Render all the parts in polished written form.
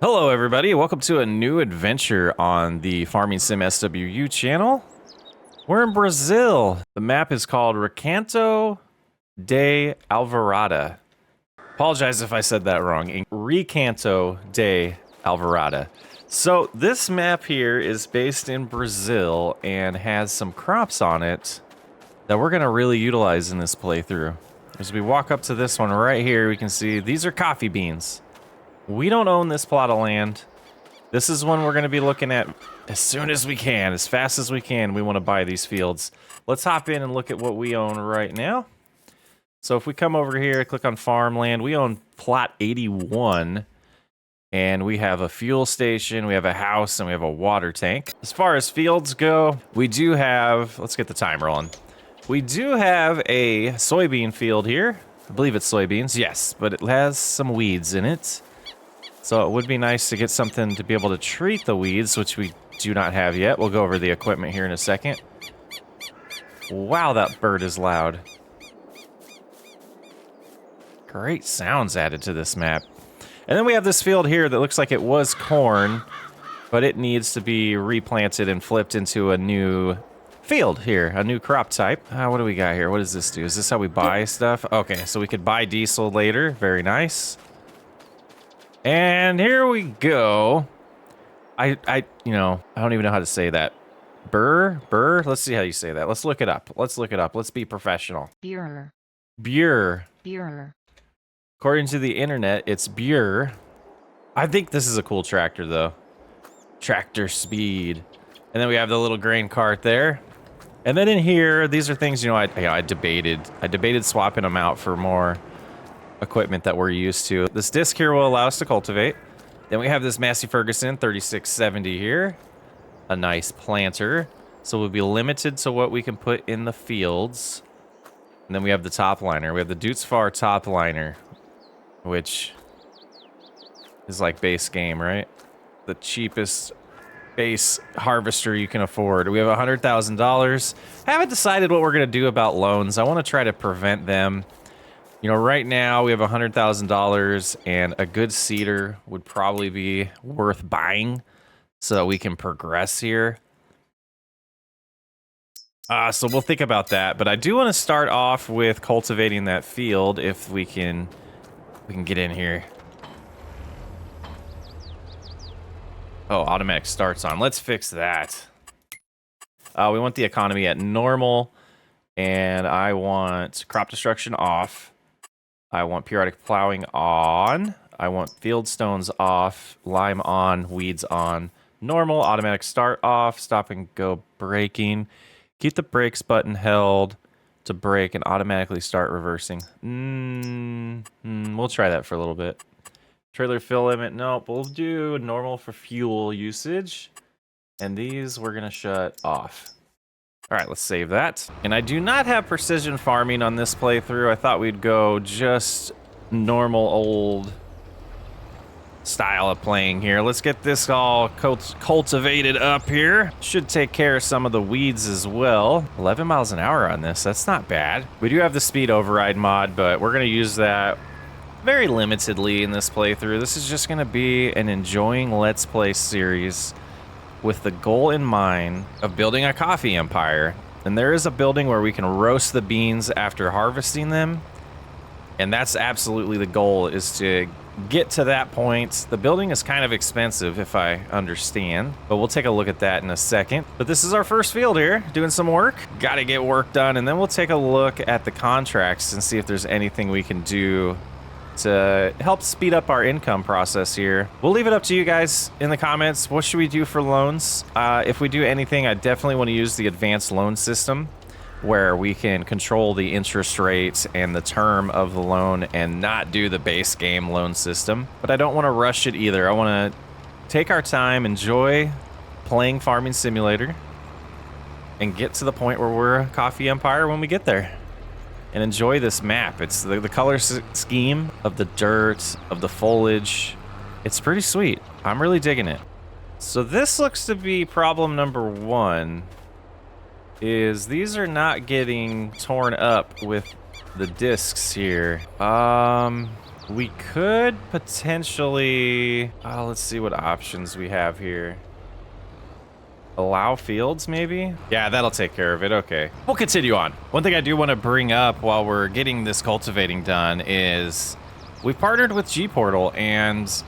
Hello everybody, welcome to a new adventure on the Farming Sim SWU channel. We're in Brazil. The map is called Recanto de Alvorada. Apologize if I said that wrong. Recanto de Alvorada. So this map here is based in Brazil and has some crops on it that we're gonna really utilize in this playthrough. As we walk up to this one right here, we can see these are coffee beans. We don't own this plot of land. This is one we're going to be looking at as soon as we can, as fast as we can. We want to buy these fields. Let's hop in and look at what we own right now. So if we come over here, click on farmland, we own plot 81. And we have a fuel station, we have a house, and we have a water tank. As far as fields go, we do have, let's get the time rolling. We do have a soybean field here. I believe it's soybeans, yes, but it has some weeds in it. So it would be nice to get something to be able to treat the weeds, which we do not have yet. We'll go over the equipment here in a second. Wow, that bird is loud. Great sounds added to this map. And then we have this field here that looks like it was corn, but it needs to be replanted and flipped into a new field here, a new crop type. What do we got here? What does this do? Is this how we buy stuff? Okay, so we could buy diesel later. Very nice. And here we go. I don't even know how to say that. Burr? Let's see how you say that. Let's look it up. Let's be professional. Burr. Burr. According to the internet, it's Burr. I think this is a cool tractor, though. Tractor speed. And then we have the little grain cart there. And then in here, these are things, I debated swapping them out for more equipment that we're used to. This disc here will allow us to cultivate. Then we have this Massey Ferguson 3670 here. A nice planter. So we'll be limited to what we can put in the fields. And then we have the top liner. We have the Dutzfar top liner, which is like base game, right? The cheapest base harvester you can afford. We have $100,000. Haven't decided what we're going to do about loans. I want to try to prevent them. Right now we have $100,000 and a good seeder would probably be worth buying so that we can progress here. So we'll think about that, but I do want to start off with cultivating that field if we can get in here. Oh, automatic starts on. Let's fix that. We want the economy at normal, and I want crop destruction off. I want periodic plowing on. I want field stones off. Lime on. Weeds on. Normal. Automatic start off. Stop and go braking. Keep the brakes button held to brake and automatically start reversing. We'll try that for a little bit. Trailer fill limit. Nope. We'll do normal for fuel usage. And these we're going to shut off. All right, let's save that. And I do not have precision farming on this playthrough. I thought we'd go just normal old style of playing here. Let's get this all cultivated up here. Should take care of some of the weeds as well. 11 miles an hour on this. That's not bad. We do have the speed override mod, but we're going to use that very limitedly in this playthrough. This is just going to be an enjoying Let's Play series with the goal in mind of building a coffee empire. And there is a building where we can roast the beans after harvesting them. And that's absolutely the goal, is to get to that point. The building is kind of expensive, if I understand, but we'll take a look at that in a second. But this is our first field here, doing some work. Got to get work done, and then we'll take a look at the contracts and see if there's anything we can do to help speed up our income process here. We'll leave it up to you guys in the comments. What should we do for loans? If we do anything, I definitely want to use the advanced loan system, where we can control the interest rates and the term of the loan and not do the base game loan system. But I don't want to rush it either. I want to take our time, enjoy playing Farming Simulator, and get to the point where we're a coffee empire when we get there. And enjoy this map. It's the color scheme of the dirt, of the foliage. It's pretty sweet. I'm really digging it. So this looks to be problem number one, is these are not getting torn up with the discs here. We could potentially, let's see what options we have here. Allow fields, maybe? Yeah, that'll take care of it. Okay. We'll continue on. One thing I do want to bring up while we're getting this cultivating done is we've partnered with Gportal, and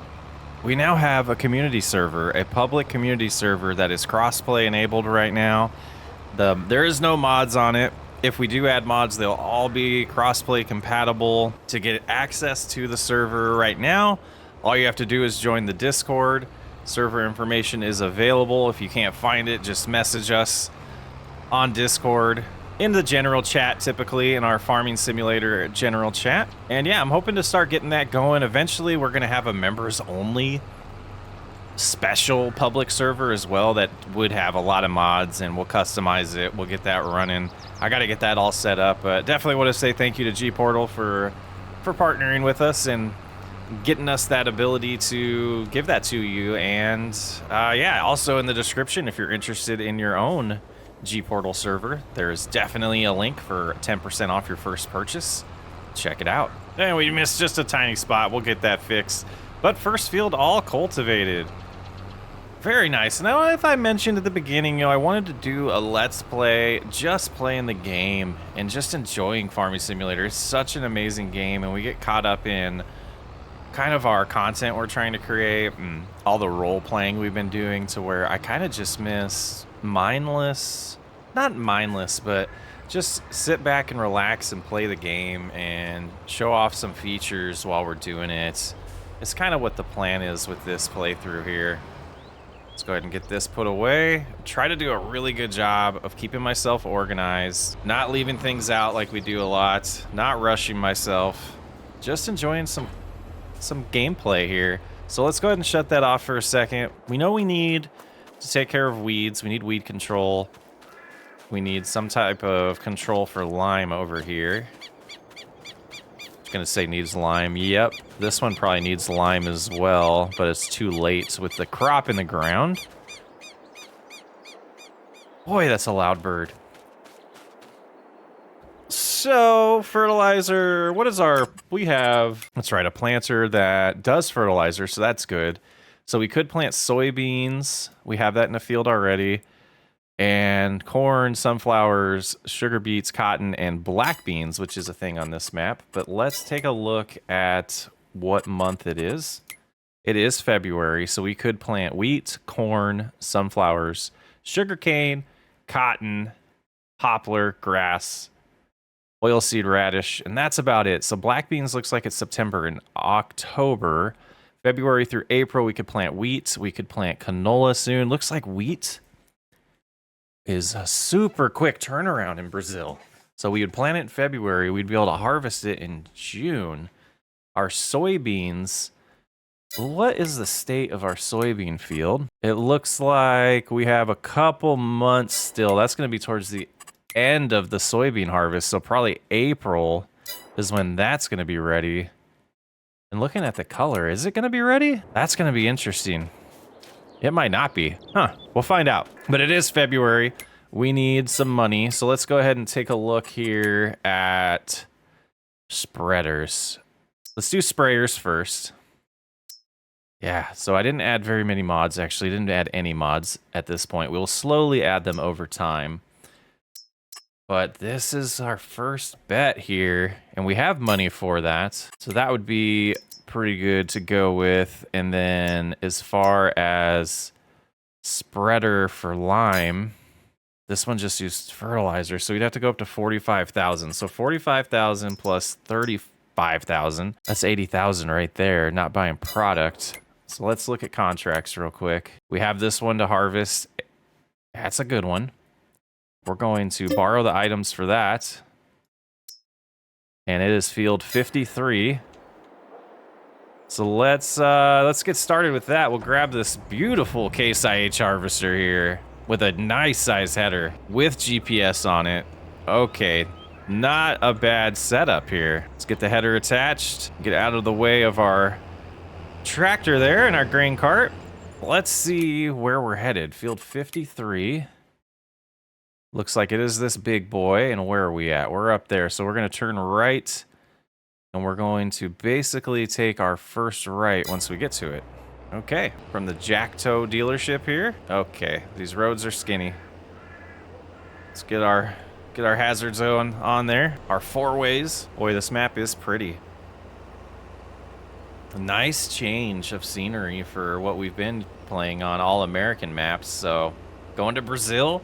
we now have a community server, a public community server that is crossplay enabled right now. There is no mods on it. If we do add mods, they'll all be crossplay compatible. To get access to the server right now, all you have to do is join the Discord. Server information is available. If you can't find it, just message us on Discord in the general chat, typically in our farming simulator general chat. And yeah, I'm hoping to start getting that going. Eventually, we're going to have a members only special public server as well that would have a lot of mods, and we'll customize it. We'll get that running. I got to get that all set up, but definitely want to say thank you to Gportal for partnering with us and getting us that ability to give that to you. And yeah, also in the description, if you're interested in your own Gportal server, there's definitely a link for 10% off your first purchase. Check it out. And we missed just a tiny spot. We'll get that fixed. But first field all cultivated. Very nice. Now, if I mentioned at the beginning, I wanted to do a let's play, just playing the game and just enjoying Farming Simulator. It's such an amazing game, and we get caught up in kind of our content we're trying to create and all the role playing we've been doing, to where I kind of just miss not mindless, but just sit back and relax and play the game and show off some features while we're doing it. It's kind of what the plan is with this playthrough here. Let's go ahead and get this put away. Try to do a really good job of keeping myself organized, not leaving things out like we do a lot, not rushing myself, just enjoying some gameplay here. So let's go ahead and shut that off for a second. We know we need to take care of weeds. We need weed control. We need some type of control for lime over here. It's gonna say needs lime. Yep, this one probably needs lime as well, but it's too late with the crop in the ground. Boy, that's a loud bird. So, fertilizer, what is we have, that's right, a planter that does fertilizer, so that's good. So we could plant soybeans. We have that in the field already. And corn, sunflowers, sugar beets, cotton, and black beans, which is a thing on this map. But let's take a look at what month it is. It is February, so we could plant wheat, corn, sunflowers, sugarcane, cotton, poplar, grass, oilseed radish, and that's about it. So black beans looks like it's September and October. February through April, we could plant wheat. We could plant canola soon. Looks like wheat is a super quick turnaround in Brazil. So we would plant it in February. We'd be able to harvest it in June. Our soybeans, what is the state of our soybean field? It looks like we have a couple months still. That's going to be towards the end of the soybean harvest. So probably April is when that's going to be ready. And looking at the color, is it going to be ready? That's going to be interesting. It might not be. Huh. We'll find out. But it is February. We need some money. So let's go ahead and take a look here at spreaders. Let's do sprayers first. Yeah, so I didn't add very many mods, actually. I didn't add any mods at this point. We'll slowly add them over time. But this is our first bet here, and we have money for that. So that would be pretty good to go with. And then as far as spreader for lime, this one just used fertilizer, so we'd have to go up to 45,000. So 45,000 plus 35,000, that's 80,000 right there, not buying product. So let's look at contracts real quick. We have this one to harvest. That's a good one. We're going to borrow the items for that. And it is field 53. So let's get started with that. We'll grab this beautiful Case IH harvester here with a nice size header with GPS on it. Okay, not a bad setup here. Let's get the header attached, get out of the way of our tractor there and our grain cart. Let's see where we're headed. Field 53. Looks like it is this big boy. And where are we at? We're up there. So we're going to turn right And we're going to basically take our first right once we get to it. Okay, from the Jacktow dealership here. Okay, these roads are skinny. Let's get our hazard zone on there. Our 4 ways. Boy, this map is pretty. A nice change of scenery for what we've been playing on all American maps. So going to Brazil,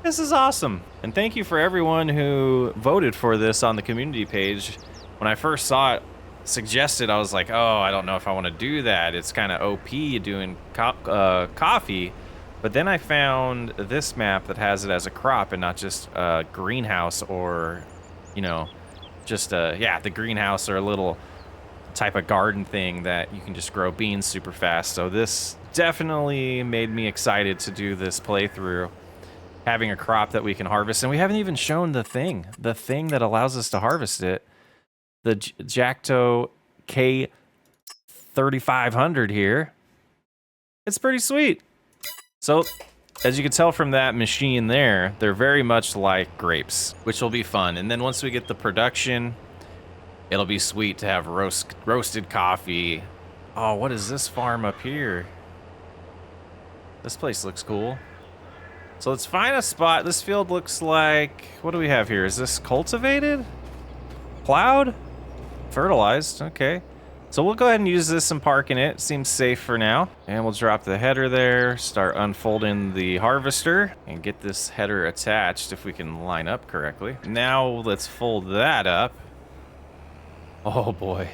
this is awesome. And thank you for everyone who voted for this on the community page. When I first saw it suggested, I was like, oh, I don't know if I want to do that. It's kind of OP doing coffee. But then I found this map that has it as a crop and not just a greenhouse or, you know, just the greenhouse or a little type of garden thing that you can just grow beans super fast. So this definitely made me excited to do this playthrough, having a crop that we can harvest. And we haven't even shown the thing that allows us to harvest it. The Jacktow K3500 here. It's pretty sweet. So, as you can tell from that machine there, they're very much like grapes, which will be fun. And then once we get the production, it'll be sweet to have roasted coffee. Oh, what is this farm up here? This place looks cool. So let's find a spot. This field looks like, what do we have here? Is this cultivated? Plowed? Fertilized, okay. So we'll go ahead and use this and park in it. Seems safe for now. And we'll drop the header there, start unfolding the harvester, and get this header attached if we can line up correctly. Now let's fold that up. Oh boy.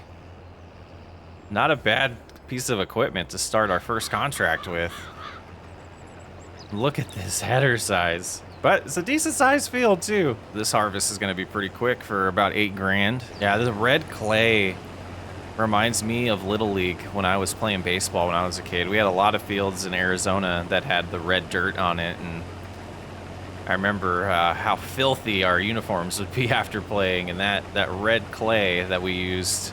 Not a bad piece of equipment to start our first contract with. Look at this header size. But it's a decent sized field too. This harvest is gonna be pretty quick for about 8 grand. Yeah, the red clay reminds me of Little League when I was playing baseball when I was a kid. We had a lot of fields in Arizona that had the red dirt on it, and I remember how filthy our uniforms would be after playing, and that red clay that we used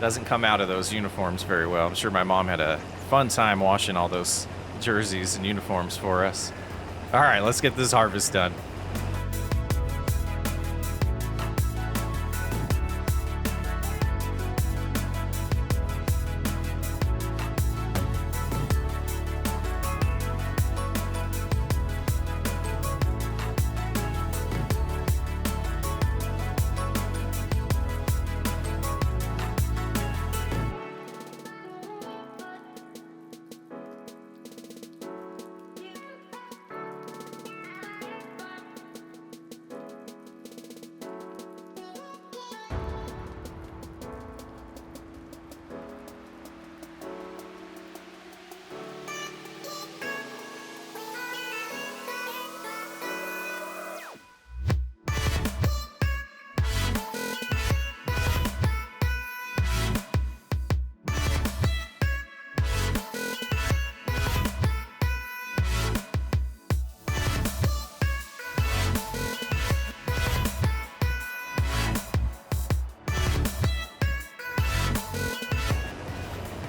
doesn't come out of those uniforms very well. I'm sure my mom had a fun time washing all those jerseys and uniforms for us. All right, let's get this harvest done.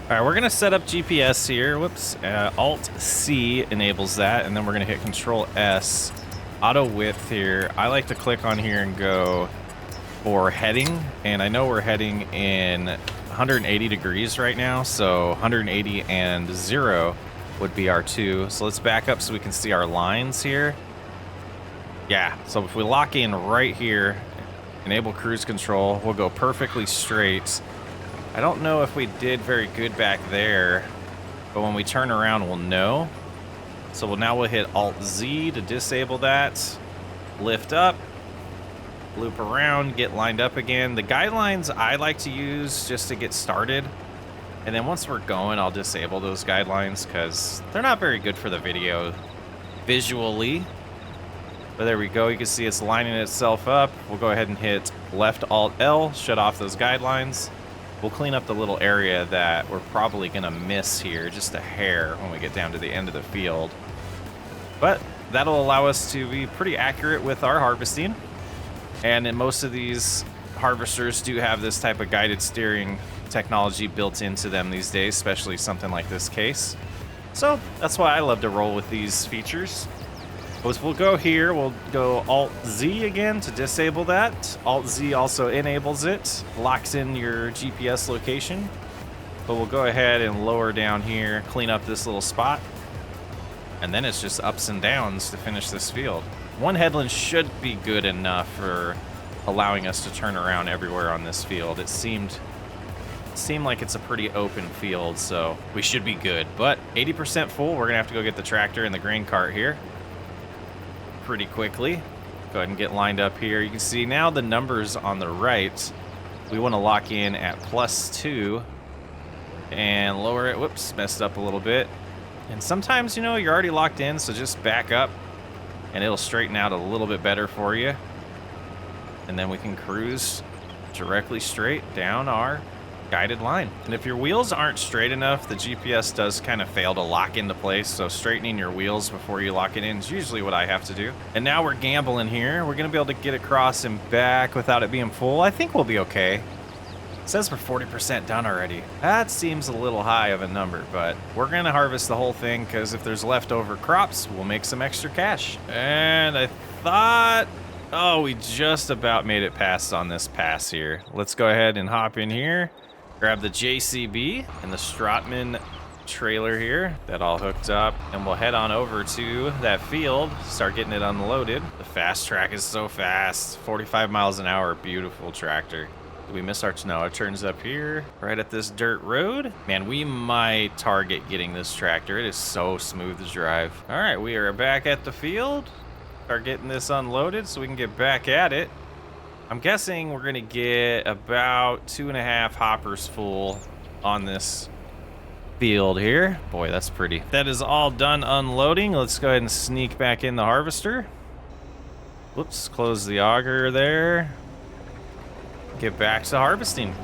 All right, we're gonna set up GPS here. Whoops, Alt-C enables that, and then we're gonna hit Control-S. Auto width here. I like to click on here and go for heading, and I know we're heading in 180 degrees right now, so 180 and 0 would be our 2. So let's back up so we can see our lines here. Yeah, so if we lock in right here, enable cruise control, we'll go perfectly straight. I don't know if we did very good back there, but when we turn around, we'll know. So we'll hit Alt-Z to disable that. Lift up, loop around, get lined up again. The guidelines I like to use just to get started. And then once we're going, I'll disable those guidelines because they're not very good for the video visually. But there we go. You can see it's lining itself up. We'll go ahead and hit left Alt-L, shut off those guidelines. We'll clean up the little area that we're probably going to miss here, just a hair when we get down to the end of the field. But that'll allow us to be pretty accurate with our harvesting. And in most of these harvesters do have this type of guided steering technology built into them these days, especially something like this case. So that's why I love to roll with these features. We'll go here, we'll go Alt-Z again to disable that. Alt-Z also enables it, locks in your GPS location. But we'll go ahead and lower down here, clean up this little spot. And then it's just ups and downs to finish this field. One headland should be good enough for allowing us to turn around everywhere on this field. It seemed like it's a pretty open field, so we should be good. But 80% full, we're gonna have to go get the tractor and the grain cart here pretty quickly. Go ahead and get lined up here. You can see now the numbers on the right. We want to lock in at +2 and lower it. Whoops, messed up a little bit. And sometimes, you know, you're already locked in, so just back up and it'll straighten out a little bit better for you. And then we can cruise directly straight down our guided line. And if your wheels aren't straight enough, the GPS does kind of fail to lock into place, so straightening your wheels before you lock it in is usually what I have to do. And now we're gambling here. We're gonna be able to get across and back without it being full. I think we'll be okay. It says we're 40% done already. That seems a little high of a number, but we're gonna harvest the whole thing because if there's leftover crops, we'll make some extra cash. And I thought, oh, we just about made it past on this pass here. Let's go ahead and hop in here. Grab the JCB and the Stratman trailer here. That all hooked up. And we'll head on over to that field, start getting it unloaded. The fast track is so fast. 45 miles an hour, beautiful tractor. Did we miss our, no, it turns up here, right at this dirt road. Man, we might target getting this tractor. It is so smooth to drive. All right, we are back at the field. Start getting this unloaded so we can get back at it. I'm guessing we're gonna get about 2.5 hoppers full on this field here. Boy, that's pretty. That is all done unloading. Let's go ahead and sneak back in the harvester. Whoops, close the auger there. Get back to harvesting.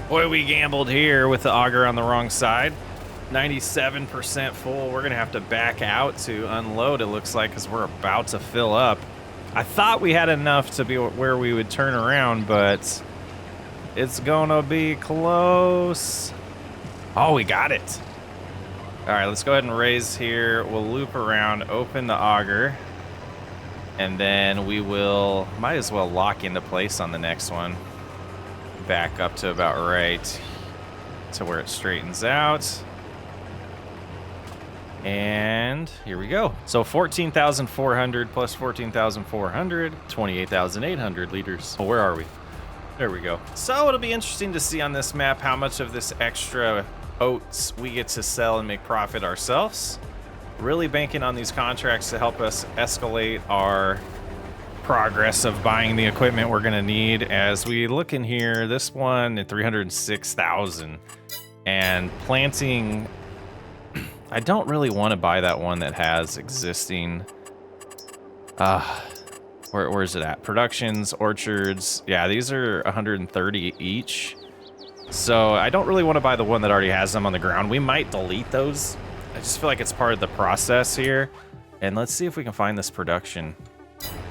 Boy, we gambled here with the auger on the wrong side. 97% full. We're gonna have to back out to unload, it looks like, because we're about to fill up. I thought we had enough to be where we would turn around, but it's gonna be close. Oh, we got it. All right, let's go ahead and raise here. We'll loop around, open the auger, and then we will, might as well lock into place on the next one. Back up to about right to where it straightens out. And here we go. So 14,400 plus 14,400, 28,800 liters. Oh, where are we? There we go. So it'll be interesting to see on this map how much of this extra oats we get to sell and make profit ourselves. Really banking on these contracts to help us escalate our progress of buying the equipment we're gonna need. As we look in here, this one at 306,000, and planting, I don't really want to buy that one that has existing where is it at? Productions, orchards. Yeah, these are 130 each, so I don't really want to buy the one that already has them on the ground. We might delete those. I just feel like it's part of the process here. And let's see if we can find this production.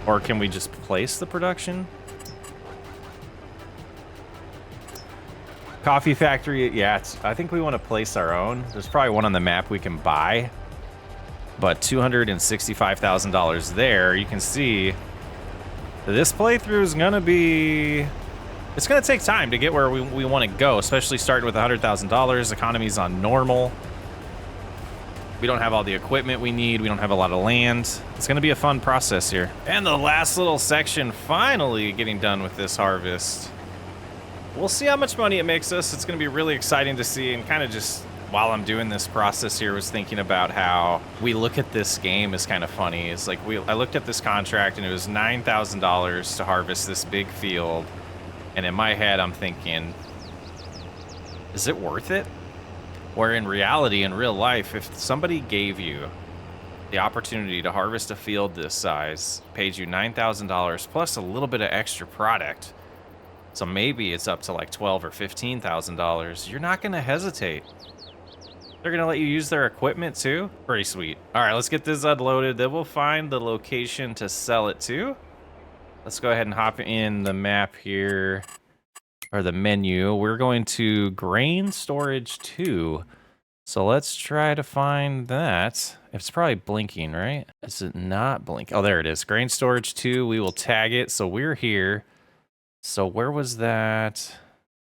Or can we just place the production? Coffee factory, yeah, I think we want to place our own. There's probably one on the map we can buy. But $265,000 there. You can see this playthrough is going to be... It's going to take time to get where we want to go, especially starting with $100,000. Economy's on normal. We don't have all the equipment we need. We don't have a lot of land. It's gonna be a fun process here. And the last little section, finally getting done with this harvest. We'll see how much money it makes us. It's gonna be really exciting to see and kind of just while I'm doing this process here, was thinking about how we look at this game as kind of funny. It's like I looked at this contract and it was $9,000 to harvest this big field. And in my head, I'm thinking, is it worth it? Where in reality, in real life, if somebody gave you the opportunity to harvest a field this size, paid you $9,000 plus a little bit of extra product, so maybe it's up to like $12,000 or $15,000, you're not going to hesitate. They're going to let you use their equipment too. Pretty sweet. All right, let's get this unloaded. Then we'll find the location to sell it to. Let's go ahead and hop in the map here, or the menu. We're going to grain storage 2. So let's try to find that. It's probably blinking, right? Is it not blinking? Oh, there it is. Grain storage 2. We will tag it. So we're here. So where was that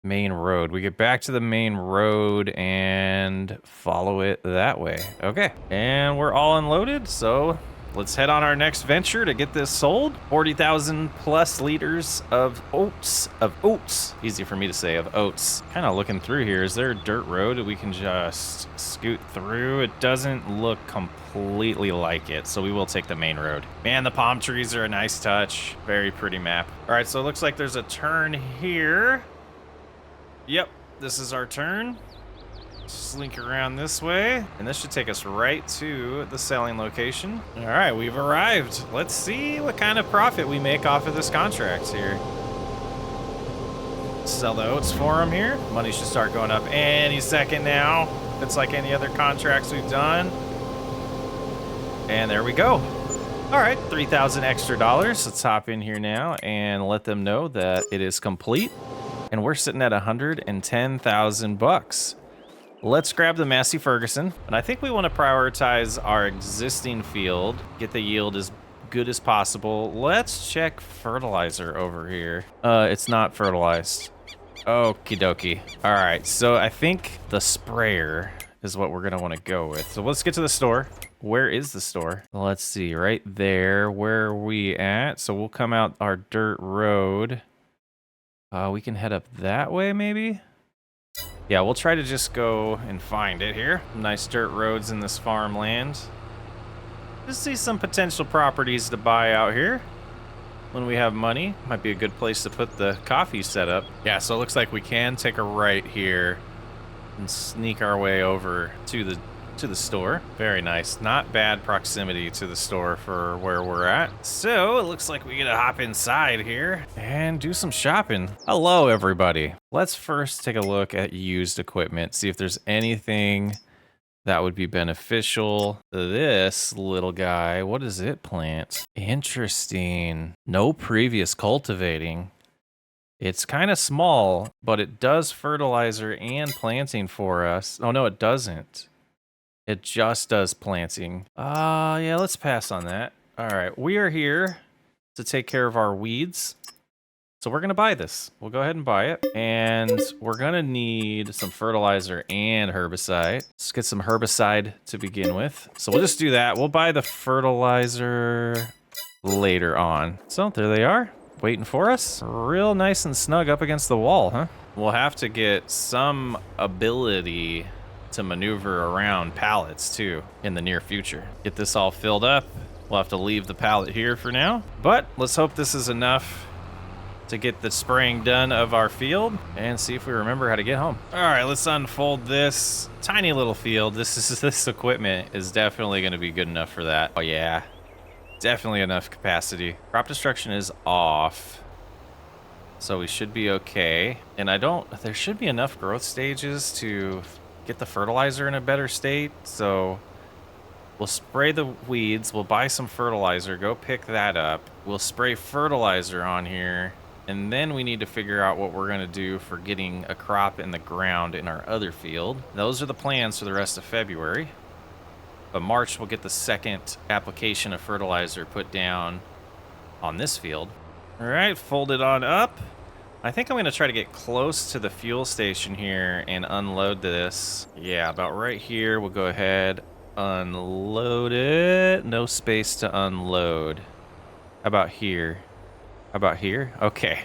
main road? We get back to the main road and follow it that way. Okay. And we're all unloaded. So let's head on our next venture to get this sold. 40,000 plus liters of oats. Easy for me to say, of oats. Kind of looking through here. Is there a dirt road that we can just scoot through? It doesn't look completely like it, so we will take the main road. Man, the palm trees are a nice touch. Very pretty map. All right, so it looks like there's a turn here. Yep, this is our turn. Slink around this way, and this should take us right to the selling location. All right, we've arrived. Let's see what kind of profit we make off of this contract here. Sell the oats for them here. Money should start going up any second now. It's like any other contracts we've done. And there we go. All right, 3,000 extra dollars. Let's hop in here now and let them know that it is complete. And we're sitting at 110,000 bucks. Let's grab the Massey Ferguson, and I think we want to prioritize our existing field, get the yield as good as possible. Let's check fertilizer over here. It's not fertilized. Okie dokie. All right, so I think the sprayer is what we're gonna want to go with. So let's get to the store. Where is the store? Let's see, right there. Where are we at? So we'll come out our dirt road. We can head up that way, maybe? Yeah, we'll try to just go and find it here. Nice dirt roads in this farmland. Just see some potential properties to buy out here when we have money. Might be a good place to put the coffee setup. Yeah, so it looks like we can take a right here and sneak our way over to the store. Very nice. Not bad proximity to the store for where we're at. So it looks like we get to hop inside here and do some shopping. Hello, everybody. Let's first take a look at used equipment, see if there's anything that would be beneficial. This little guy, what does it plant? Interesting. No previous cultivating. It's kind of small, but it does fertilizer and planting for us. Oh, no, it doesn't. It just does planting. Yeah, let's pass on that. All right, we are here to take care of our weeds. So we're gonna buy this. We'll go ahead and buy it. And we're gonna need some fertilizer and herbicide. Let's get some herbicide to begin with. So we'll just do that. We'll buy the fertilizer later on. So there they are, waiting for us. Real nice and snug up against the wall, huh? We'll have to get some ability to maneuver around pallets too in the near future. Get this all filled up. We'll have to leave the pallet here for now, but let's hope this is enough to get the spraying done of our field and see if we remember how to get home. All right, let's unfold this tiny little field. This equipment is definitely going to be good enough for that. Oh yeah, definitely enough capacity. Crop destruction is off, so we should be okay. And there should be enough growth stages to get the fertilizer in a better state. So we'll spray the weeds, we'll buy some fertilizer, go pick that up. We'll spray fertilizer on here, and then we need to figure out what we're gonna do for getting a crop in the ground in our other field. Those are the plans for the rest of February. But March, we'll get the second application of fertilizer put down on this field. All right, fold it on up. I think I'm gonna try to get close to the fuel station here and unload this. Yeah, about right here. We'll go ahead, unload it. No space to unload. How about here? How about here? Okay.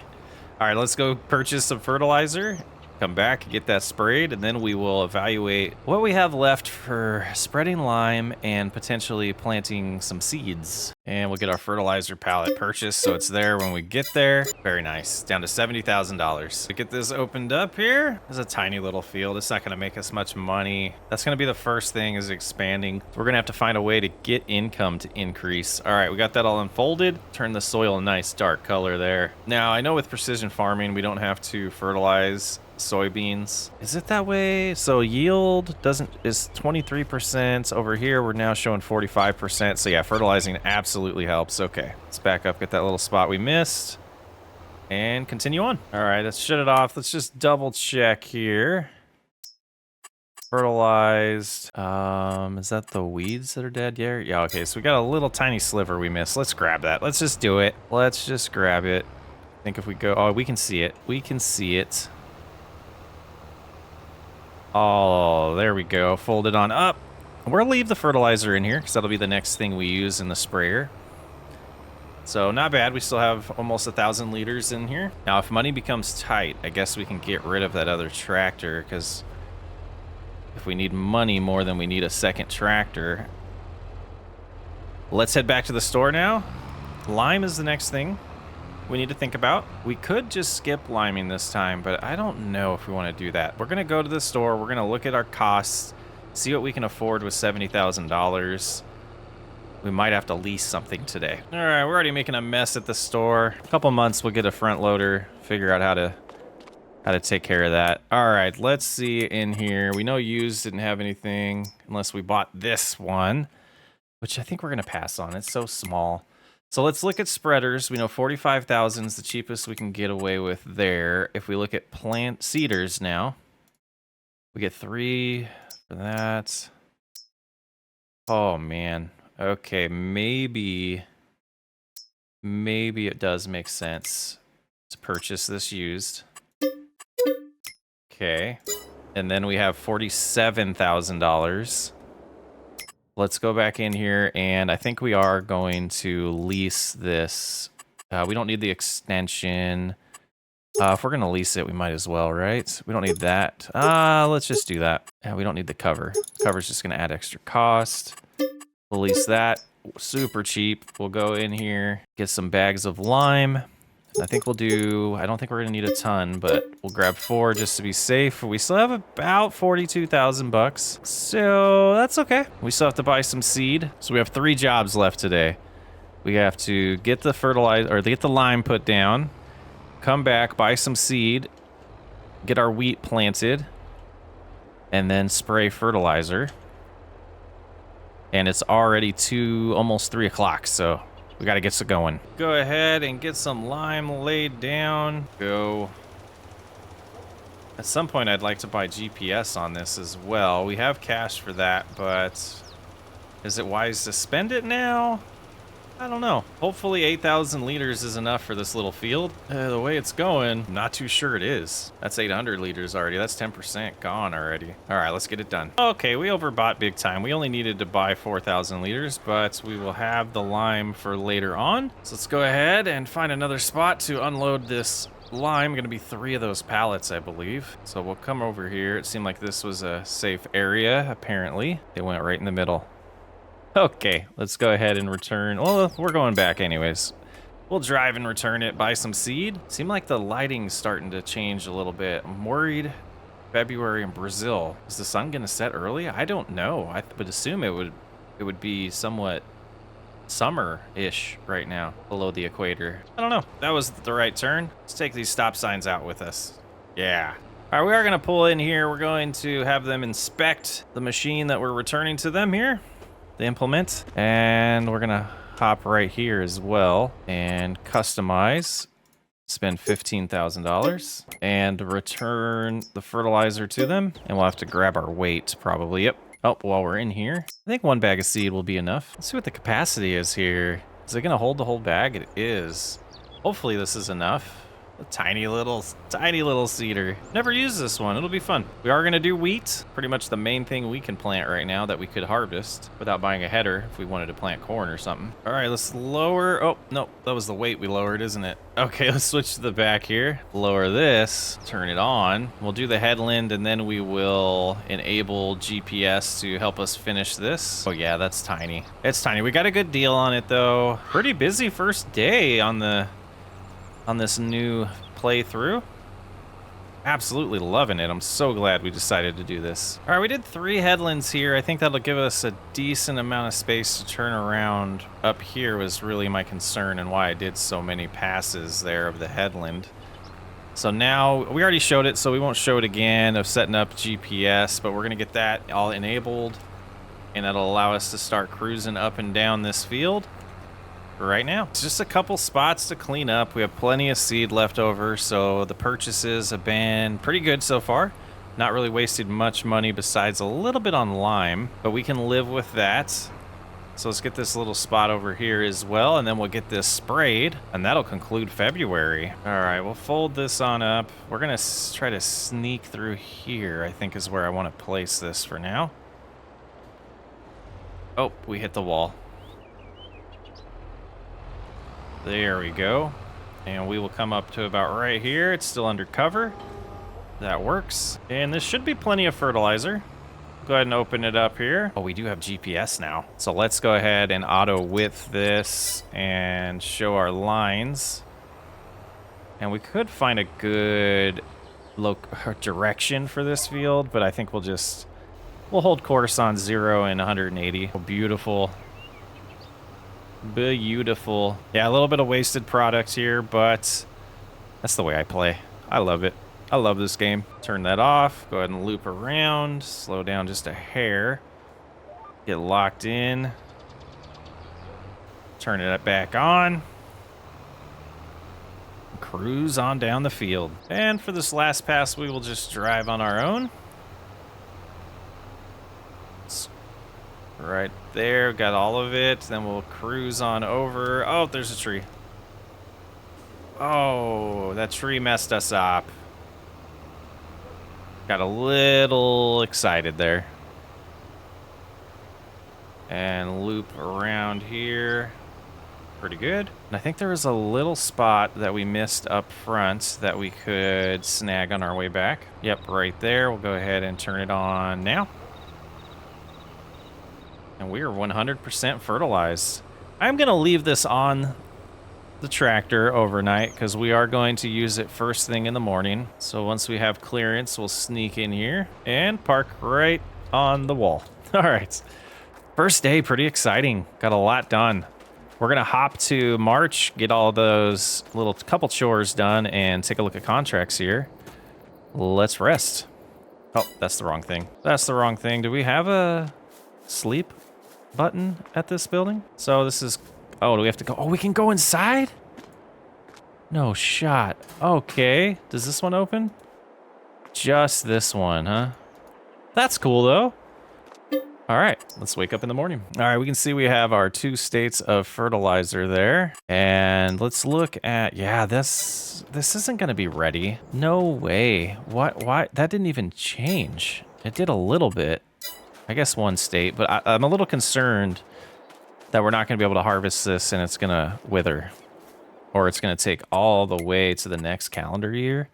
All right, let's go purchase some fertilizer come back, get that sprayed, and then we will evaluate what we have left for spreading lime and potentially planting some seeds. And we'll get our fertilizer pallet purchased so it's there when we get there. Very nice. Down to $70,000. To get this opened up here, there's a tiny little field. It's not going to make us much money. That's going to be the first thing, is expanding. We're going to have to find a way to get income to increase. All right, we got that all unfolded. Turn the soil a nice dark color there. Now, I know with precision farming, we don't have to fertilize soybeans. Is it that way? So yield is 23%. Over here we're now showing 45%. So yeah, fertilizing absolutely helps. Okay, let's back up, get that little spot we missed, and continue on. All right, let's shut it off. Let's just double check here. Fertilized. Is that the weeds that are dead? Yeah, okay, so we got a little tiny sliver we missed. Let's grab that. Let's just do it. Let's just grab it. I think if we go, oh, we can see it. We can see it. Oh, there we go. Fold it on up. We'll leave the fertilizer in here because that'll be the next thing we use in the sprayer. So not bad. We still have almost 1,000 liters in here. Now, if money becomes tight, I guess we can get rid of that other tractor, because if we need money more than we need a second tractor. Let's head back to the store now. Lime is the next thing we need to think about. We could just skip liming this time, but I don't know if we want to do that. We're going to go to the store. We're going to look at our costs, see what we can afford with $70,000. We might have to lease something today. All right, we're already making a mess at the store. A couple months, we'll get a front loader, figure out how to take care of that. All right, let's see in here. We know used didn't have anything unless we bought this one, which I think we're going to pass on. It's so small. So let's look at spreaders. We know 45,000 is the cheapest we can get away with there. If we look at plant seeders now, we get 3 for that. Oh man. Okay, maybe it does make sense to purchase this used. Okay. And then we have $47,000. Let's go back in here, and I think we are going to lease this. We don't need the extension. If we're going to lease it, we might as well, right? We don't need that. Let's just do that. We don't need the cover. Cover's just going to add extra cost. We'll lease that. Super cheap. We'll go in here, get some bags of lime. I think we'll do, I don't think we're going to need a ton, but we'll grab 4 just to be safe. We still have about 42,000 bucks. So that's okay. We still have to buy some seed. So we have 3 jobs left today. We have to get the fertilizer, or get the lime put down, come back, buy some seed, get our wheat planted, and then spray fertilizer. And it's already almost 3 o'clock, so we got to get some going. Go ahead and get some lime laid down. Go. At some point, I'd like to buy GPS on this as well. We have cash for that, but is it wise to spend it now? I don't know. Hopefully 8,000 liters is enough for this little field. The way it's going, I'm not too sure it is. That's 800 liters already. That's 10% gone already. All right, let's get it done. Okay, we overbought big time. We only needed to buy 4,000 liters, but we will have the lime for later on. So let's go ahead and find another spot to unload this lime. Going to be 3 of those pallets, I believe. So we'll come over here. It seemed like this was a safe area, apparently. They went right in the middle. Okay, let's go ahead and return. Well, we're going back anyways. We'll drive and return it, buy some seed. Seemed like the lighting's starting to change a little bit. I'm worried. February in Brazil. Is the sun gonna set early? I don't know. I would assume it would be somewhat summer-ish right now below the equator. I don't know. That was the right turn. Let's take these stop signs out with us. Yeah. All right, we are gonna pull in here. We're going to have them inspect the machine that we're returning to them here. The implement, and we're gonna hop right here as well and customize, spend $15,000 and return the fertilizer to them, and we'll have to grab our weight probably. Yep. Oh, while we're in here, I think 1 bag of seed will be enough. Let's see what the capacity is here. Is it gonna hold the whole bag? It is. Hopefully this is enough. A tiny little seeder. Never used this one. It'll be fun. We are gonna do wheat. Pretty much the main thing we can plant right now that we could harvest without buying a header if we wanted to plant corn or something. All right, let's lower. Oh, no, that was the weight we lowered, isn't it? Okay, let's switch to the back here. Lower this, turn it on. We'll do the headland and then we will enable GPS to help us finish this. Oh yeah, that's tiny. It's tiny. We got a good deal on it though. Pretty busy first day on this new playthrough. Absolutely loving it. I'm so glad we decided to do this. All right, we did 3 headlands here. I think that'll give us a decent amount of space to turn around. Up here was really my concern and why I did so many passes there of the headland. So now, we already showed it, so we won't show it again of setting up GPS, but we're gonna get that all enabled, and that'll allow us to start cruising up and down this field right now. It's just a couple spots to clean up. We have plenty of seed left over, so the purchases have been pretty good so far. Not really wasted much money besides a little bit on lime, but we can live with that. So let's get this little spot over here as well, and then we'll get this sprayed, and that'll conclude February. All right, we'll fold this on up. We're gonna try to sneak through here, I think is where I want to place this for now. Oh, we hit the wall. There we go. And we will come up to about right here. It's still under cover. That works. And this should be plenty of fertilizer. Go ahead and open it up here. Oh, we do have GPS now. So let's go ahead and auto width this and show our lines. And we could find a good direction for this field, but I think we'll hold course on 0 and 180. Oh, beautiful. Beautiful. Yeah, a little bit of wasted product here, but that's the way I play. I love it. I love this game. Turn that off. Go ahead and loop around. Slow down just a hair. Get locked in. Turn it back on. Cruise on down the field. And for this last pass, we will just drive on our own. Right there, got all of it. Then we'll cruise on over. Oh, there's a tree. Oh, that tree messed us up. Got a little excited there. And loop around here. Pretty good. And I think there was a little spot that we missed up front that we could snag on our way back. Yep, right there. We'll go ahead and turn it on now. And we are 100% fertilized. I'm going to leave this on the tractor overnight because we are going to use it first thing in the morning. So once we have clearance, we'll sneak in here and park right on the wall. All right. First day, pretty exciting. Got a lot done. We're going to hop to March, get all those little couple chores done, and take a look at contracts here. Let's rest. Oh, that's the wrong thing. That's the wrong thing. Do we have a sleep button at this building? So this is, oh, do we have to go? Oh, we can go inside? No shot. Okay. Does this one open? Just this one, huh? That's cool though. All right, let's wake up in the morning. All right, we can see we have our 2 states of fertilizer there. And let's look at, yeah, this isn't gonna be ready. No way. What, why? That didn't even change. It did a little bit. I guess 1 state, but I'm a little concerned that we're not gonna be able to harvest this and it's gonna wither. Or it's gonna take all the way to the next calendar year.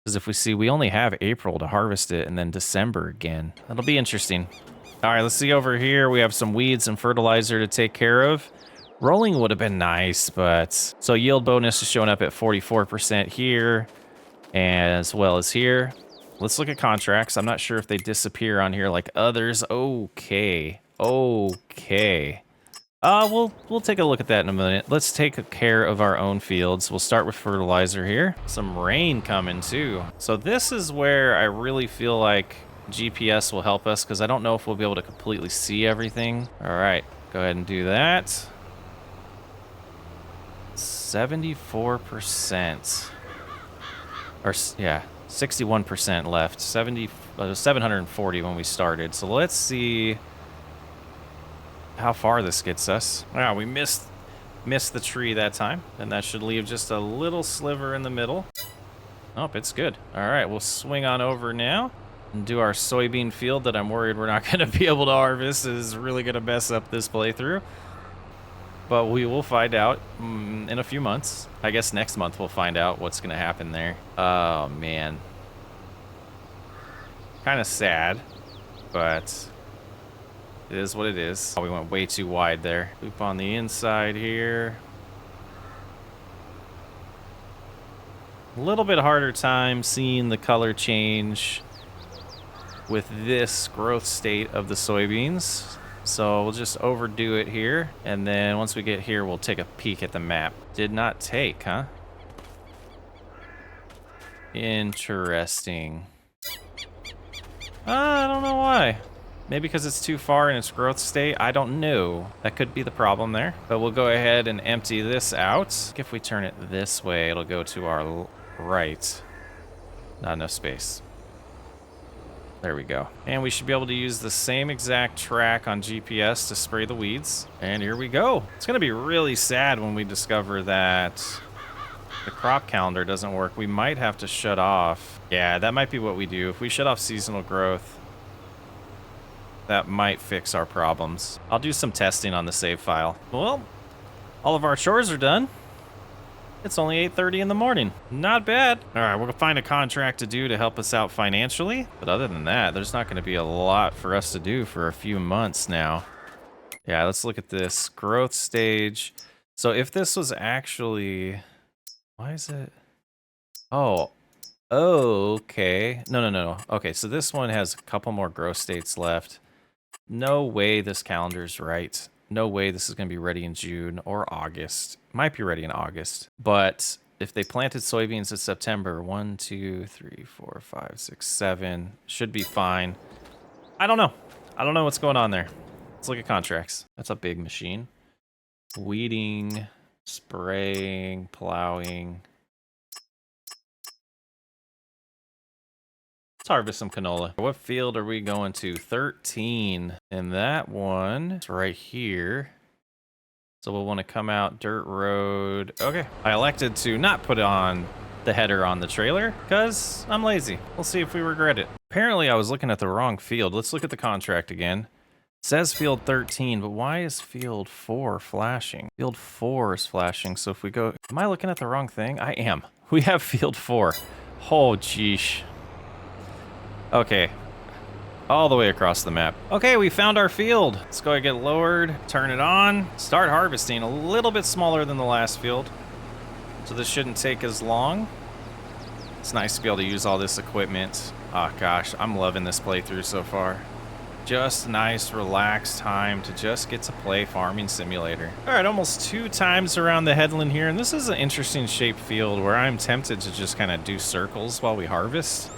Because if we see, we only have April to harvest it and then December again. That'll be interesting. All right, let's see over here. We have some weeds and fertilizer to take care of. Rolling would have been nice, but... So yield bonus is showing up at 44% here, as well as here. Let's look at contracts. I'm not sure if they disappear on here like others. Okay. Okay. We'll take a look at that in a minute. Let's take care of our own fields. We'll start with fertilizer here. Some rain coming too. So this is where I really feel like GPS will help us because I don't know if we'll be able to completely see everything. All right, go ahead and do that. 74%. Or, yeah, 61% left. 740 when we started. So let's see how far this gets us. We missed the tree that time, and that should leave just a little sliver in the middle. Oh, it's good. All right, we'll swing on over now and do our soybean field that I'm worried we're not going to be able to harvest. It is really going to mess up this playthrough. But we will find out in a few months. I guess next month we'll find out what's going to happen there. Oh, man. Kind of sad, but it is what it is. Oh, we went way too wide there. Loop on the inside here. A little bit harder time seeing the color change with this growth state of the soybeans. So we'll just overdo it here. And then once we get here, we'll take a peek at the map. Did not take, huh? Interesting. I don't know why. Maybe because it's too far in its growth state. I don't know. That could be the problem there. But we'll go ahead and empty this out. If we turn it this way, it'll go to our right. Not enough space. There we go. And we should be able to use the same exact track on GPS to spray the weeds. And here we go. It's going to be really sad when we discover that the crop calendar doesn't work. We might have to shut off. Yeah, that might be what we do. If we shut off seasonal growth, that might fix our problems. I'll do some testing on the save file. Well, all of our chores are done. It's only 8:30 in the morning. Not bad. All right, we'll find a contract to do to help us out financially. But other than that, there's not going to be a lot for us to do for a few months now. Yeah, let's look at this growth stage. So if this was actually... Why is it? Oh, okay. No. Okay, so this one has a couple more growth states left. No way this calendar's right. No way this is going to be ready in June or August. Might be ready in August. But if they planted soybeans in September, 1, 2, 3, 4, 5, 6, 7, should be fine. I don't know. I don't know what's going on there. Let's look at contracts. That's a big machine. Weeding, spraying, plowing. Let's harvest some canola. What field are we going to? 13. And that one is right here. So we'll want to come out dirt road. Okay. I elected to not put on the header on the trailer because I'm lazy. We'll see if we regret it. Apparently I was looking at the wrong field. Let's look at the contract again. It says field 13, but why is field 4 flashing? Field 4 is flashing. So if we go, am I looking at the wrong thing? I am. We have field 4. Oh, geesh. Okay, all the way across the map. Okay, we found our field. Let's go ahead and get lowered, turn it on, start harvesting. A little bit smaller than the last field, so this shouldn't take as long. It's nice to be able to use all this equipment. Oh gosh, I'm loving this playthrough so far. Just nice, relaxed time to just get to play Farming Simulator. All right, almost 2 times around the headland here, and this is an interesting shaped field where I'm tempted to just kind of do circles while we harvest.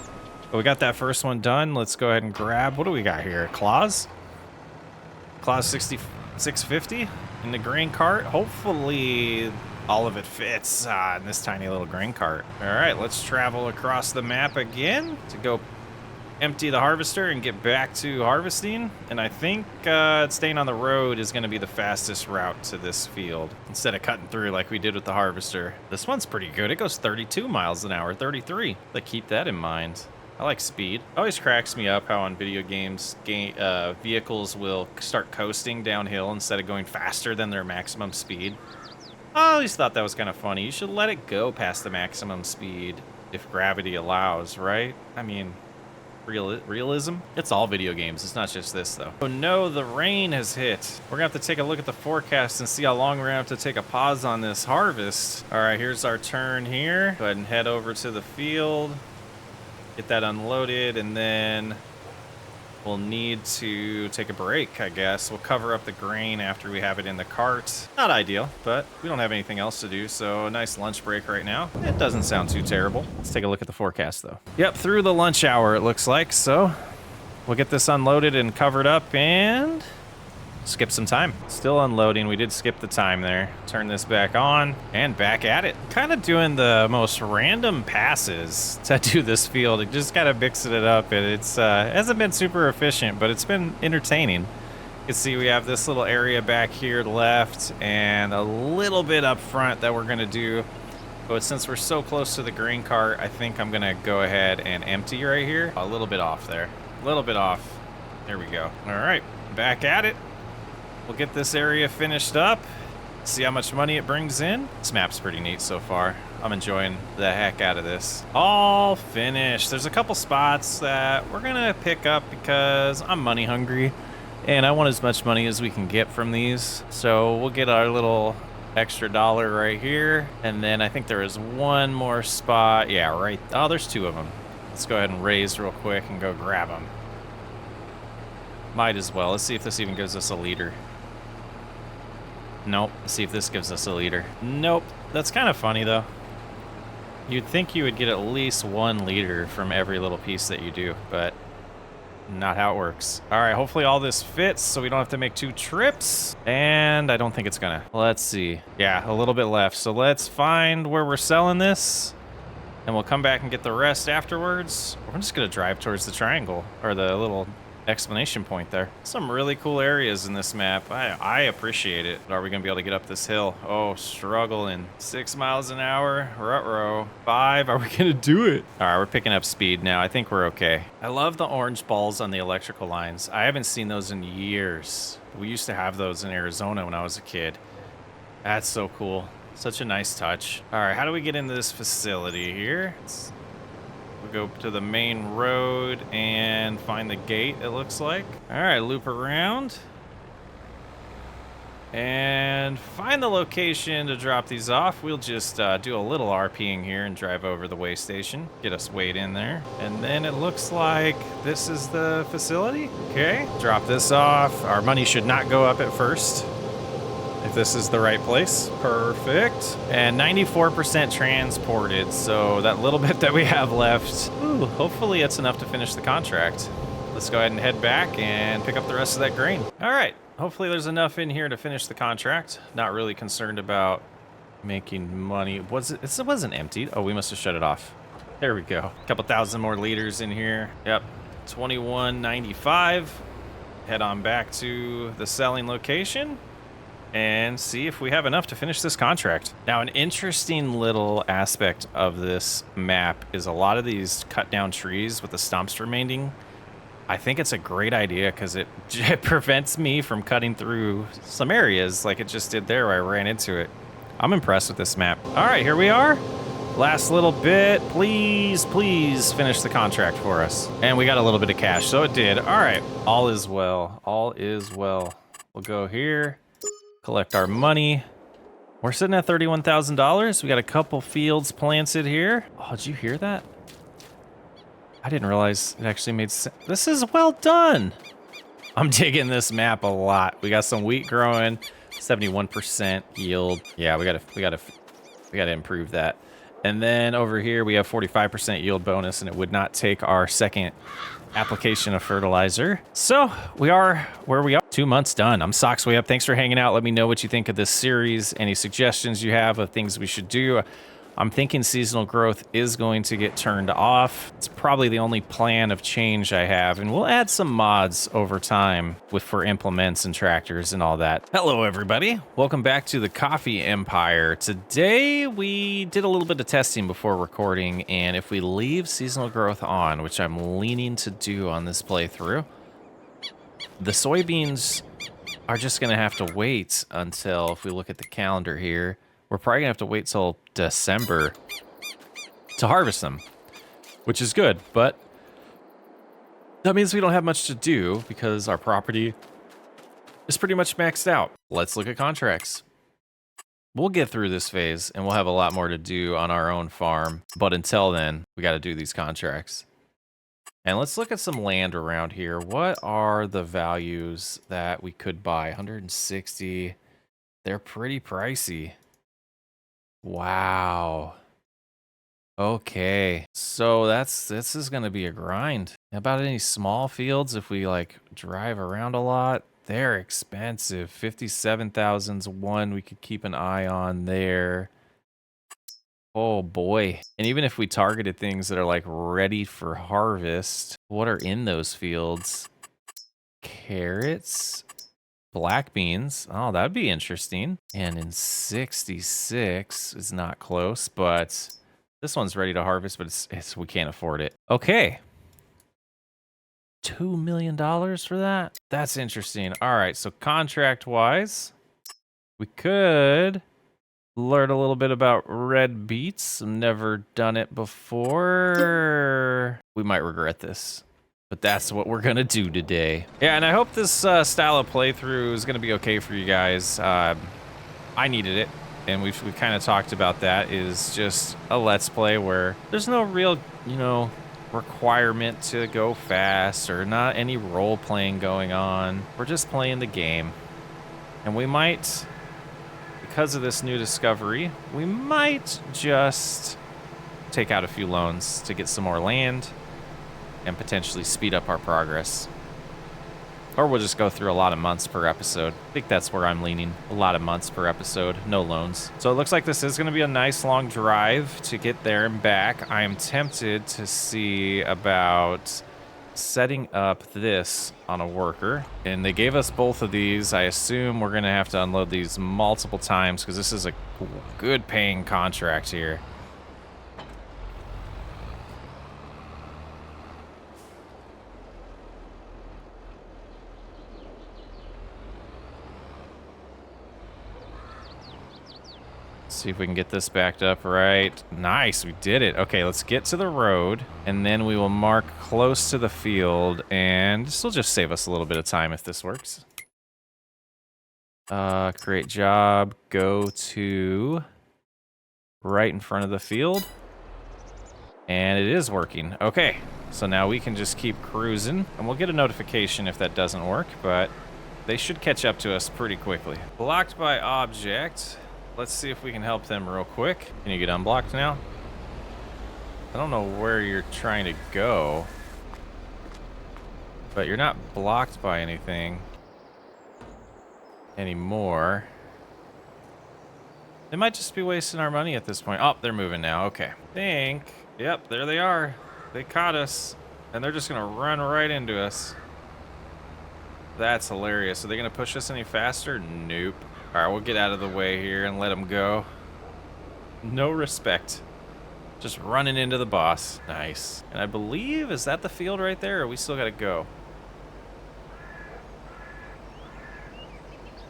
But we got that first one done. Let's go ahead and grab, what do we got here? Claws? Claws 650 in the grain cart. Hopefully all of it fits in this tiny little grain cart. All right, let's travel across the map again to go empty the harvester and get back to harvesting. And I think staying on the road is going to be the fastest route to this field instead of cutting through like we did with the harvester. This one's pretty good. It goes 32 miles an hour, 33. But keep that in mind. I like speed. It always cracks me up how on video games, vehicles will start coasting downhill instead of going faster than their maximum speed. I always thought that was kind of funny. You should let it go past the maximum speed if gravity allows, right? I mean, realism? It's all video games. It's not just this, though. Oh no, the rain has hit. We're gonna have to take a look at the forecast and see how long we're gonna have to take a pause on this harvest. All right, here's our turn here. Go ahead and head over to the field. Get that unloaded, and then we'll need to take a break, I guess. We'll cover up the grain after we have it in the cart. Not ideal, but we don't have anything else to do, so a nice lunch break right now. It doesn't sound too terrible. Let's take a look at the forecast, though. Yep, through the lunch hour, it looks like, so we'll get this unloaded and covered up and skip some time. Still unloading. We did skip the time there. Turn this back on and back at it. Kind of doing the most random passes to do this field. It just kind of mixing it up, and it's hasn't been super efficient, but it's been entertaining. You can see we have this little area back here left and a little bit up front that we're going to do But since we're so close to the grain cart, I think I'm gonna go ahead and empty right here. A little bit off there. A little bit off. There we go. All right, back at it. We'll get this area finished up. See how much money it brings in. This map's pretty neat so far. I'm enjoying the heck out of this. All finished. There's a couple spots that we're gonna pick up because I'm money hungry and I want as much money as we can get from these. So we'll get our little extra dollar right here. And then I think there is one more spot. Yeah, right. Oh, there's two of them. Let's go ahead and raise real quick and go grab them. Might as well. Let's see if this even gives us a leader. Nope. Let's see if this gives us a leader. Nope. That's kind of funny though. You'd think you would get at least one leader from every little piece that you do, but not how it works. All right, hopefully all this fits so we don't have to make 2 trips. And I don't think it's gonna. Let's see. Yeah, a little bit left. So let's find where we're selling this and we'll come back and get the rest afterwards. We're just gonna drive towards the triangle or the little exclamation point there. Some really cool areas in this map. I appreciate it. Are we gonna be able to get up this hill? Oh, struggling. 6 miles an hour. Ruh-roh. 5. Are we gonna do it? All right, we're picking up speed now. I think we're okay. I love the orange balls on the electrical lines. I haven't seen those in years. We used to have those in Arizona when I was a kid. That's so cool. Such a nice touch. All right, how do we get into this facility here? We'll go to the main road and find the gate, it looks like. All right, loop around. And find the location to drop these off. We'll just do a little RPing here and drive over the weigh station. Get us weighed in there. And then it looks like this is the facility. Okay, drop this off. Our money should not go up at first. If this is the right place. Perfect. And 94% transported, so that little bit that we have left, ooh, hopefully it's enough to finish the contract. Let's go ahead and head back and pick up the rest of that grain. All right, hopefully there's enough in here to finish the contract. Not really concerned about making money. It wasn't emptied. Oh, we must have shut it off. There we go. A couple thousand more liters in here. Yep, 21.95. Head on back to the selling location and see if we have enough to finish this contract. Now, an interesting little aspect of this map is a lot of these cut down trees with the stumps remaining. I think it's a great idea because it prevents me from cutting through some areas like it just did there where I ran into it. I'm impressed with this map. All right, here we are. Last little bit. Please, please finish the contract for us. And we got a little bit of cash, so it did. All right, all is well. All is well. We'll go here. Collect our money. We're sitting at $31,000. We got a couple fields planted here. Oh, did you hear that? I didn't realize it actually made sense. This is well done. I'm digging this map a lot. We got some wheat growing, 71% yield. Yeah, we gotta improve that. And then over here we have 45% yield bonus, and it would not take our second application of fertilizer. So we are where we are. 2 months done. I'm Socks Way Up. Thanks for hanging out. Let me know what you think of this series. Any suggestions you have of things we should do. I'm thinking seasonal growth is going to get turned off. It's probably the only plan of change I have, and we'll add some mods over time for implements and tractors and all that. Hello, everybody. Welcome back to the Coffee Empire. Today, we did a little bit of testing before recording, and if we leave seasonal growth on, which I'm leaning to do on this playthrough, the soybeans are just going to have to wait until, if we look at the calendar here, we're probably gonna have to wait till December to harvest them, which is good, but that means we don't have much to do because our property is pretty much maxed out. Let's look at contracts. We'll get through this phase and we'll have a lot more to do on our own farm, but until then, we gotta do these contracts. And let's look at some land around here. What are the values that we could buy? 160, they're pretty pricey. Wow. Okay. So this is going to be a grind. How about any small fields if we like drive around a lot? They're expensive. 57,000's one we could keep an eye on there. Oh boy. And even if we targeted things that are like ready for harvest, what are in those fields? Carrots, Black beans. Oh, that'd be interesting. And in 66 is not close, but this one's ready to harvest, but it's we can't afford it. Okay. $2 million for that? That's interesting. All right, so contract-wise, we could learn a little bit about red beets. I've never done it before. We might regret this, but that's what we're gonna do today. Yeah, and I hope this style of playthrough is gonna be okay for you guys. I needed it, and we've kind of talked about that. Is just a let's play where there's no real, requirement to go fast or not any role playing going on. We're just playing the game, and we might, because of this new discovery, we might just take out a few loans to get some more land and potentially speed up our progress. Or we'll just go through a lot of months per episode. I think that's where I'm leaning. A lot of months per episode, no loans. So it looks like this is going to be a nice long drive to get there and back. I am tempted to see about setting up this on a worker. And they gave us both of these. I assume we're going to have to unload these multiple times because this is a good paying contract here. See if we can get this backed up right. Nice, we did it. Okay, let's get to the road, and then we will mark close to the field, and this will just save us a little bit of time if this works. Create job, go to right in front of the field, and it is working. Okay, so now we can just keep cruising, and we'll get a notification if that doesn't work, but they should catch up to us pretty quickly. Blocked by object. Let's see if we can help them real quick. Can you get unblocked now? I don't know where you're trying to go, but you're not blocked by anything anymore. They might just be wasting our money at this point. Oh, they're moving now. Okay. Yep, there they are. They caught us, and they're just gonna run right into us. That's hilarious. Are they gonna push us any faster? Nope. All right, we'll get out of the way here and let them go. No respect. Just running into the boss. Nice. And I believe, is that the field right there, or we still gotta go?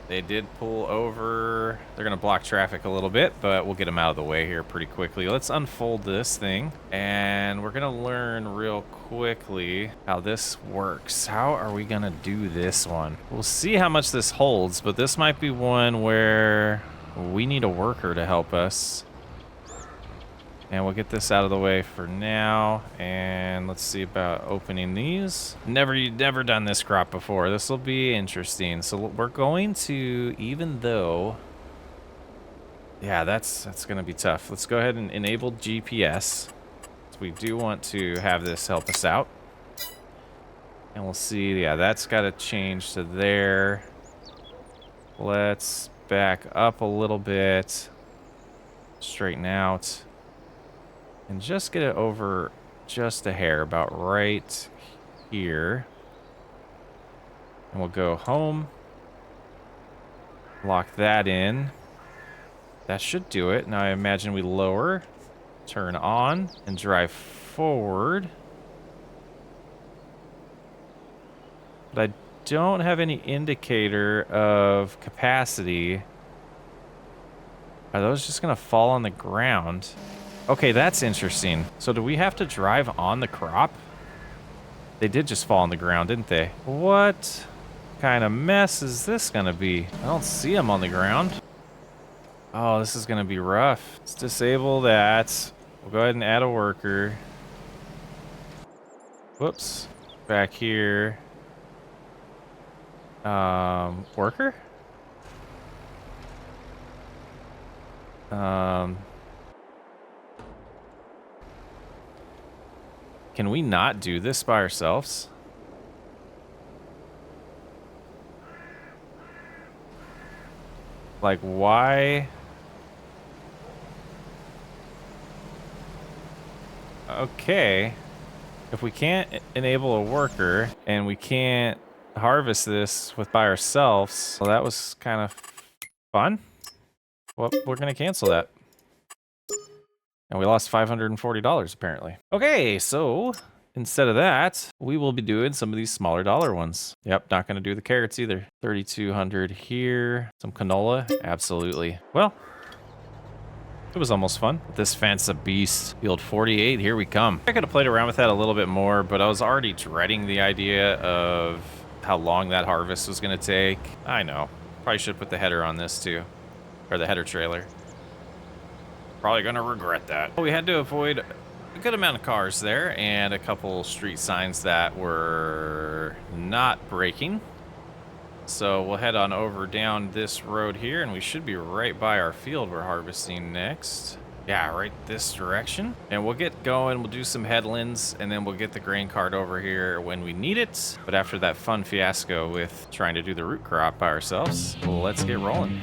They did pull over. They're gonna block traffic a little bit, but we'll get them out of the way here pretty quickly. Let's unfold this thing, and we're gonna learn real quickly how this works. How are we gonna do this one? We'll see how much this holds, but this might be one where we need a worker to help us. And we'll get this out of the way for now, and let's see about opening these. Never done this crop before. This will be interesting. So we're going to, even though, yeah, that's gonna be tough. Let's go ahead and enable GPS. So we do want to have this help us out. And we'll see, yeah, that's gotta change to there. Let's back up a little bit, straighten out. And just get it over just a hair, about right here. And we'll go home. Lock that in. That should do it. Now I imagine we lower, turn on, and drive forward. But I don't have any indicator of capacity. Are those just gonna fall on the ground? Okay, that's interesting. So do we have to drive on the crop? They did just fall on the ground, didn't they? What kind of mess is this gonna be? I don't see them on the ground. Oh, this is gonna be rough. Let's disable that. We'll go ahead and add a worker. Whoops. Back here. Worker? Can we not do this by ourselves? Like, why? Okay. If we can't enable a worker and we can't harvest this by ourselves. Well, that was kind of fun. Well, we're gonna cancel that. And we lost $540 apparently. Okay, so instead of that, we will be doing some of these smaller dollar ones. Yep, not gonna do the carrots either. 3,200 here. Some canola, absolutely. Well, it was almost fun. This fence a beast. Field 48, here we come. I could have played around with that a little bit more, but I was already dreading the idea of how long that harvest was gonna take. I know. Probably should put the header on this too. Or the header trailer. Probably gonna regret that. We had to avoid a good amount of cars there and a couple street signs that were not braking. So we'll head on over down this road here and we should be right by our field we're harvesting next. Yeah, right this direction. And we'll get going, we'll do some headlands, and then we'll get the grain cart over here when we need it. But after that fun fiasco with trying to do the root crop by ourselves, let's get rolling.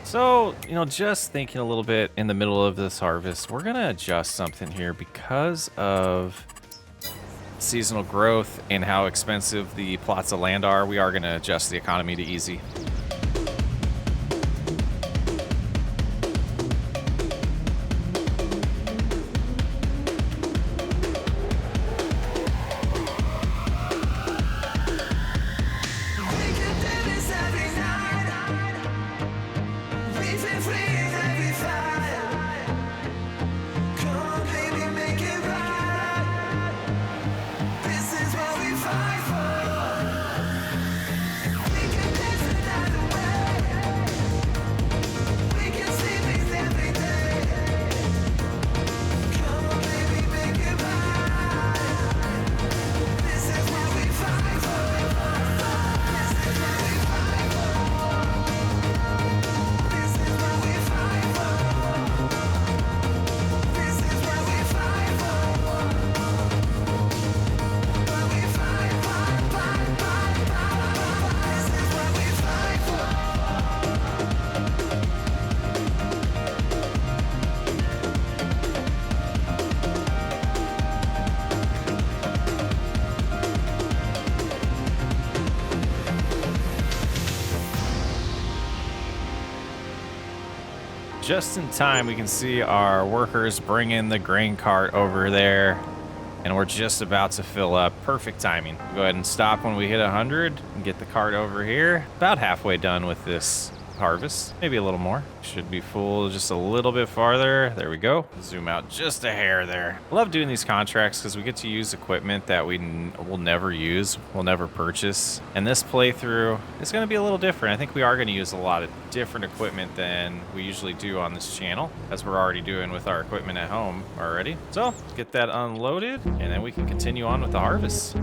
So, you know, just thinking a little bit in the middle of this harvest, we're gonna adjust something here because of seasonal growth and how expensive the plots of land are. We are gonna adjust the economy to easy. Just in time, we can see our workers bring in the grain cart over there, and we're just about to fill up. Perfect timing. We'll go ahead and stop when we hit 100 and get the cart over here. About halfway done with this harvest, maybe a little more. Should be full just a little bit farther. There we go. Zoom out just a hair there. I love doing these contracts because we get to use equipment that we will never use, we'll never purchase. And this playthrough is going to be a little different. I think we are going to use a lot of different equipment than we usually do on this channel, as we're already doing with our equipment at home already. So get that unloaded and then we can continue on with the harvest.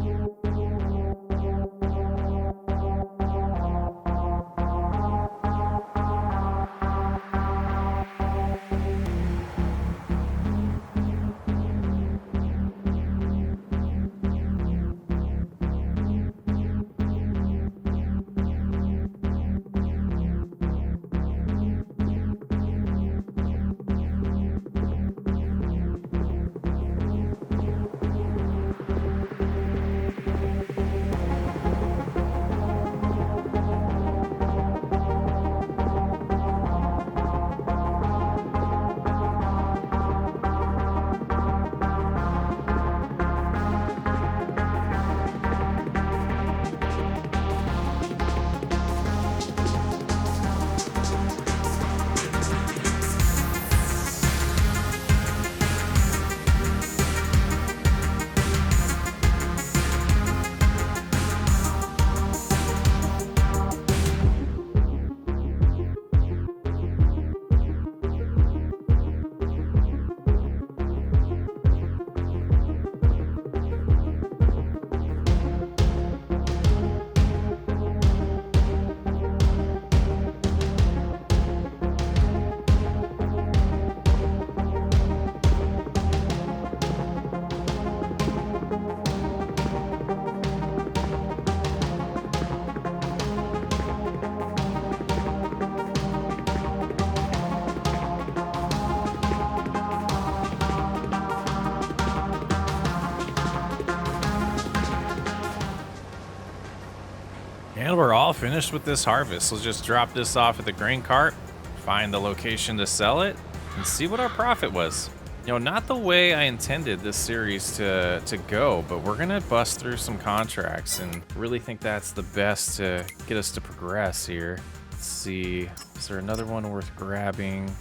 And we're all finished with this harvest. Let's just drop this off at the grain cart, find the location to sell it, and see what our profit was. You know, not the way I intended this series to go, but we're gonna bust through some contracts and really think that's the best to get us to progress here. Let's see, is there another one worth grabbing?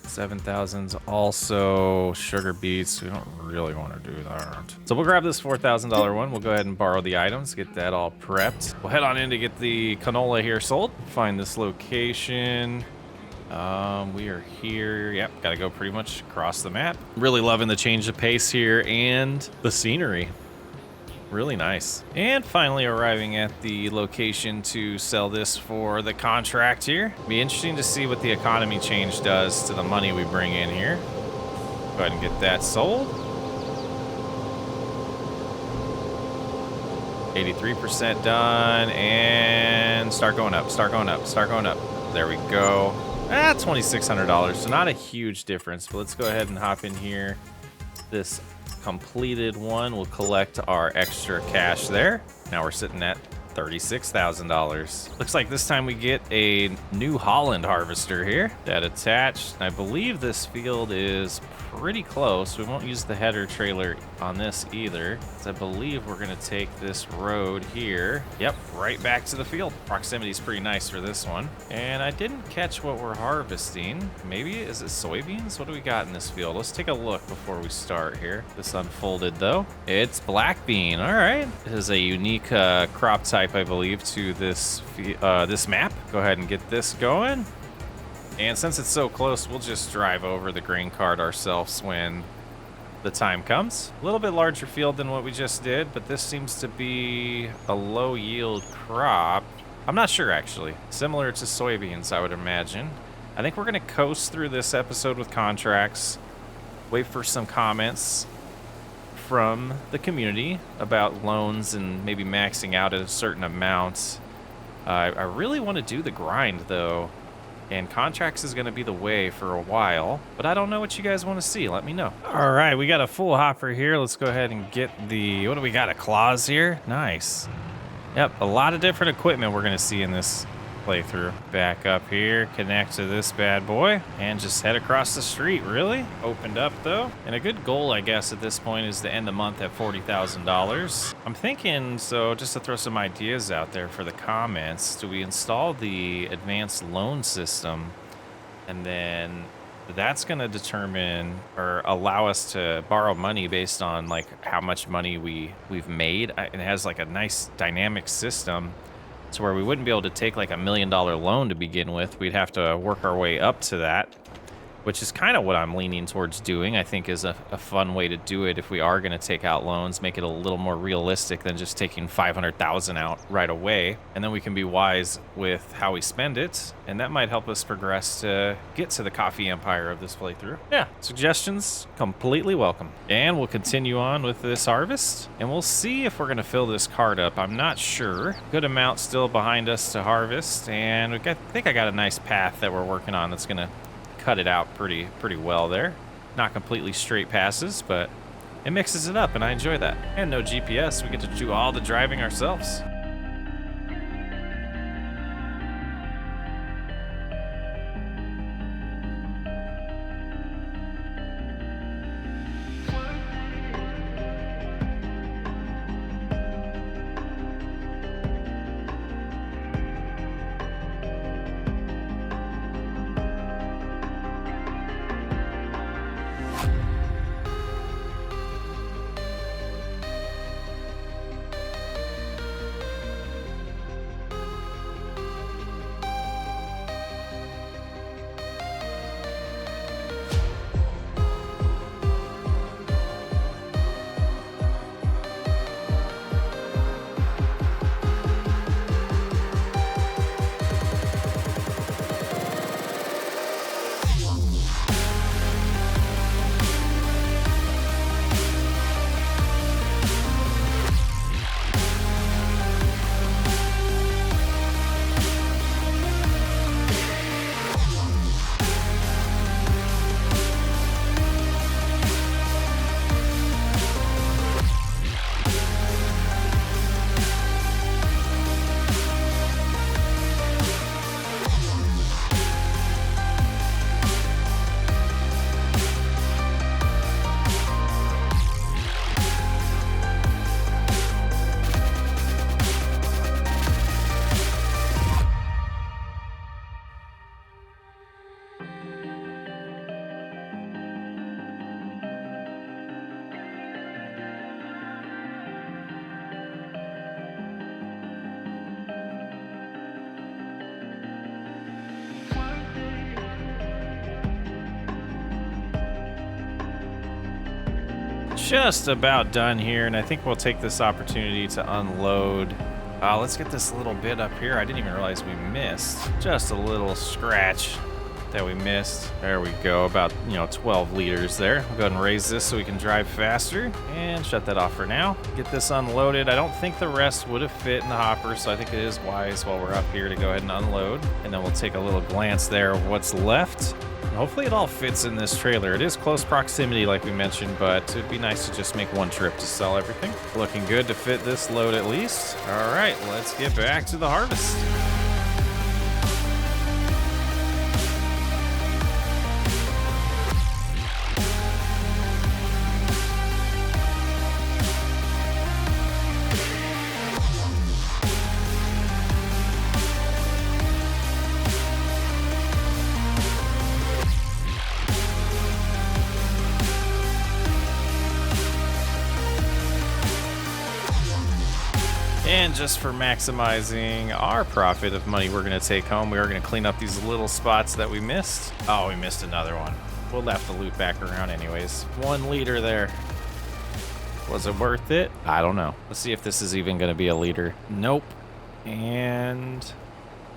7,000's also sugar beets. We don't really want to do that. So we'll grab this $4,000 one. We'll go ahead and borrow the items, get that all prepped. We'll head on in to get the canola here sold. Find this location. We are here. Yep, gotta go pretty much across the map. Really loving the change of pace here and the scenery. Really nice. And finally arriving at the location to sell this for the contract here. Be interesting to see what the economy change does to the money we bring in here. Go ahead and get that sold. 83% done, and start going up, start going up, start going up. There we go. $2,600, so not a huge difference, but let's go ahead and hop in here. This completed one will collect our extra cash there. Now we're sitting at $36,000. Looks like this time we get a New Holland harvester here. That attached. I believe this field is pretty close. We won't use the header trailer on this either, because I believe we're gonna take this road here. Yep, right back to the field. Proximity is pretty nice for this one. And I didn't catch what we're harvesting. Maybe, is it soybeans? What do we got in this field? Let's take a look before we start here. This unfolded though. It's black bean, all right. It is a unique crop type, I believe, to this map. Go ahead and get this going. And since it's so close, we'll just drive over the grain cart ourselves when the time comes. A little bit larger field than what we just did, but this seems to be a low yield crop. I'm not sure actually. Similar to soybeans, I would imagine. I think we're gonna coast through this episode with contracts, wait for some comments from the community about loans and maybe maxing out at a certain amount. I really want to do the grind though. And contracts is going to be the way for a while, but I don't know what you guys want to see. Let me know. All right, we got a full hopper here. Let's go ahead and get the, what do we got, a claws here? Nice. Yep, a lot of different equipment we're going to see in this playthrough. Back up here, connect to this bad boy, and just head across the street. Really? Opened up though. And a good goal, I guess, at this point is to end the month at $40,000. I'm thinking, so just to throw some ideas out there for the comments, do we install the advanced loan system, and then that's going to determine or allow us to borrow money based on like how much money we've made. It has like a nice dynamic system to where we wouldn't be able to take like $1 million loan to begin with. We'd have to work our way up to that, which is kind of what I'm leaning towards doing. I think is a fun way to do it if we are going to take out loans, make it a little more realistic than just taking $500,000 out right away. And then we can be wise with how we spend it, and that might help us progress to get to the coffee empire of this playthrough. Yeah, suggestions completely welcome. And we'll continue on with this harvest, and we'll see if we're going to fill this cart up. I'm not sure. Good amount still behind us to harvest, and I think I got a nice path that we're working on that's going to cut it out pretty well there. Not completely straight passes, but it mixes it up and I enjoy that. And no GPS, we get to do all the driving ourselves. just about done here, and I think we'll take this opportunity to unload. Let's get this little bit up here. I didn't even realize we missed. Just a little scratch that we missed. There we go, about 12 liters there. We'll go ahead and raise this so we can drive faster, and shut that off for now. Get this unloaded. I don't think the rest would have fit in the hopper, so I think it is wise while we're up here to go ahead and unload. And then we'll take a little glance there of what's left. Hopefully it all fits in this trailer. It is close proximity like we mentioned, but it'd be nice to just make one trip to sell everything. Looking good to fit this load at least. All right, let's get back to the harvest. And just for maximizing our profit of money we're going to take home, we are going to clean up these little spots that we missed. Oh, we missed another one. We'll have to loop back around anyways. 1 liter there. Was it worth it? I don't know. Let's see if this is even going to be a liter. Nope. And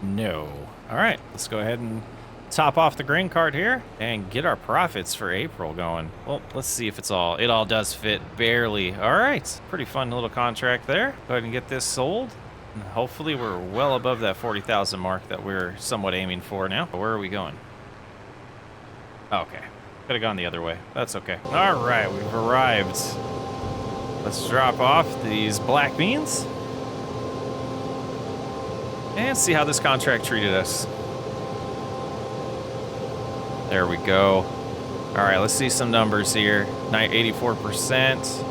no. All right, let's go ahead and top off the grain cart here and get our profits for April going. Well, let's see if it all does fit barely. All right, pretty fun little contract there. Go ahead and get this sold. And hopefully we're well above that 40,000 mark that we're somewhat aiming for now. But where are we going? Okay, could have gone the other way. That's okay. All right, we've arrived. Let's drop off these black beans and see how this contract treated us. There we go. All right, let's see some numbers here. 84%.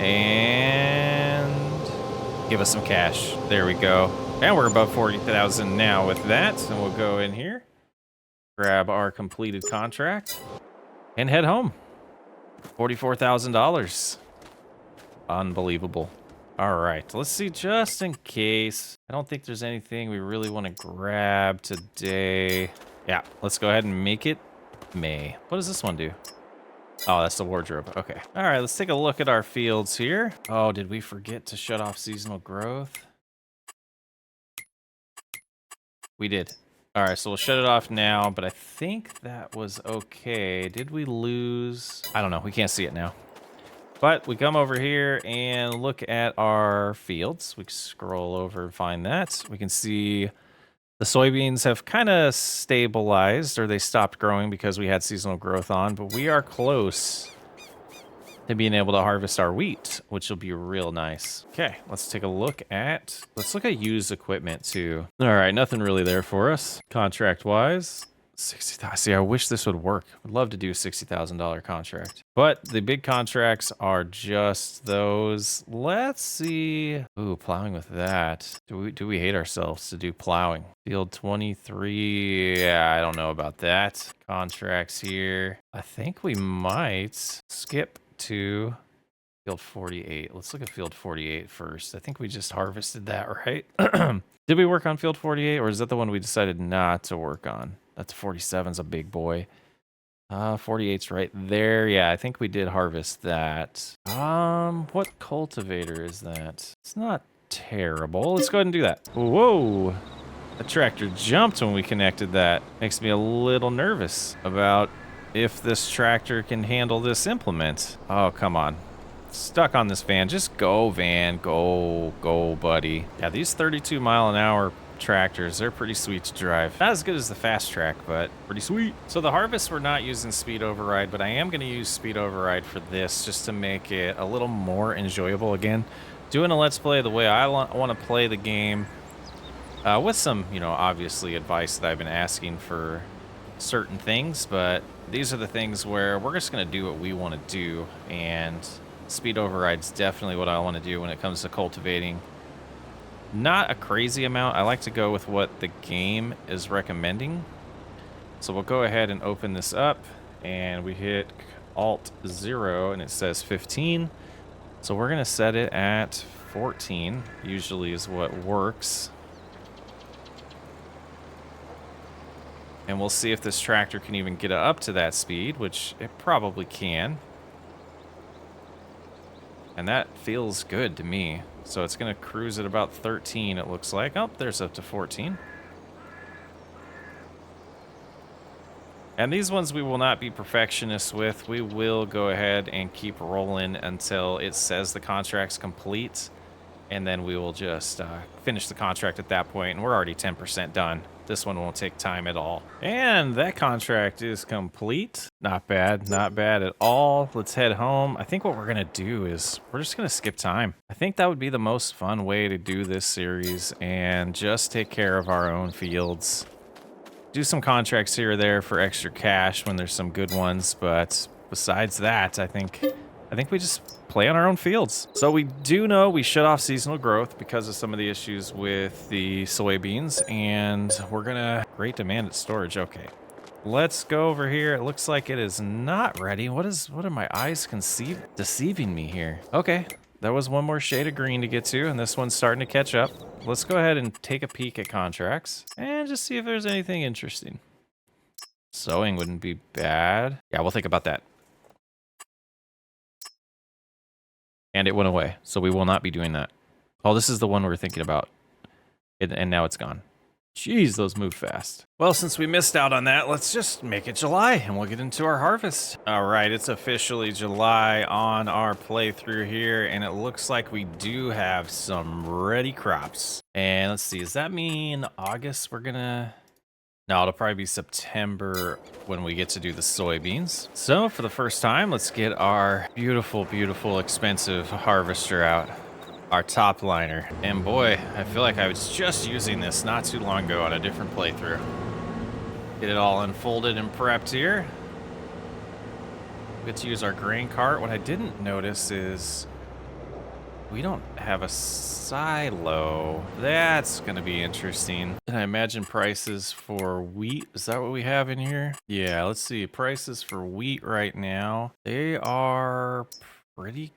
And give us some cash. There we go. And we're above 40,000 now with that. And we'll go in here, grab our completed contract, and head home. $44,000. Unbelievable. All right, let's see, just in case. I don't think there's anything we really want to grab today. Yeah, let's go ahead and make it May. What does this one do? Oh, that's the wardrobe. Okay. All right, let's take a look at our fields here. Oh, did we forget to shut off seasonal growth? We did. All right, so we'll shut it off now, but I think that was okay. Did we lose? I don't know. We can't see it now. But we come over here and look at our fields. We can scroll over and find that. We can see the soybeans have kind of stabilized, or they stopped growing because we had seasonal growth on, but we are close to being able to harvest our wheat, which will be real nice. Okay, let's look at used equipment too. All right, nothing really there for us contract wise. 60,000. See, I wish this would work. I'd love to do a $60,000 contract, but the big contracts are just those. Let's see. Ooh, plowing with that. Do we hate ourselves to do plowing? Field 23. Yeah, I don't know about that. Contracts here. I think we might skip to field 48. Let's look at field 48 first. I think we just harvested that, right? Did we work on field 48, or is that the one we decided not to work on? That's 47's a big boy. 48's right there. Yeah, I think we did harvest that. What cultivator is that? It's not terrible. Let's go ahead and do that. Whoa. The tractor jumped when we connected that. Makes me a little nervous about if this tractor can handle this implement. Oh, come on. Stuck on this van. Just go, van. Go, buddy. Yeah, these 32-mile-an-hour tractors, they're pretty sweet to drive. Not as good as the fast track, but pretty sweet. So the harvest, we're not using speed override, but I am going to use speed override for this just to make it a little more enjoyable. Again, doing a let's play the way I want to play the game, with some, obviously advice that I've been asking for certain things, but these are the things where we're just going to do what we want to do, and speed override's definitely what I want to do when it comes to cultivating. Not a crazy amount. I like to go with what the game is recommending. So we'll go ahead and open this up, and we hit Alt-0 and it says 15. So we're gonna set it at 14, usually is what works. And we'll see if this tractor can even get up to that speed, which it probably can. And that feels good to me. So it's going to cruise at about 13, it looks like. Oh, there's up to 14. And these ones we will not be perfectionists with. We will go ahead and keep rolling until it says the contract's complete. And then we will just finish the contract at that point. And we're already 10% done. This one won't take time at all. And that contract is complete. Not bad, not bad at all. Let's head home. I think what we're gonna do is we're just gonna skip time. I think that would be the most fun way to do this series and just take care of our own fields. Do some contracts here or there for extra cash when there's some good ones, but besides that, I think we just play on our own fields. So we do know we shut off seasonal growth because of some of the issues with the soybeans, and we're gonna great demand at storage. Okay, let's go over here. It looks like it is not ready. What are my eyes deceiving me here? Okay, there was one more shade of green to get to, and this one's starting to catch up. Let's go ahead and take a peek at contracts and just see if there's anything interesting. Sowing wouldn't be bad. Yeah, we'll think about that. And it went away, so we will not be doing that. Oh, this is the one we're thinking about. And now it's gone. Jeez, those move fast. Well, since we missed out on that, let's just make it July and we'll get into our harvest. All right, it's officially July on our playthrough here, and it looks like we do have some ready crops. And let's see, does that mean August we're gonna... No, it'll probably be September when we get to do the soybeans. So for the first time, let's get our beautiful, beautiful, expensive harvester out. Our top liner. And boy, I feel like I was just using this not too long ago on a different playthrough. Get it all unfolded and prepped here. We get to use our grain cart. What I didn't notice is we don't have a silo. That's gonna be interesting. And I imagine prices for wheat. Is that what we have in here? Yeah, let's see. Prices for wheat right now. They are pretty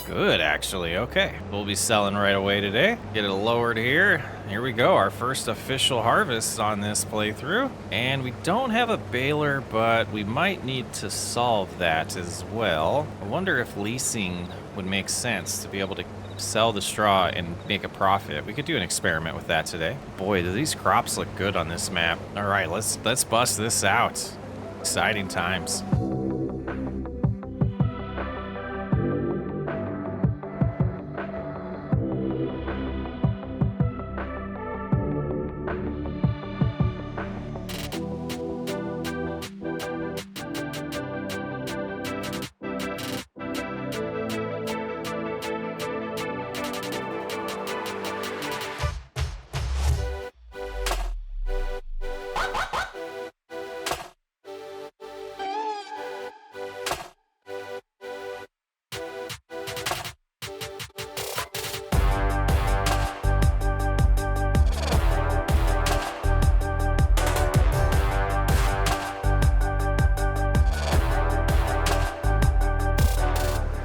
good, actually. Okay, we'll be selling right away today. Get it lowered here. Here we go, our first official harvest on this playthrough. And we don't have a baler, but we might need to solve that as well. I wonder if leasing would make sense to be able to sell the straw and make a profit. We could do an experiment with that today. Boy, do these crops look good on this map. All right, let's bust this out. Exciting times.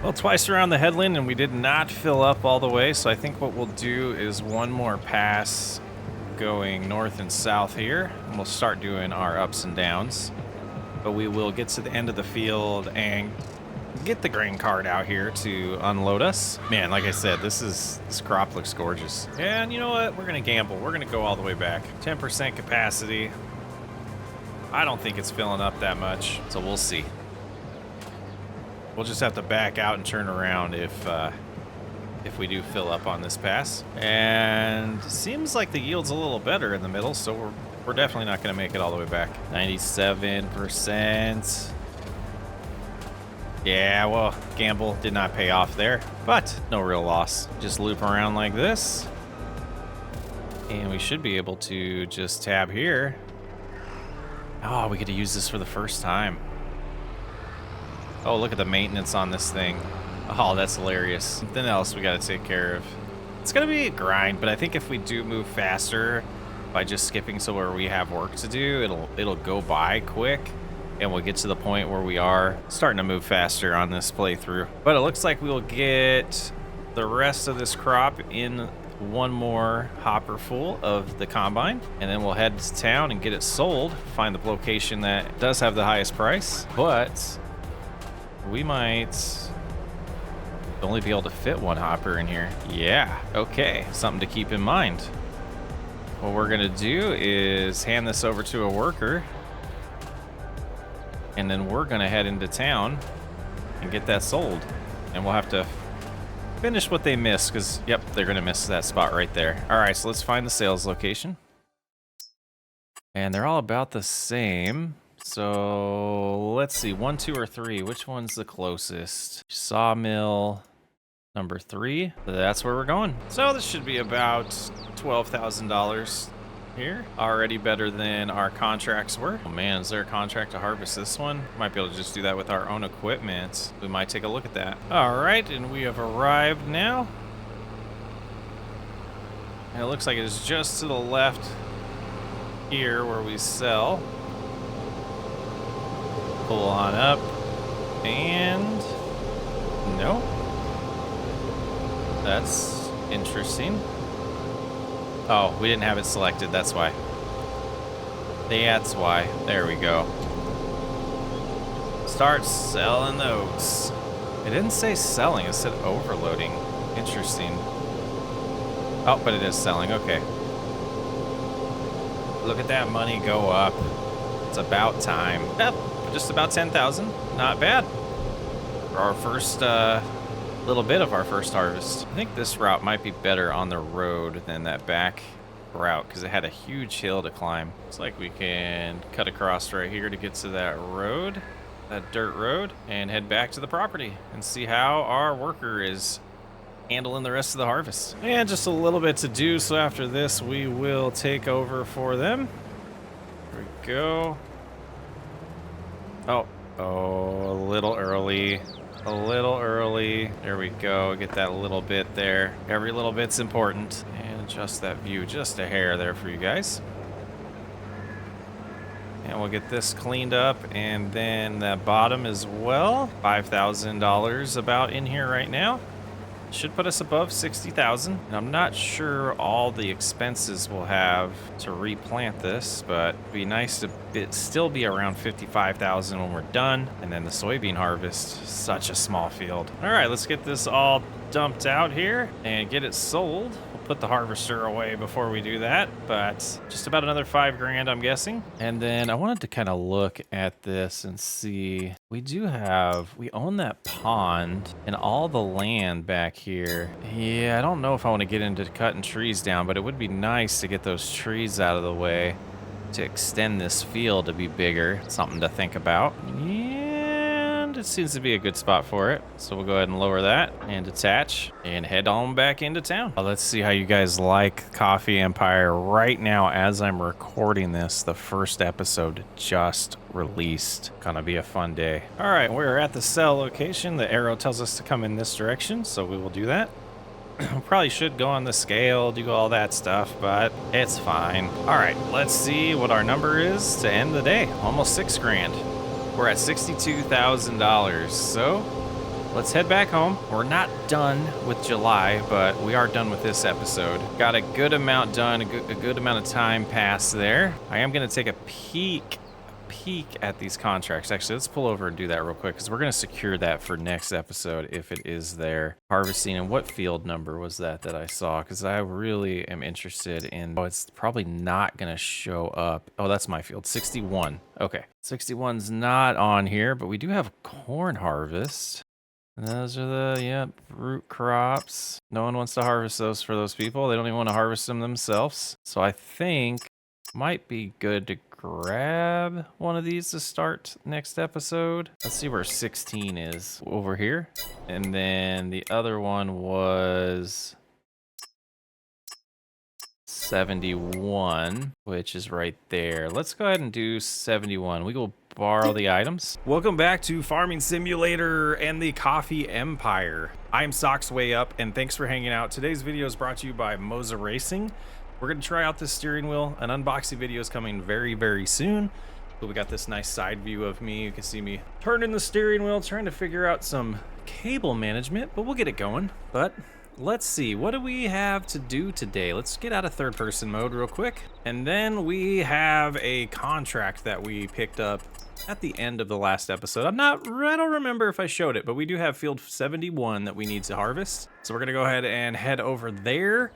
Well, twice around the headland and we did not fill up all the way, so I think what we'll do is one more pass going north and south here, and we'll start doing our ups and downs. But we will get to the end of the field and get the grain cart out here to unload us. Man, like I said, this crop looks gorgeous. And you know what? We're gonna gamble. We're gonna go all the way back. 10% capacity. I don't think it's filling up that much, so we'll see. We'll just have to back out and turn around if we do fill up on this pass. And seems like the yield's a little better in the middle, so we're definitely not going to make it all the way back. 97%. Yeah, well, gamble did not pay off there, but no real loss. Just loop around like this. And we should be able to just tab here. Oh, we get to use this for the first time. Oh, look at the maintenance on this thing. Oh, that's hilarious. Something else we got to take care of. It's going to be a grind, but I think if we do move faster by just skipping to where we have work to do, it'll go by quick, and we'll get to the point where we are starting to move faster on this playthrough. But it looks like we'll get the rest of this crop in one more hopper full of the combine, and then we'll head to town and get it sold, find the location that does have the highest price. But we might Only be able to fit one hopper in here. Yeah, okay, something to keep in mind. What we're gonna do is hand this over to a worker, and then we're gonna head into town and get that sold. And we'll have to finish what they missed, because, yep, they're gonna miss that spot right there. All right, so let's find the sales location. And they're all about the same. So let's see, 1, 2, or 3. Which one's the closest? Sawmill number 3. That's where we're going. So this should be about $12,000 here. Already better than our contracts were. Oh man, is there a contract to harvest this one? Might be able to just do that with our own equipment. We might take a look at that. All right, and we have arrived now. And it looks like it's just to the left here where we sell. Pull on up, and no. That's interesting. Oh, we didn't have it selected, that's why. That's why. There we go. Start selling those. It didn't say selling, it said overloading. Interesting. Oh, but it is selling, okay. Look at that money go up. It's about time. Yep, just about 10,000. Not bad. For our first little bit of our first harvest. I think this route might be better on the road than that back route, because it had a huge hill to climb. Looks like we can cut across right here to get to that road, that dirt road, and head back to the property and see how our worker is handling the rest of the harvest. And just a little bit to do, so after this we will take over for them. There we go. Oh, a little early. A little early. There we go. Get that little bit there. Every little bit's important. And adjust that view just a hair there for you guys. And we'll get this cleaned up, and then that bottom as well. $5,000 about in here right now. Should put us above 60,000. And I'm not sure all the expenses we'll have to replant this, but it'd be nice to still be around 55,000 when we're done. And then the soybean harvest, such a small field. All right, let's get this all dumped out here and get it sold. We'll put the harvester away before we do that, but just about another 5 grand, I'm guessing. And then I wanted to kind of look at this and see, we own that pond and all the land back here. Yeah, I don't know if I want to get into cutting trees down, but it would be nice to get those trees out of the way to extend this field to be bigger. Something to think about. And it seems to be a good spot for it. So we'll go ahead and lower that and detach and head on back into town. Let's see how you guys like Coffee Empire right now as I'm recording this. The first episode just released. Gonna be a fun day. All right, we're at the sell location. The arrow tells us to come in this direction, so we will do that. Probably should go on the scale, do all that stuff, but it's fine. All right, let's see what our number is to end the day. Almost 6 grand. We're at $62,000. So let's head back home. We're not done with July, but we are done with this episode. Got a good amount done, a good amount of time passed there. I am gonna take a peek at these contracts. Actually, let's pull over and do that real quick, because we're going to secure that for next episode if it is there. Harvesting, and what field number was that I saw? Because I really am interested in, oh, it's probably not going to show up. Oh, that's my field, 61. Okay, 61's not on here, but we do have corn harvest. And those are the, root crops. No one wants to harvest those for those people. They don't even want to harvest them themselves. So I think might be good to grab one of these to start next episode. Let's see where 16 is over here. And then the other one was 71, which is right there. Let's go ahead and do 71. We will borrow the items. Welcome back to Farming Simulator and the Coffee Empire. I'm Socks Way Up, and thanks for hanging out. Today's video is brought to you by Moza Racing. We're going to try out this steering wheel. An unboxing video is coming very, very soon. But we got this nice side view of me. You can see me turning the steering wheel, trying to figure out some cable management, but we'll get it going. But let's see, what do we have to do today? Let's get out of third person mode real quick. And then we have a contract that we picked up at the end of the last episode. I don't remember if I showed it, but we do have field 71 that we need to harvest. So we're gonna go ahead and head over there.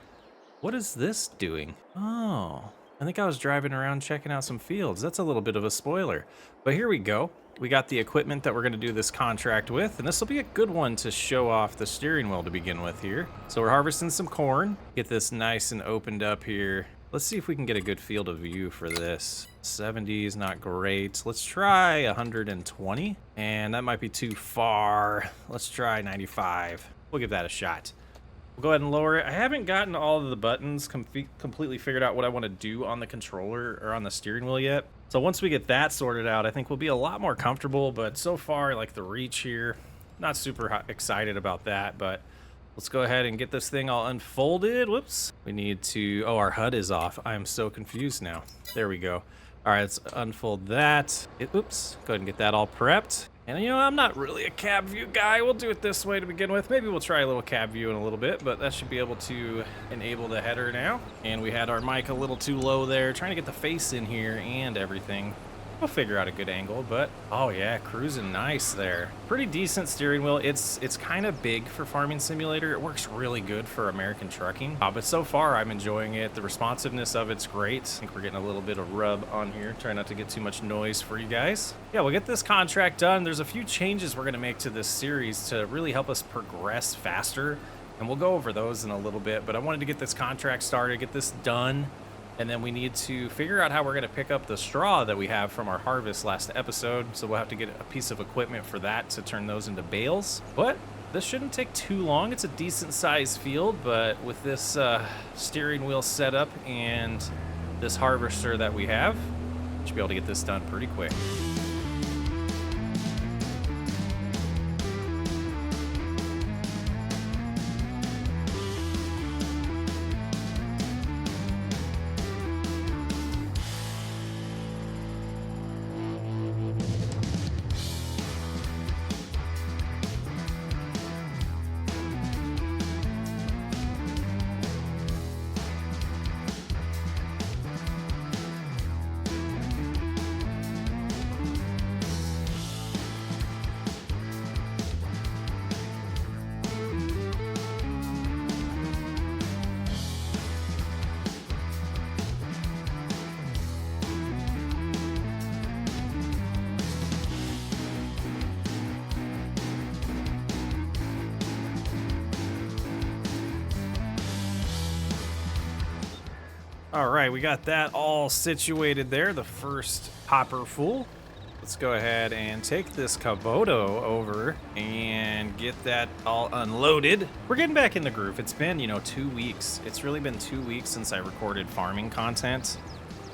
What is this doing? Oh, I think I was driving around checking out some fields. That's a little bit of a spoiler, but here we go. We got the equipment that we're gonna do this contract with, and this will be a good one to show off the steering wheel to begin with here. So we're harvesting some corn, get this nice and opened up here. Let's see if we can get a good field of view for this. 70 is not great. Let's try 120, and that might be too far. Let's try 95. We'll give that a shot. We'll go ahead and lower it. I haven't gotten all of the buttons completely figured out what I want to do on the controller or on the steering wheel yet. So once we get that sorted out, I think we'll be a lot more comfortable, but so far, like the reach here, not super excited about that, but let's go ahead and get this thing all unfolded. Whoops. We need to, oh, our HUD is off. I am so confused now. There we go. All right, let's unfold that. Oops, go ahead and get that all prepped. And you know, I'm not really a cab view guy. We'll do it this way to begin with. Maybe we'll try a little cab view in a little bit, but that should be able to enable the header now. And we had our mic a little too low there, trying to get the face in here and everything. We'll figure out a good angle, but oh yeah, cruising nice there. Pretty decent steering wheel. It's kind of big for Farming Simulator. It works really good for American trucking, but so far I'm enjoying it. The responsiveness of it's great. I think we're getting a little bit of rub on here. Try not to get too much noise for you guys. Yeah, we'll get this contract done. There's a few changes we're gonna make to this series to really help us progress faster, and we'll go over those in a little bit, but I wanted to get this contract started, get this done. And then we need to figure out how we're going to pick up the straw that we have from our harvest last episode. So we'll have to get a piece of equipment for that to turn those into bales. But this shouldn't take too long. It's a decent sized field, but with this steering wheel setup and this harvester that we have, we should be able to get this done pretty quick. All right, we got that all situated there, the first hopper full. Let's go ahead and take this Kubota over and get that all unloaded. We're getting back in the groove. It's been, 2 weeks. It's really been 2 weeks since I recorded farming content,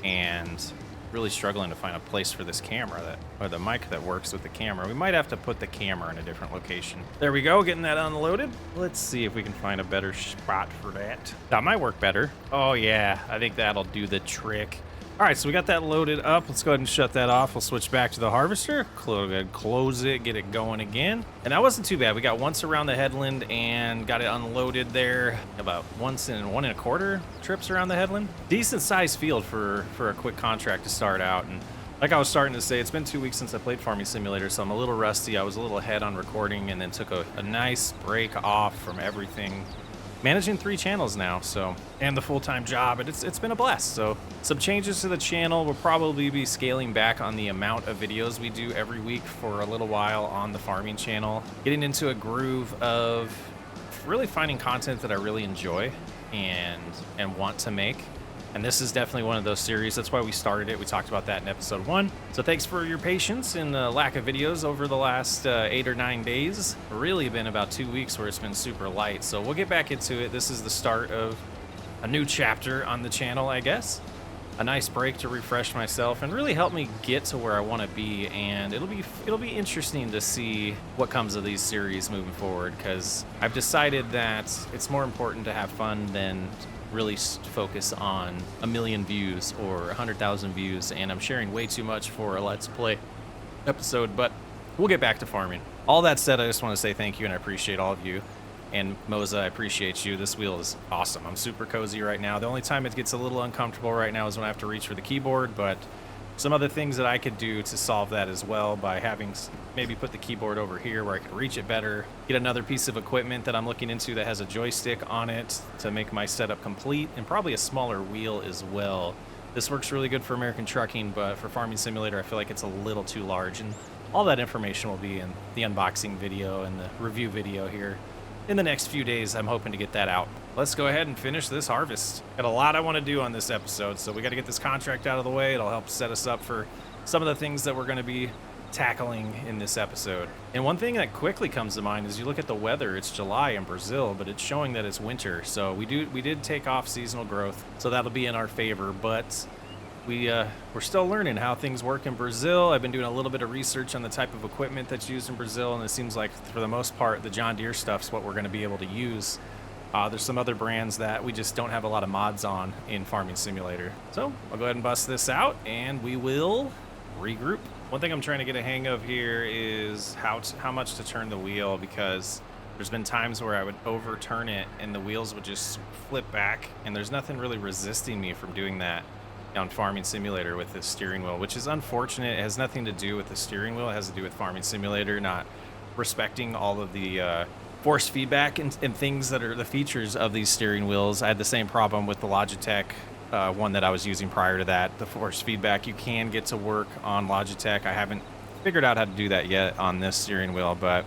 and really struggling to find a place for this camera or the mic that works with the camera. We might have to put the camera in a different location. There we go, getting that unloaded. Let's see if we can find a better spot for that. That might work better. Oh yeah, I think that'll do the trick. All right, so we got that loaded up. Let's go ahead and shut that off. We'll switch back to the harvester. Close it, get it going again. And that wasn't too bad. We got once around the headland and got it unloaded there. About once in 1 1/4 trips around the headland. Decent sized field for a quick contract to start out. And like I was starting to say, it's been 2 weeks since I played Farming Simulator, so I'm a little rusty. I was a little ahead on recording and then took a nice break off from everything. Managing 3 channels now, and the full-time job, and it's been a blast. So some changes to the channel. We'll probably be scaling back on the amount of videos we do every week for a little while on the farming channel, getting into a groove of really finding content that I really enjoy and want to make. And this is definitely one of those series. That's why we started it. We talked about that in episode 1. So thanks for your patience in the lack of videos over the last 8 or 9 days. Really been about 2 weeks where it's been super light. So we'll get back into it. This is the start of a new chapter on the channel, I guess. A nice break to refresh myself and really help me get to where I want to be. And it'll be interesting to see what comes of these series moving forward, because I've decided that it's more important to have fun than really focus on 1 million views or 100,000 views, and I'm sharing way too much for a Let's Play episode, but we'll get back to farming. All that said, I just want to say thank you, and I appreciate all of you. And Moza, I appreciate you. This wheel is awesome. I'm super cozy right now. The only time it gets a little uncomfortable right now is when I have to reach for the keyboard, but some other things that I could do to solve that as well by having maybe put the keyboard over here where I could reach it better. Get another piece of equipment that I'm looking into that has a joystick on it to make my setup complete, and probably a smaller wheel as well. This works really good for American trucking, but for Farming Simulator, I feel like it's a little too large, and all that information will be in the unboxing video and the review video here. In the next few days, I'm hoping to get that out. Let's go ahead and finish this harvest. Got a lot I want to do on this episode, so we got to get this contract out of the way. It'll help set us up for some of the things that we're going to be tackling in this episode. And one thing that quickly comes to mind is you look at the weather. It's July in Brazil, but it's showing that it's winter. So we did take off seasonal growth, so that'll be in our favor. But we're still learning how things work in Brazil. I've been doing a little bit of research on the type of equipment that's used in Brazil, and it seems like for the most part, the John Deere stuff's what we're going to be able to use. There's some other brands that we just don't have a lot of mods on in Farming Simulator. So I'll go ahead and bust this out, and we will regroup. One thing I'm trying to get a hang of here is how much to turn the wheel, because there's been times where I would overturn it and the wheels would just flip back, and there's nothing really resisting me from doing that on Farming Simulator with this steering wheel, which is unfortunate. It has nothing to do with the steering wheel. It has to do with Farming Simulator not respecting all of the force feedback and things that are the features of these steering wheels. I had the same problem with the Logitech one that I was using prior to that. The force feedback you can get to work on Logitech. I haven't figured out how to do that yet on this steering wheel, but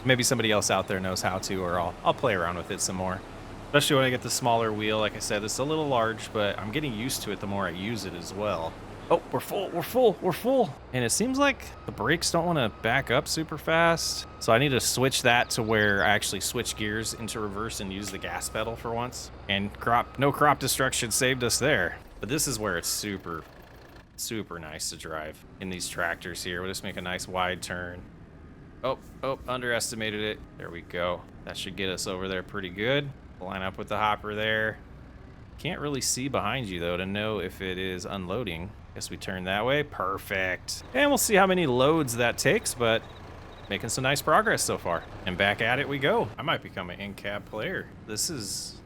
maybe somebody else out there knows how to, or I'll play around with it some more. Especially when I get the smaller wheel. Like I said, it's a little large, but I'm getting used to it the more I use it as well. Oh, we're full. And it seems like the brakes don't want to back up super fast. So I need to switch that to where I actually switch gears into reverse and use the gas pedal for once. And no crop destruction saved us there. But this is where it's super nice to drive in these tractors here. We'll just make a nice wide turn. Oh, underestimated it. There we go. That should get us over there pretty good. Line up with the hopper there. Can't really see behind you though to know if it is unloading. Guess we turn that way. Perfect. And we'll see how many loads that takes, but making some nice progress so far. And back at it we go. I might become an in-cab player. This is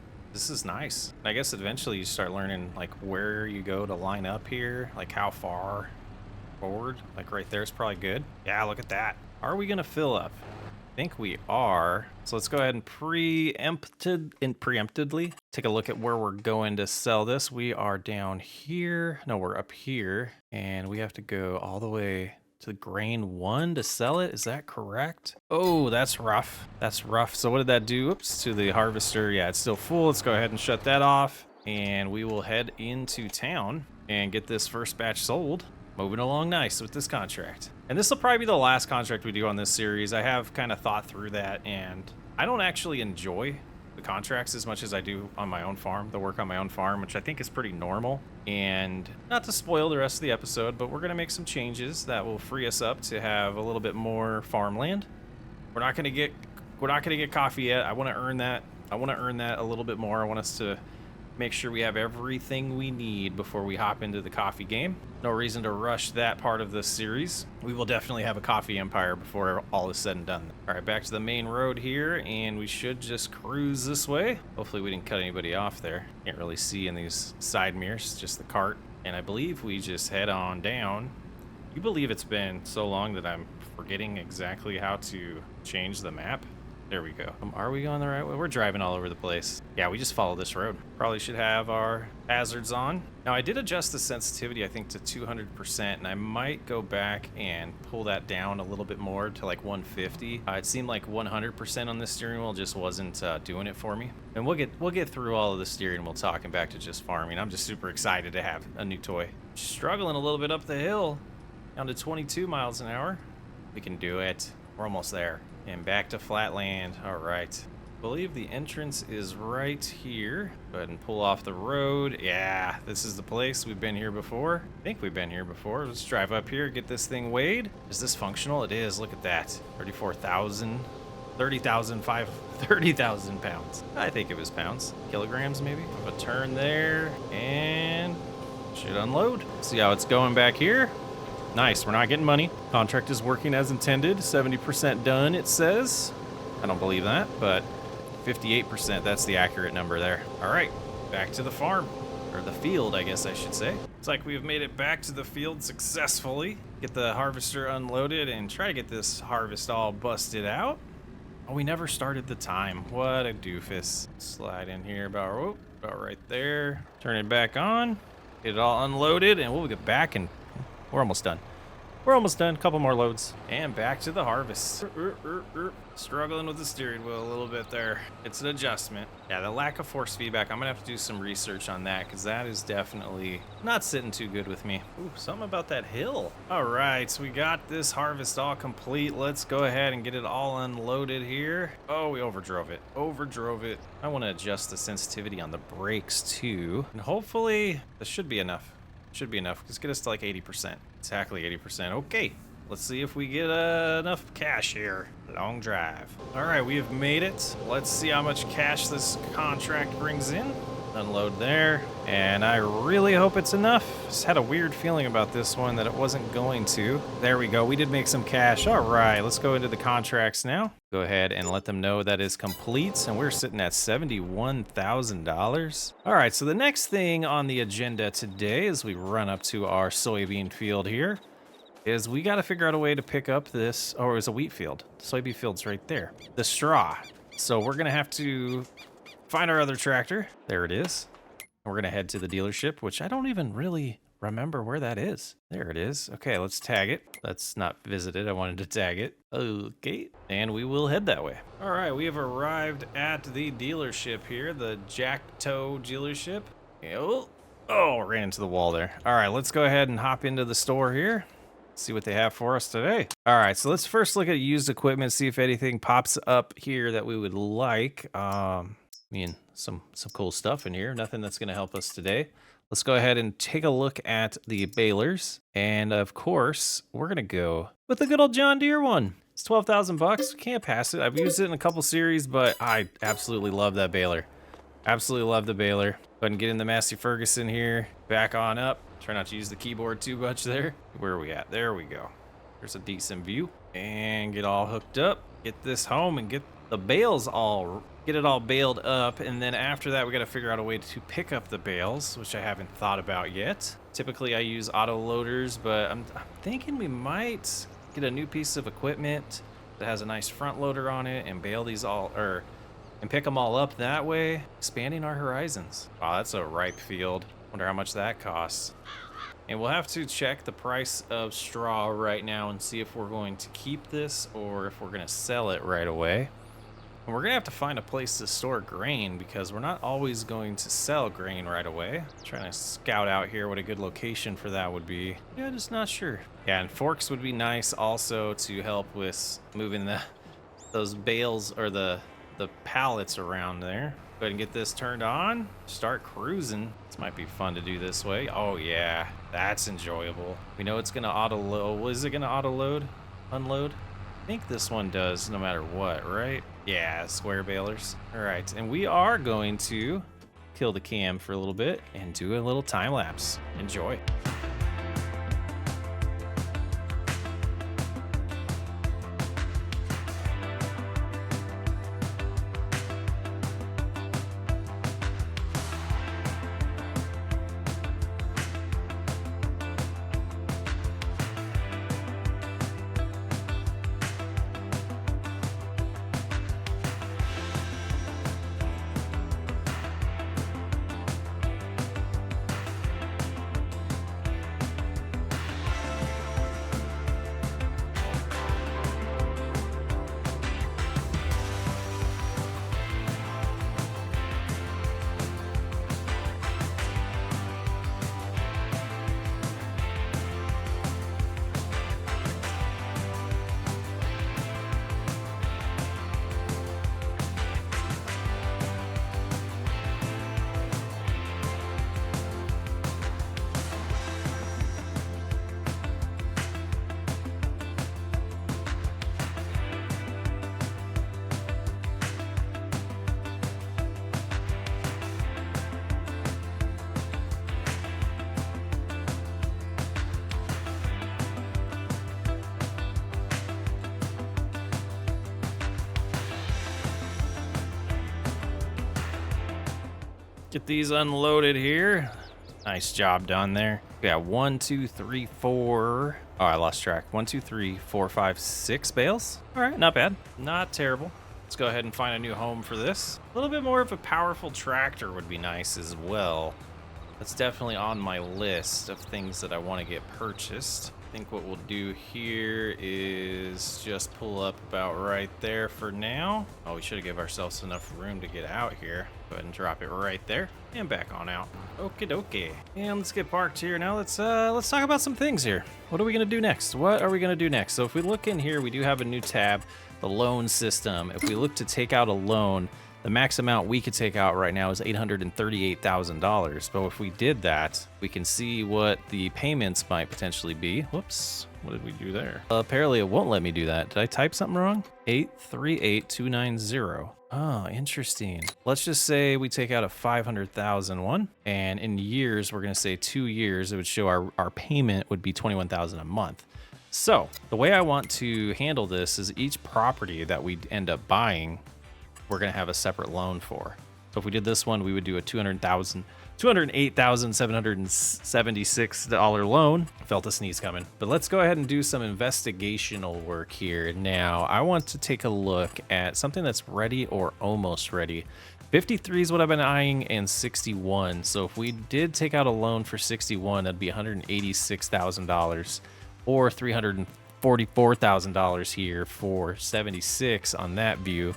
nice. I guess eventually you start learning like where you go to line up here, like how far forward. Like right there is probably good. Yeah, look at that. Are we gonna fill up? I think we are. So let's go ahead and preemptively take a look at where we're going to sell this. We are down here. No, we're up here, and we have to go all the way to grain 1 to sell it. Is that correct? Oh, that's rough. That's rough. So what did that do? Oops, to the harvester. Yeah, it's still full. Let's go ahead and shut that off, and we will head into town and get this first batch sold. Moving along nice with this contract. And this will probably be the last contract we do on this series. I have kind of thought through that, and I don't actually enjoy the contracts as much as I do on my own farm, the work on my own farm, which I think is pretty normal. And not to spoil the rest of the episode, but we're going to make some changes that will free us up to have a little bit more farmland. We're not going to get coffee yet. I want to earn that. I want to earn that a little bit more. I want us to make sure we have everything we need before we hop into the coffee game. No reason to rush that part of this series. We will definitely have a coffee empire before all is said and done. All right, back to the main road here, and we should just cruise this way. Hopefully we didn't cut anybody off there. Can't really see in these side mirrors, just the cart. And I believe we just head on down. You believe it's been so long that I'm forgetting exactly how to change the map? There we go. Are we going the right way? We're driving all over the place. Yeah, we just follow this road. Probably should have our hazards on. Now, I did adjust the sensitivity, I think, to 200%, and I might go back and pull that down a little bit more to like 150. It seemed like 100% on this steering wheel just wasn't doing it for me. And we'll get through all of the steering wheel talking back to just farming. I'm just super excited to have a new toy. Struggling a little bit up the hill, down to 22 miles an hour. We can do it. We're almost there. And back to flat land. All right. I believe the entrance is right here. Go ahead and pull off the road. Yeah, this is the place. We've been here before. I think we've been here before. Let's drive up here, get this thing weighed. Is this functional? It is. Look at that. 30,000 pounds. I think it was pounds. Kilograms, maybe. Have a turn there. And should unload. See how it's going back here. Nice, we're not getting money. Contract is working as intended. 70% done, it says. I don't believe that, but 58%, that's the accurate number there. All right, back to the farm. Or the field, I guess I should say. It's like we've made it back to the field successfully. Get the harvester unloaded and try to get this harvest all busted out. Oh, we never started the time. What a doofus. Slide in here about right there. Turn it back on. Get it all unloaded and we'll get back and we're almost done. We're almost done. Couple more loads. And back to the harvest. Struggling with the steering wheel a little bit there. It's an adjustment. Yeah, the lack of force feedback. I'm going to have to do some research on that because that is definitely not sitting too good with me. Ooh, something about that hill. All right, so we got this harvest all complete. Let's go ahead and get it all unloaded here. Oh, we overdrove it. Overdrove it. I want to adjust the sensitivity on the brakes too. And hopefully this should be enough. Should be enough. Let's get us to like 80%. Exactly 80%. Okay. Let's see if we get enough cash here. Long drive. All right, we have made it. Let's see how much cash this contract brings in. Unload there. And I really hope it's enough. Just had a weird feeling about this one that it wasn't going to. There we go. We did make some cash. All right, let's go into the contracts now. Go ahead and let them know that is complete. And we're sitting at $71,000. All right, so the next thing on the agenda today as we run up to our soybean field here is we got to figure out a way to pick up this, or it was a wheat field. The soybean field's right there. The straw. So we're going to have to find our other tractor. There it is. We're going to head to the dealership, which I don't even really remember where that is. There it is. Okay, let's tag it. Let's not visit it. I wanted to tag it. Okay, and we will head that way. All right, we have arrived at the dealership here, the Jacktoe dealership. Oh, ran into the wall there. All right, let's go ahead and hop into the store here. See what they have for us today. All right, so let's first look at used equipment, see if anything pops up here that we would like. I mean, some cool stuff in here. Nothing that's going to help us today. Let's go ahead and take a look at the balers. And of course, we're going to go with the good old John Deere one. It's 12,000 bucks. Can't pass it. I've used it in a couple series, but I absolutely love that baler. Absolutely love the baler. Go ahead and get in the Massey Ferguson here. Back on up. Try not to use the keyboard too much there. Where are we at? There we go. There's a decent view. And get all hooked up. Get this home and get the bales all, get it all baled up. And then after that, we got to figure out a way to pick up the bales, which I haven't thought about yet. Typically I use auto loaders, but I'm thinking we might get a new piece of equipment that has a nice front loader on it and bale these all, and pick them all up that way, expanding our horizons. Wow, that's a ripe field. Wonder how much that costs. And we'll have to check the price of straw right now and see if we're going to keep this or if we're going to sell it right away. And we're going to have to find a place to store grain because we're not always going to sell grain right away. Trying to scout out here what a good location for that would be. Yeah, just not sure. Yeah, and forks would be nice also to help with moving those bales or the pallets around there. Go ahead and get this turned on. Start cruising. This might be fun to do this way. Oh yeah, that's enjoyable. We know it's gonna auto load. Is it gonna auto load? Unload? I think this one does no matter what, right? Yeah, square balers. All right, and we are going to kill the cam for a little bit and do a little time lapse. Enjoy. Get these unloaded here. Nice job done there. We got 1, 2, 3, 4. Oh, I lost track. 1, 2, 3, 4, 5, 6 bales. All right, not bad. Not terrible. Let's go ahead and find a new home for this. A little bit more of a powerful tractor would be nice as well. That's definitely on my list of things that I want to get purchased. I think what we'll do here is just pull up about right there for now. Oh, we should have given ourselves enough room to get out here. Go ahead and drop it right there and back on out. Okie dokie. And let's get parked here. Now let's talk about some things here. What are we gonna do next? What are we gonna do next? So if we look in here, we do have a new tab, the loan system. If we look to take out a loan, the max amount we could take out right now is $838,000. But if we did that, we can see what the payments might potentially be. Whoops, what did we do there? Apparently it won't let me do that. Did I type something wrong? 838290. Oh, interesting. Let's just say we take out a 500,000 one, and in years, we're gonna say 2 years, it would show our payment would be 21,000 a month. So the way I want to handle this is each property that we end up buying, we're gonna have a separate loan for. So if we did this one, we would do a $208,776 loan. Felt a sneeze coming. But let's go ahead and do some investigational work here. Now, I want to take a look at something that's ready or almost ready. 53 is what I've been eyeing, and 61. So if we did take out a loan for 61, that'd be $186,000 or $344,000 here for 76 on that view.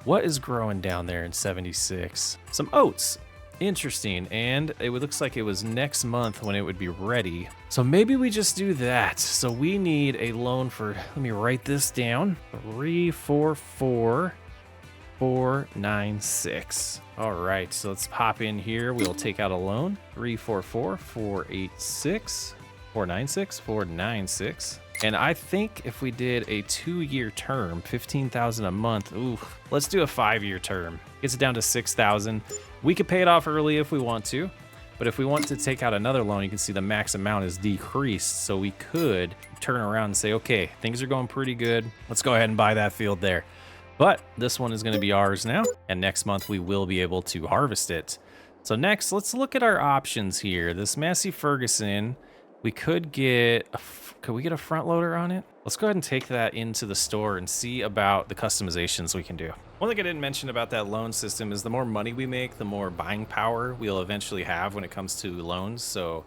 What is growing down there in 76? Some oats. Interesting. And it looks like it was next month when it would be ready. So maybe we just do that. So we need a loan for, let me write this down, 344496. All right, so let's pop in here. We'll take out a loan, 344496. And I think if we did a 2-year term, 15,000 a month, ooh, let's do a 5-year term. Gets it down to 6,000. We could pay it off early if we want to, but if we want to take out another loan, you can see the max amount is decreased. So we could turn around and say, okay, things are going pretty good. Let's go ahead and buy that field there. But this one is going to be ours now, and next month we will be able to harvest it. So next, let's look at our options here. This Massey Ferguson, we could get could we get a front loader on it? Let's go ahead and take that into the store and see about the customizations we can do. One thing I didn't mention about that loan system is the more money we make, the more buying power we'll eventually have when it comes to loans. So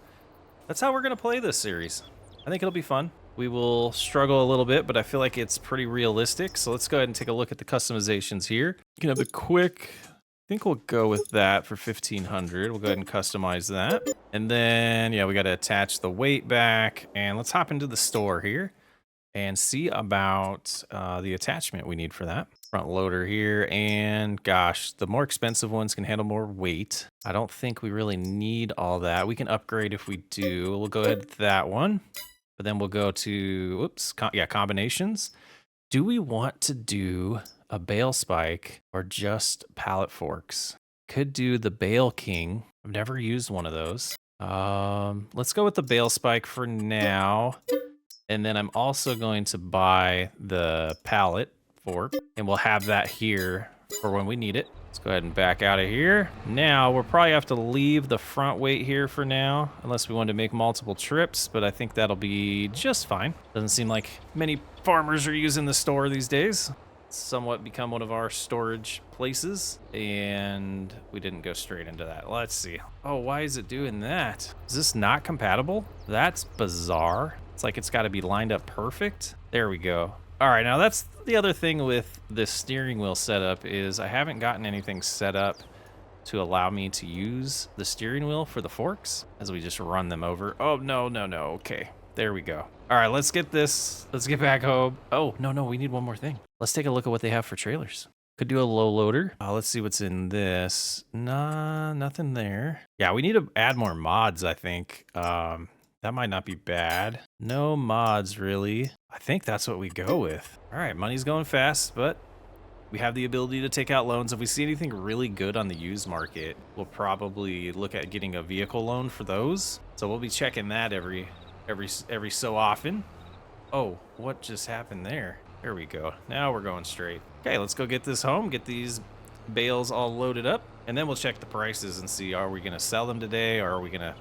that's how we're going to play this series. I think it'll be fun. We will struggle a little bit, but I feel like it's pretty realistic. So let's go ahead and take a look at the customizations here. You can have the quick, I think we'll go with that for 1,500. We'll go ahead and customize that. And then, yeah, we got to attach the weight back. And let's hop into the store here and see about the attachment we need for that. Front loader here. And gosh, the more expensive ones can handle more weight. I don't think we really need all that. We can upgrade if we do. We'll go ahead with that one. But then we'll go to, whoops, combinations. Do we want to do a bale spike or just pallet forks? Could do the Bale King. I've never used one of those. Let's go with the bale spike for now. And then I'm also going to buy the pallet fork, and we'll have that here for when we need it. Let's go ahead and back out of here. Now we'll probably have to leave the front weight here for now, unless we want to make multiple trips, but I think that'll be just fine. Doesn't seem like many farmers are using the store these days. It's somewhat become one of our storage places, and we didn't go straight into that. Let's see. Oh, why is it doing that? Is this not compatible? That's bizarre. It's like it's got to be lined up perfect. There we go. All right, now that's the other thing with this steering wheel setup is I haven't gotten anything set up to allow me to use the steering wheel for the forks as we just run them over. Oh, no. Okay, there we go. All right, let's get this. Let's get back home. Oh, no, we need one more thing. Let's take a look at what they have for trailers. Could do a low loader. Let's see what's in this. Nah, nothing there. Yeah, we need to add more mods, I think. That might not be bad. No mods, really. I think that's what we go with. All right, money's going fast, but we have the ability to take out loans. If we see anything really good on the used market, we'll probably look at getting a vehicle loan for those. So we'll be checking that every so often. Oh, what just happened there? There we go. Now we're going straight. Okay, let's go get this home, get these bales all loaded up, and then we'll check the prices and see, are we gonna sell them today, or are we gonna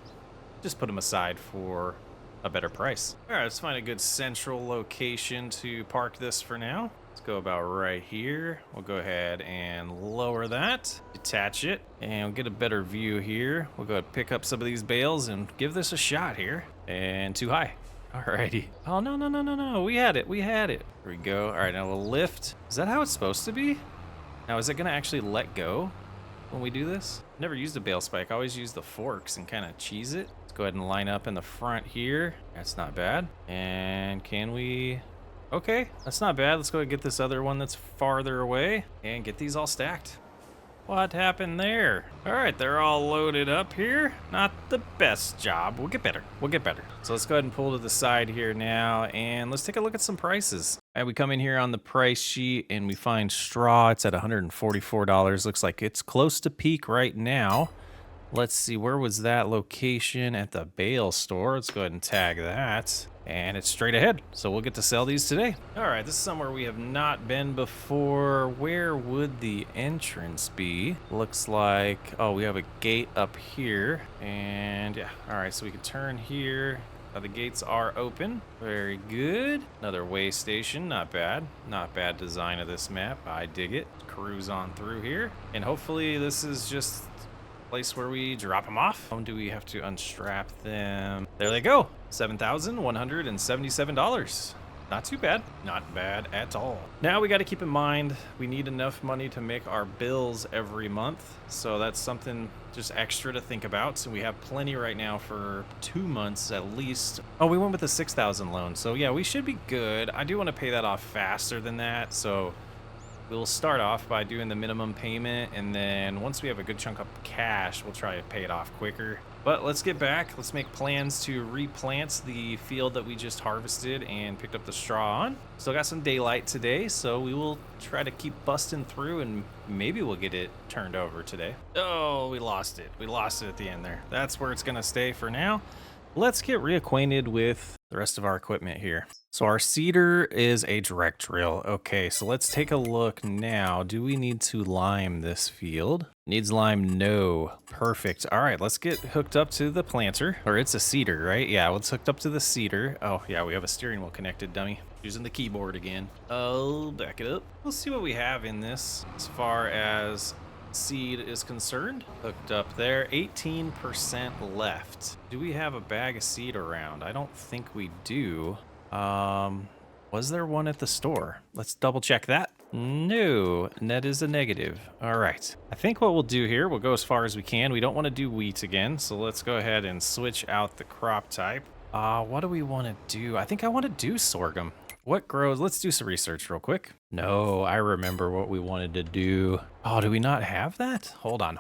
just put them aside for a better price? All right, let's find a good central location to park this for now. Let's go about right here. We'll go ahead and lower that, detach it, and we'll get a better view here. We'll go ahead and pick up some of these bales and give this a shot here. And too high. Alrighty. Oh, no. We had it. Here we go. All right, now we'll lift. Is that how it's supposed to be? Now, is it gonna actually let go when we do this? Never used a bale spike. I always use the forks and kind of cheese it. Let's go ahead and line up in the front here. That's not bad. And can we... Okay, that's not bad. Let's go and get this other one that's farther away and get these all stacked. What happened there? All right, they're all loaded up here. Not the best job. We'll get better. So let's go ahead and pull to the side here now, and let's take a look at some prices. All right, we come in here on the price sheet and we find straw. It's at $144. Looks like it's close to peak right now. Let's see, where was that location? At the bale store. Let's go ahead and tag that. And it's straight ahead, so we'll get to sell these today. All right, this is somewhere we have not been before. Where would the entrance be? Looks like, oh, we have a gate up here. And yeah, all right, so we can turn here. The gates are open. Very good. Another way station, not bad. Not bad design of this map, I dig it. Cruise on through here. And hopefully this is just place where we drop them off. How do we have to unstrap them? There they go. $7,177. Not too bad. Not bad at all. Now we got to keep in mind we need enough money to make our bills every month. So that's something just extra to think about. So we have plenty right now for 2 months at least. Oh, we went with the 6,000 loan. So yeah, we should be good. I do want to pay that off faster than that. So we'll start off by doing the minimum payment, and then once we have a good chunk of cash, we'll try to pay it off quicker. But let's get back. Let's make plans to replant the field that we just harvested and picked up the straw on. Still got some daylight today, so we will try to keep busting through, and maybe we'll get it turned over today. Oh, we lost it. We lost it at the end there. That's where it's gonna stay for now. Let's get reacquainted with the rest of our equipment here. So our seeder is a direct drill. Okay, so let's take a look now. Do we need to lime this field? Needs lime? No. Perfect. All right, let's get hooked up to the planter. Or it's a seeder, right? Yeah, it's hooked up to the seeder. Oh, yeah, we have a steering wheel connected, dummy. Using the keyboard again. Oh, back it up. Let's see what we have in this as far as seed is concerned. Hooked up there. 18% left. Do we have a bag of seed around? I don't think we do. Was there one at the store? Let's double check that. No, net is a negative. All right. I think what we'll do here, we'll go as far as we can. We don't want to do wheat again, so let's go ahead and switch out the crop type. What do we want to do? I think I want to do sorghum. What grows? Let's do some research real quick. No, I remember what we wanted to do. Oh, do we not have that? Hold on.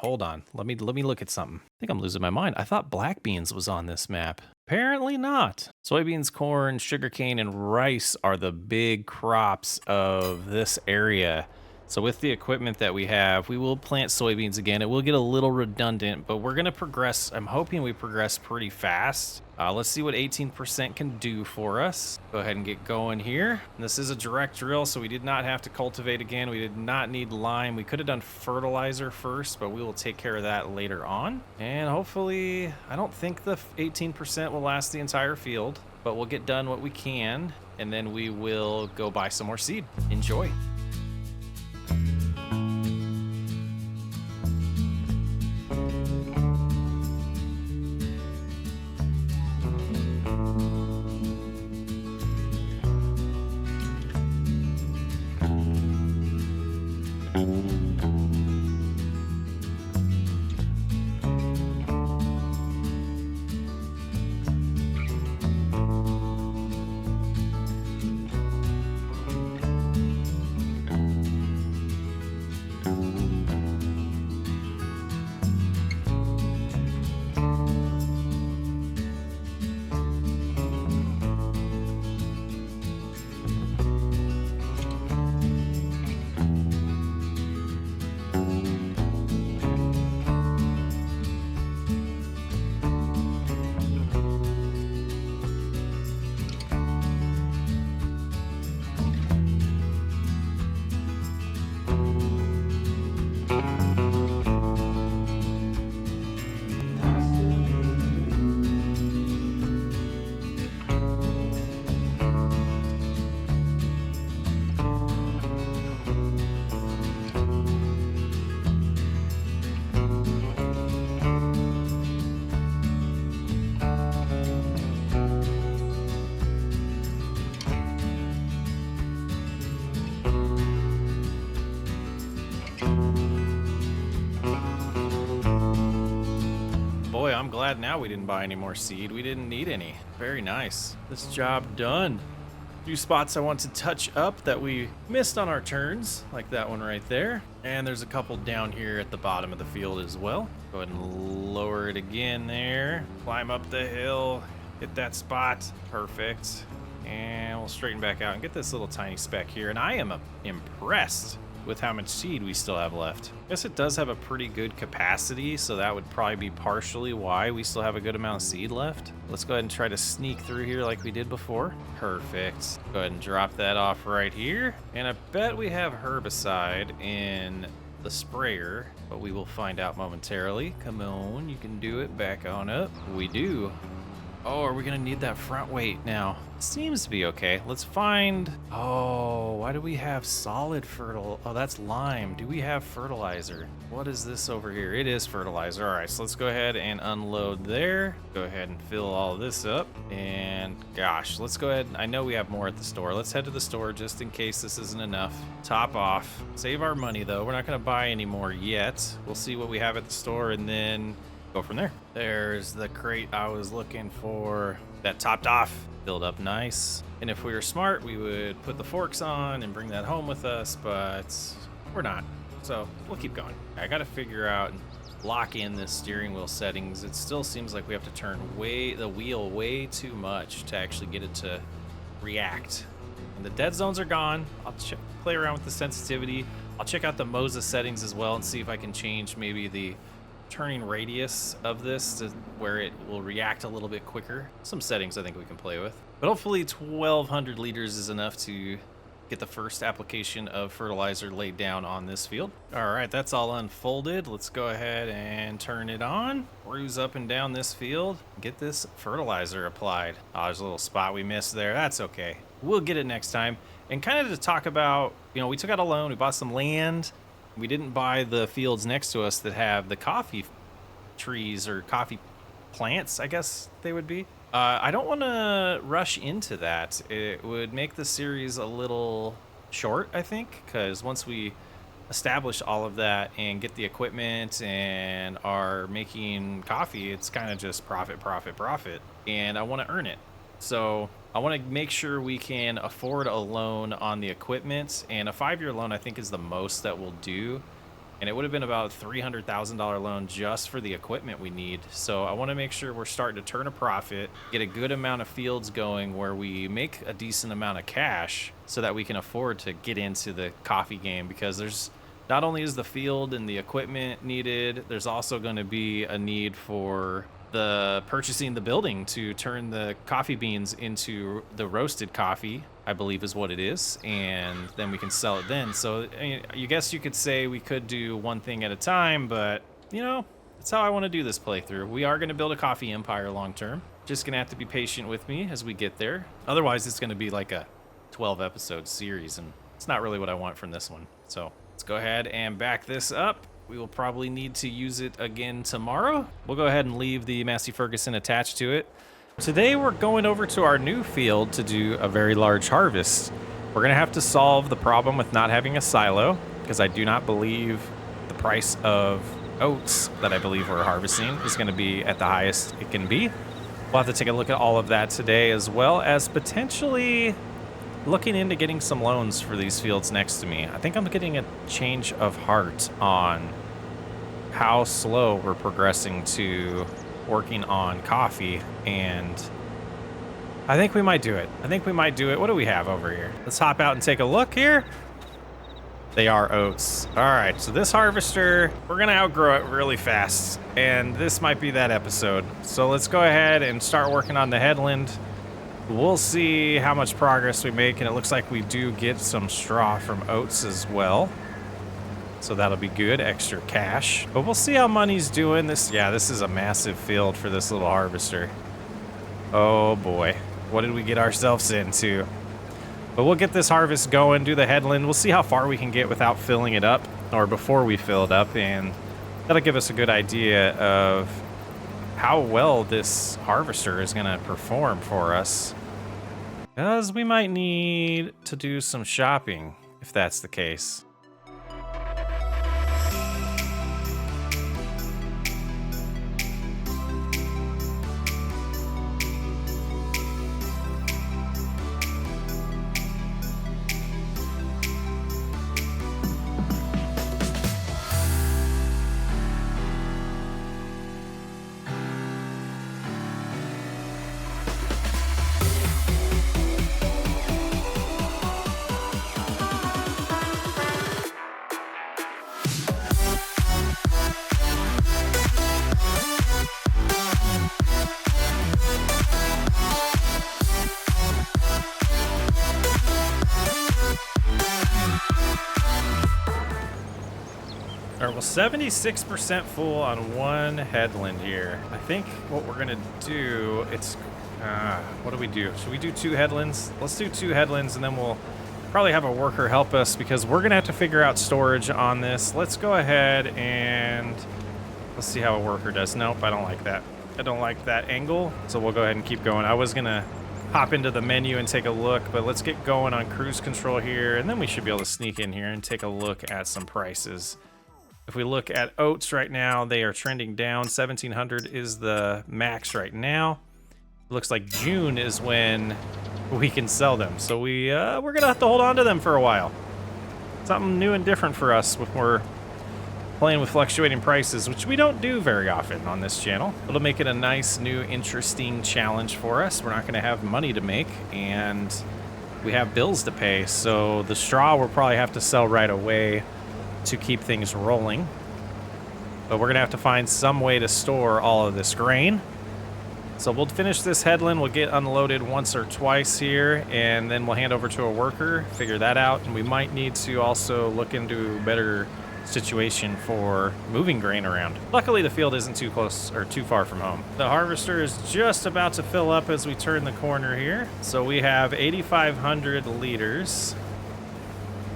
Let me look at something. I think I'm losing my mind. I thought black beans was on this map. Apparently not. Soybeans, corn, sugarcane, and rice are the big crops of this area. So with the equipment that we have, we will plant soybeans again. It will get a little redundant, but we're gonna progress. I'm hoping we progress pretty fast. Let's see what 18% can do for us. Go ahead and get going here. And this is a direct drill, so we did not have to cultivate again. We did not need lime. We could have done fertilizer first, but we will take care of that later on. And hopefully, I don't think the 18% will last the entire field, but we'll get done what we can, and then we will go buy some more seed. Enjoy. I'm glad now we didn't buy any more seed. We didn't need any. Very nice. This job done. A few spots I want to touch up that we missed on our turns, like that one right there. And there's a couple down here at the bottom of the field as well. Go ahead and lower it again there. Climb up the hill, hit that spot. Perfect. And we'll straighten back out and get this little tiny speck here. And I am impressed with how much seed we still have left. I guess it does have a pretty good capacity, so that would probably be partially why we still have a good amount of seed left. Let's go ahead and try to sneak through here like we did before. Perfect. Go ahead and drop that off right here. And I bet we have herbicide in the sprayer, but we will find out momentarily. Come on, you can do it. Back on up. We do. Oh, are we gonna need that front weight now? Seems to be okay. Let's find... Oh, why do we have solid fertile? Oh, that's lime. Do we have fertilizer? What is this over here? It is fertilizer. All right, so let's go ahead and unload there. Go ahead and fill all this up. And gosh, let's go ahead. I know we have more at the store. Let's head to the store just in case this isn't enough. Top off. Save our money though. We're not gonna buy any more yet. We'll see what we have at the store and then go from there. There's the crate I was looking for. That topped off, filled up nice. And if we were smart, we would put the forks on and bring that home with us, but we're not. So we'll keep going. I gotta figure out and lock in this steering wheel settings. It still seems like we have to turn the wheel way too much to actually get it to react. And the dead zones are gone. I'll play around with the sensitivity. I'll check out the Moses settings as well and see if I can change maybe the turning radius of this to where it will react a little bit quicker. Some settings I think we can play with. But hopefully 1,200 liters is enough to get the first application of fertilizer laid down on this field. All right, that's all unfolded. Let's go ahead and turn it on. Cruise up and down this field. Get this fertilizer applied. Oh, there's a little spot we missed there. That's okay. We'll get it next time. And kind of to talk about, you know, we took out a loan, we bought some land. We didn't buy the fields next to us that have the coffee trees or coffee plants, I guess they would be. I don't want to rush into that. It would make the series a little short, I think, because once we establish all of that and get the equipment and are making coffee, it's kind of just profit, profit, profit. And I want to earn it. So I want to make sure we can afford a loan on the equipment, and a 5-year loan I think is the most that we'll do. And it would have been about a $300,000 loan just for the equipment we need. So I want to make sure we're starting to turn a profit, get a good amount of fields going where we make a decent amount of cash so that we can afford to get into the coffee game, because there's not only is the field and the equipment needed, there's also going to be a need for the purchasing the building to turn the coffee beans into the roasted coffee, I believe is what it is, and then we can sell it then. So I guess you could say we could do one thing at a time, but you know, that's how I want to do this playthrough. We are going to build a coffee empire long term. Just gonna have to be patient with me as we get there. Otherwise it's going to be like a 12 episode series, and it's not really what I want from this one. So let's go ahead and back this up. We will probably need to use it again tomorrow. We'll go ahead and leave the Massey Ferguson attached to it. Today we're going over to our new field to do a very large harvest. We're gonna have to solve the problem with not having a silo, because I do not believe the price of oats that I believe we're harvesting is gonna be at the highest it can be. We'll have to take a look at all of that today, as well as potentially looking into getting some loans for these fields next to me. I think I'm getting a change of heart on how slow we're progressing to working on coffee, and I think we might do it. What do we have over here? Let's hop out and take a look here. They are oats. All right, so this harvester, we're gonna outgrow it really fast, and this might be that episode. So let's go ahead and start working on the headland. We'll see how much progress we make, and it looks like we do get some straw from oats as well. So that'll be good, extra cash. But we'll see how money's doing. This is a massive field for this little harvester. Oh boy, what did we get ourselves into? But we'll get this harvest going, do the headland. We'll see how far we can get without filling it up, or before we fill it up, and that'll give us a good idea of how well this harvester is gonna perform for us. Because we might need to do some shopping, if that's the case. well, 76% full on one headland here. I think what we're gonna do, what do we do? Should we do 2 headlands? Let's do 2 headlands, and then we'll probably have a worker help us because we're gonna have to figure out storage on this. Let's go ahead and let's see how a worker does. Nope, I don't like that. I don't like that angle, so we'll go ahead and keep going. I was gonna hop into the menu and take a look, but let's get going on cruise control here, and then we should be able to sneak in here and take a look at some prices. If we look at oats right now, they are trending down. 1,700 is the max right now. It looks like June is when we can sell them, so we're gonna have to hold on to them for a while. Something new and different for us when we're playing with fluctuating prices, which we don't do very often on this channel. It'll make it a nice, new, interesting challenge for us. We're not gonna have money to make, and we have bills to pay, so the straw we'll probably have to sell right away to keep things rolling. But we're gonna have to find some way to store all of this grain. So we'll finish this headland, we'll get unloaded once or twice here, and then we'll hand over to a worker, figure that out, and we might need to also look into better situation for moving grain around. Luckily, the field isn't too close or too far from home. The harvester is just about to fill up as we turn the corner here. So we have 8,500 liters.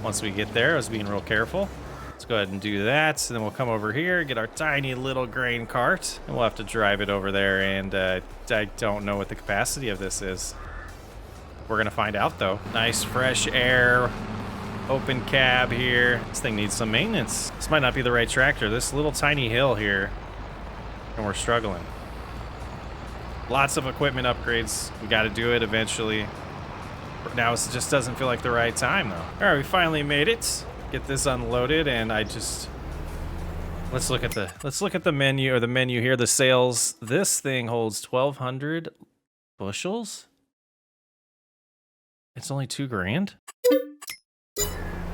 Once we get there, I was being real careful. Let's go ahead and do that. And then we'll come over here, get our tiny little grain cart, and we'll have to drive it over there. And I don't know what the capacity of this is. We're gonna find out though. Nice fresh air. Open cab here. This thing needs some maintenance. This might not be the right tractor. This little tiny hill here, and we're struggling. Lots of equipment upgrades. We got to do it eventually. Now it just doesn't feel like the right time though. All right, we finally made it. Get this unloaded, and let's look at the menu, or the menu here. The sales. This thing holds 1,200 bushels. It's only 2 grand.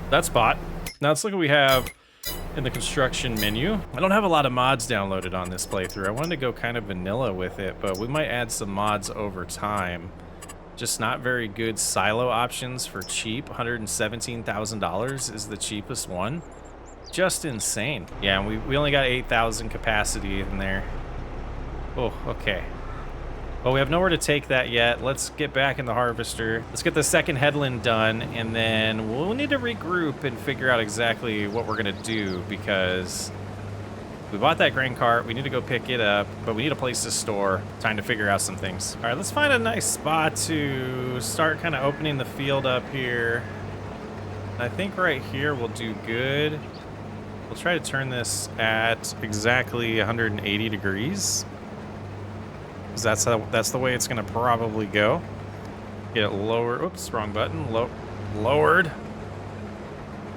That's bought. Now let's look at what we have in the construction menu. I don't have a lot of mods downloaded on this playthrough. I wanted to go kind of vanilla with it, but we might add some mods over time. Just not very good silo options for cheap. $117,000 is the cheapest one. Just insane. Yeah, and we only got 8,000 capacity in there. Oh, okay. Well, we have nowhere to take that yet. Let's get back in the harvester. Let's get the second headland done, and then we'll need to regroup and figure out exactly what we're gonna do, because we bought that grain cart. We need to go pick it up, but we need a place to store. Time to figure out some things. All right, let's find a nice spot to start kind of opening the field up here. I think right here will do good. We'll try to turn this at exactly 180 degrees. That's the way it's gonna probably go. Get it lower. Oops, wrong button. Lowered.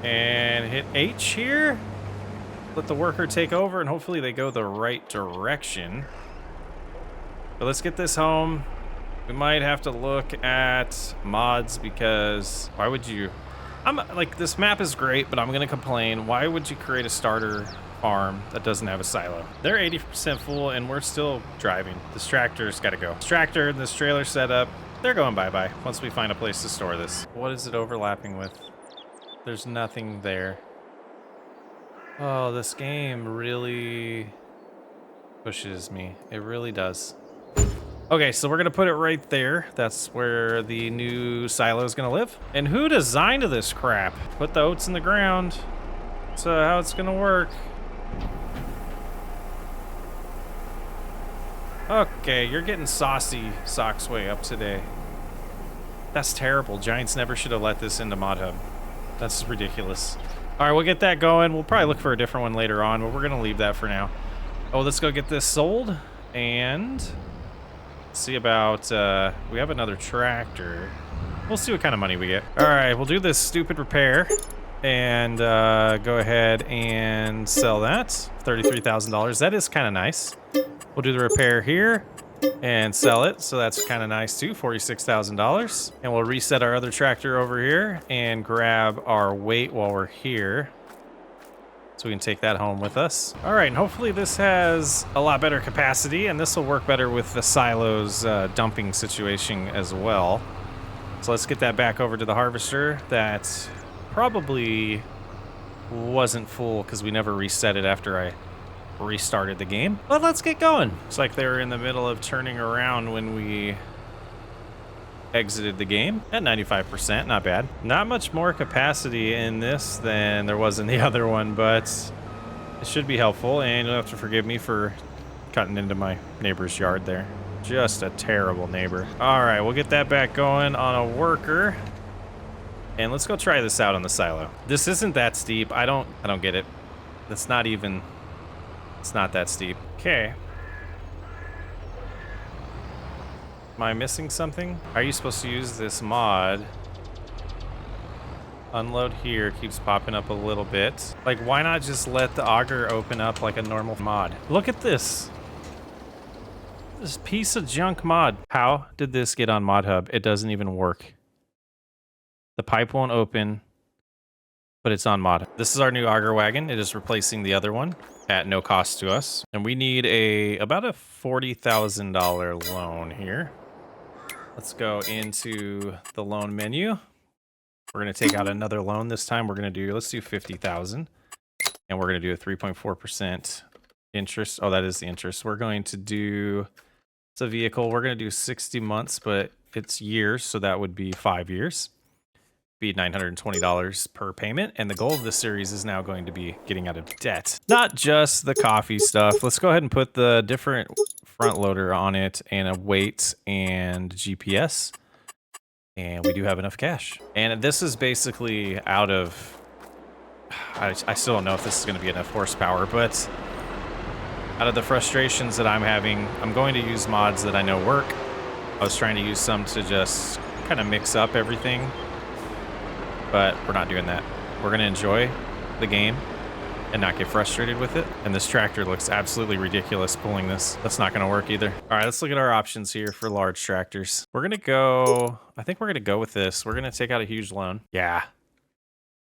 And hit H here. Let the worker take over, and hopefully they go the right direction. But let's get this home. We might have to look at mods, because why would you? I'm like, this map is great, but I'm gonna complain. Why would you create a starter farm that doesn't have a silo? They're 80% full, and we're still driving. This tractor's got to go. This tractor and this trailer setup, they're going bye-bye once we find a place to store this. What is it overlapping with? There's nothing there. Oh, this game really pushes me. It really does. Okay, so we're gonna put it right there. That's where the new silo is gonna live. And who designed this crap? Put the oats in the ground. So how it's gonna work? Okay, you're getting saucy socks way up today. That's terrible. Giants never should have let this into Mod Hub. That's ridiculous. All right, we'll get that going. We'll probably look for a different one later on, but we're gonna leave that for now. Oh, let's go get this sold and see about, we have another tractor. We'll see what kind of money we get. All right, we'll do this stupid repair and go ahead and sell that. $33,000. That is kind of nice. We'll do the repair here and sell it. So that's kind of nice too, $46,000. And we'll reset our other tractor over here and grab our weight while we're here, so we can take that home with us. All right, and hopefully this has a lot better capacity, and this will work better with the silos dumping situation as well. So let's get that back over to the harvester. That's probably wasn't full because we never reset it after I restarted the game. But let's get going. Looks like they were in the middle of turning around when we exited the game at 95%. Not bad. Not much more capacity in this than there was in the other one, but it should be helpful. And you'll have to forgive me for cutting into my neighbor's yard there. Just a terrible neighbor. All right, we'll get that back going on a worker. And let's go try this out on the silo. This isn't that steep. I don't get it. It's not that steep. Okay. Am I missing something? Are you supposed to use this mod? Unload here keeps popping up a little bit. Like, why not just let the auger open up like a normal mod? Look at this. This piece of junk mod. How did this get on Mod Hub? It doesn't even work. The pipe won't open, but it's on Mod. This is our new auger wagon. It is replacing the other one at no cost to us. And we need about a $40,000 loan here. Let's go into the loan menu. We're going to take out another loan this time. Let's do 50,000. And we're going to do a 3.4% interest. Oh, that is the interest. We're going to do, it's a vehicle. We're going to do 60 months, but it's years. So that would be 5 years. Be $920 per payment. And the goal of this series is now going to be getting out of debt. Not just the coffee stuff. Let's go ahead and put the different front loader on it and a weight and GPS. And we do have enough cash. And this is basically out of, I still don't know if this is going to be enough horsepower, but out of the frustrations that I'm having, I'm going to use mods that I know work. I was trying to use some to just kind of mix up everything, but we're not doing that. We're going to enjoy the game and not get frustrated with it. And this tractor looks absolutely ridiculous pulling this. That's not going to work either. All right, let's look at our options here for large tractors. We're going to go, I think we're going to go with this. We're going to take out a huge loan. Yeah.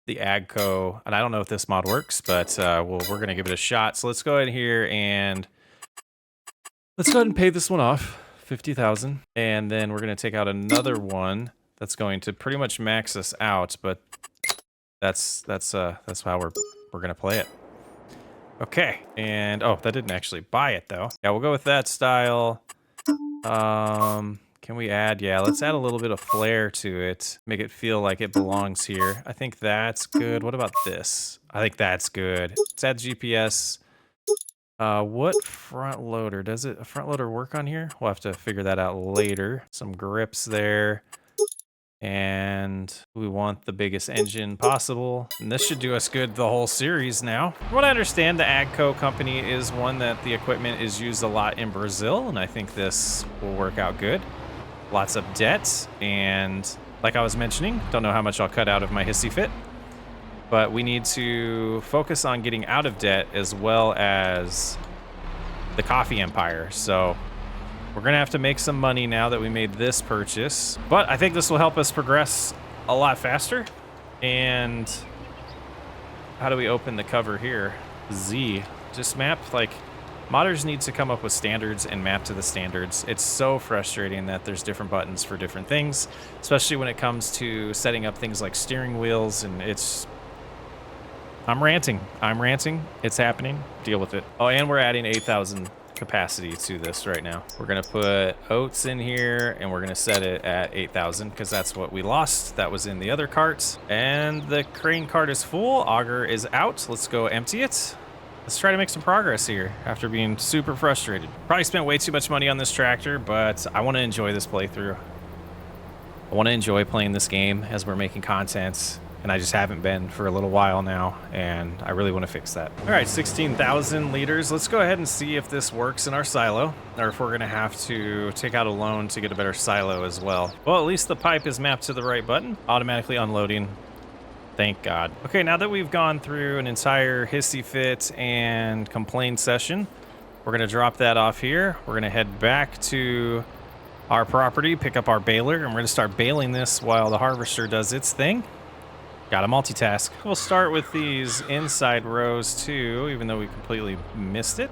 The AGCO, and I don't know if this mod works, but we're going to give it a shot. So let's go ahead here and let's go ahead and pay this one off, 50,000. And then we're going to take out another one that's going to pretty much max us out, but that's how we're going to play it. Okay. And oh, that didn't actually buy it though. Yeah, we'll go with that style. Can we add? Yeah, let's add a little bit of flair to it. Make it feel like it belongs here. I think that's good. What about this? I think that's good. Let's add GPS. What front loader? Does a front loader work on here? We'll have to figure that out later. Some grips there. And we want the biggest engine possible. And this should do us good the whole series now. From what I understand, the AGCO company is one that the equipment is used a lot in Brazil, and I think this will work out good. Lots of debt, and like I was mentioning, don't know how much I'll cut out of my hissy fit, but we need to focus on getting out of debt as well as the coffee empire. So we're gonna have to make some money now that we made this purchase, but I think this will help us progress a lot faster. And how do we open the cover here? Z, just map, like, modders need to come up with standards and map to the standards. It's so frustrating that there's different buttons for different things, especially when it comes to setting up things like steering wheels, and I'm ranting. It's happening. Deal with it. Oh, and we're adding 8,000 capacity to this right now. We're gonna put oats in here and we're gonna set it at 8,000 because that's what we lost. That was in the other cart. And the crane cart is full. Auger is out. Let's go empty it. Let's try to make some progress here after being super frustrated. Probably spent way too much money on this tractor, but I want to enjoy this playthrough. I want to enjoy playing this game as we're making content, and I just haven't been for a little while now, and I really want to fix that. All right, 16,000 liters. Let's go ahead and see if this works in our silo, or if we're going to have to take out a loan to get a better silo as well. Well, at least the pipe is mapped to the right button, automatically unloading. Thank God. Okay, now that we've gone through an entire hissy fit and complaint session, we're going to drop that off here. We're going to head back to our property, pick up our baler, and we're going to start baling this while the harvester does its thing. Got to multitask. We'll start with these inside rows too, even though we completely missed it.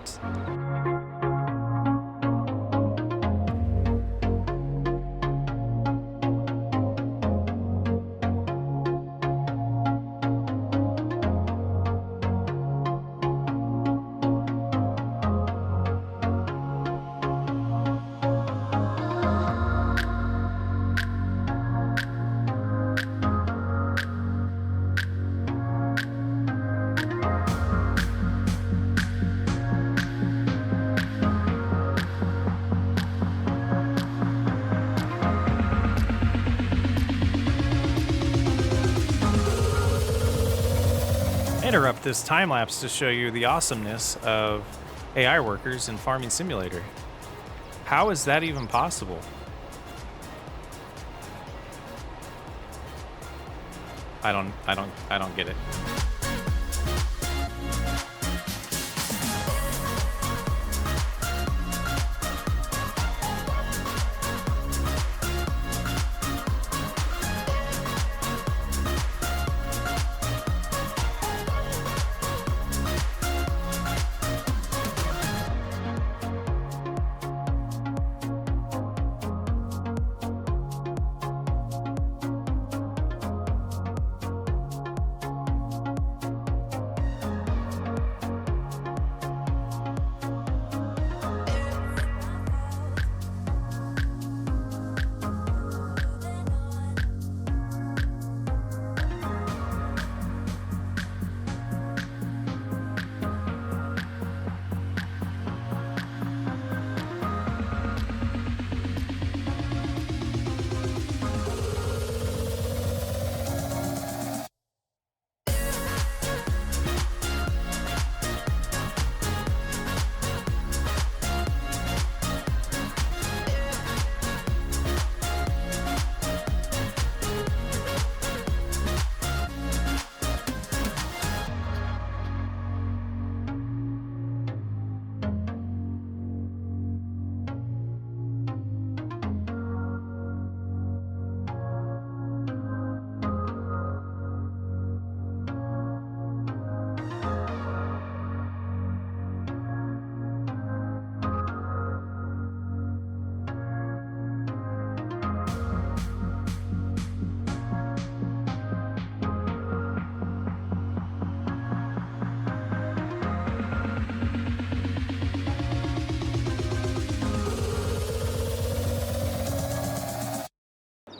interrupt this time lapse to show you the awesomeness of AI workers in Farming Simulator. How is that even possible? I don't get it.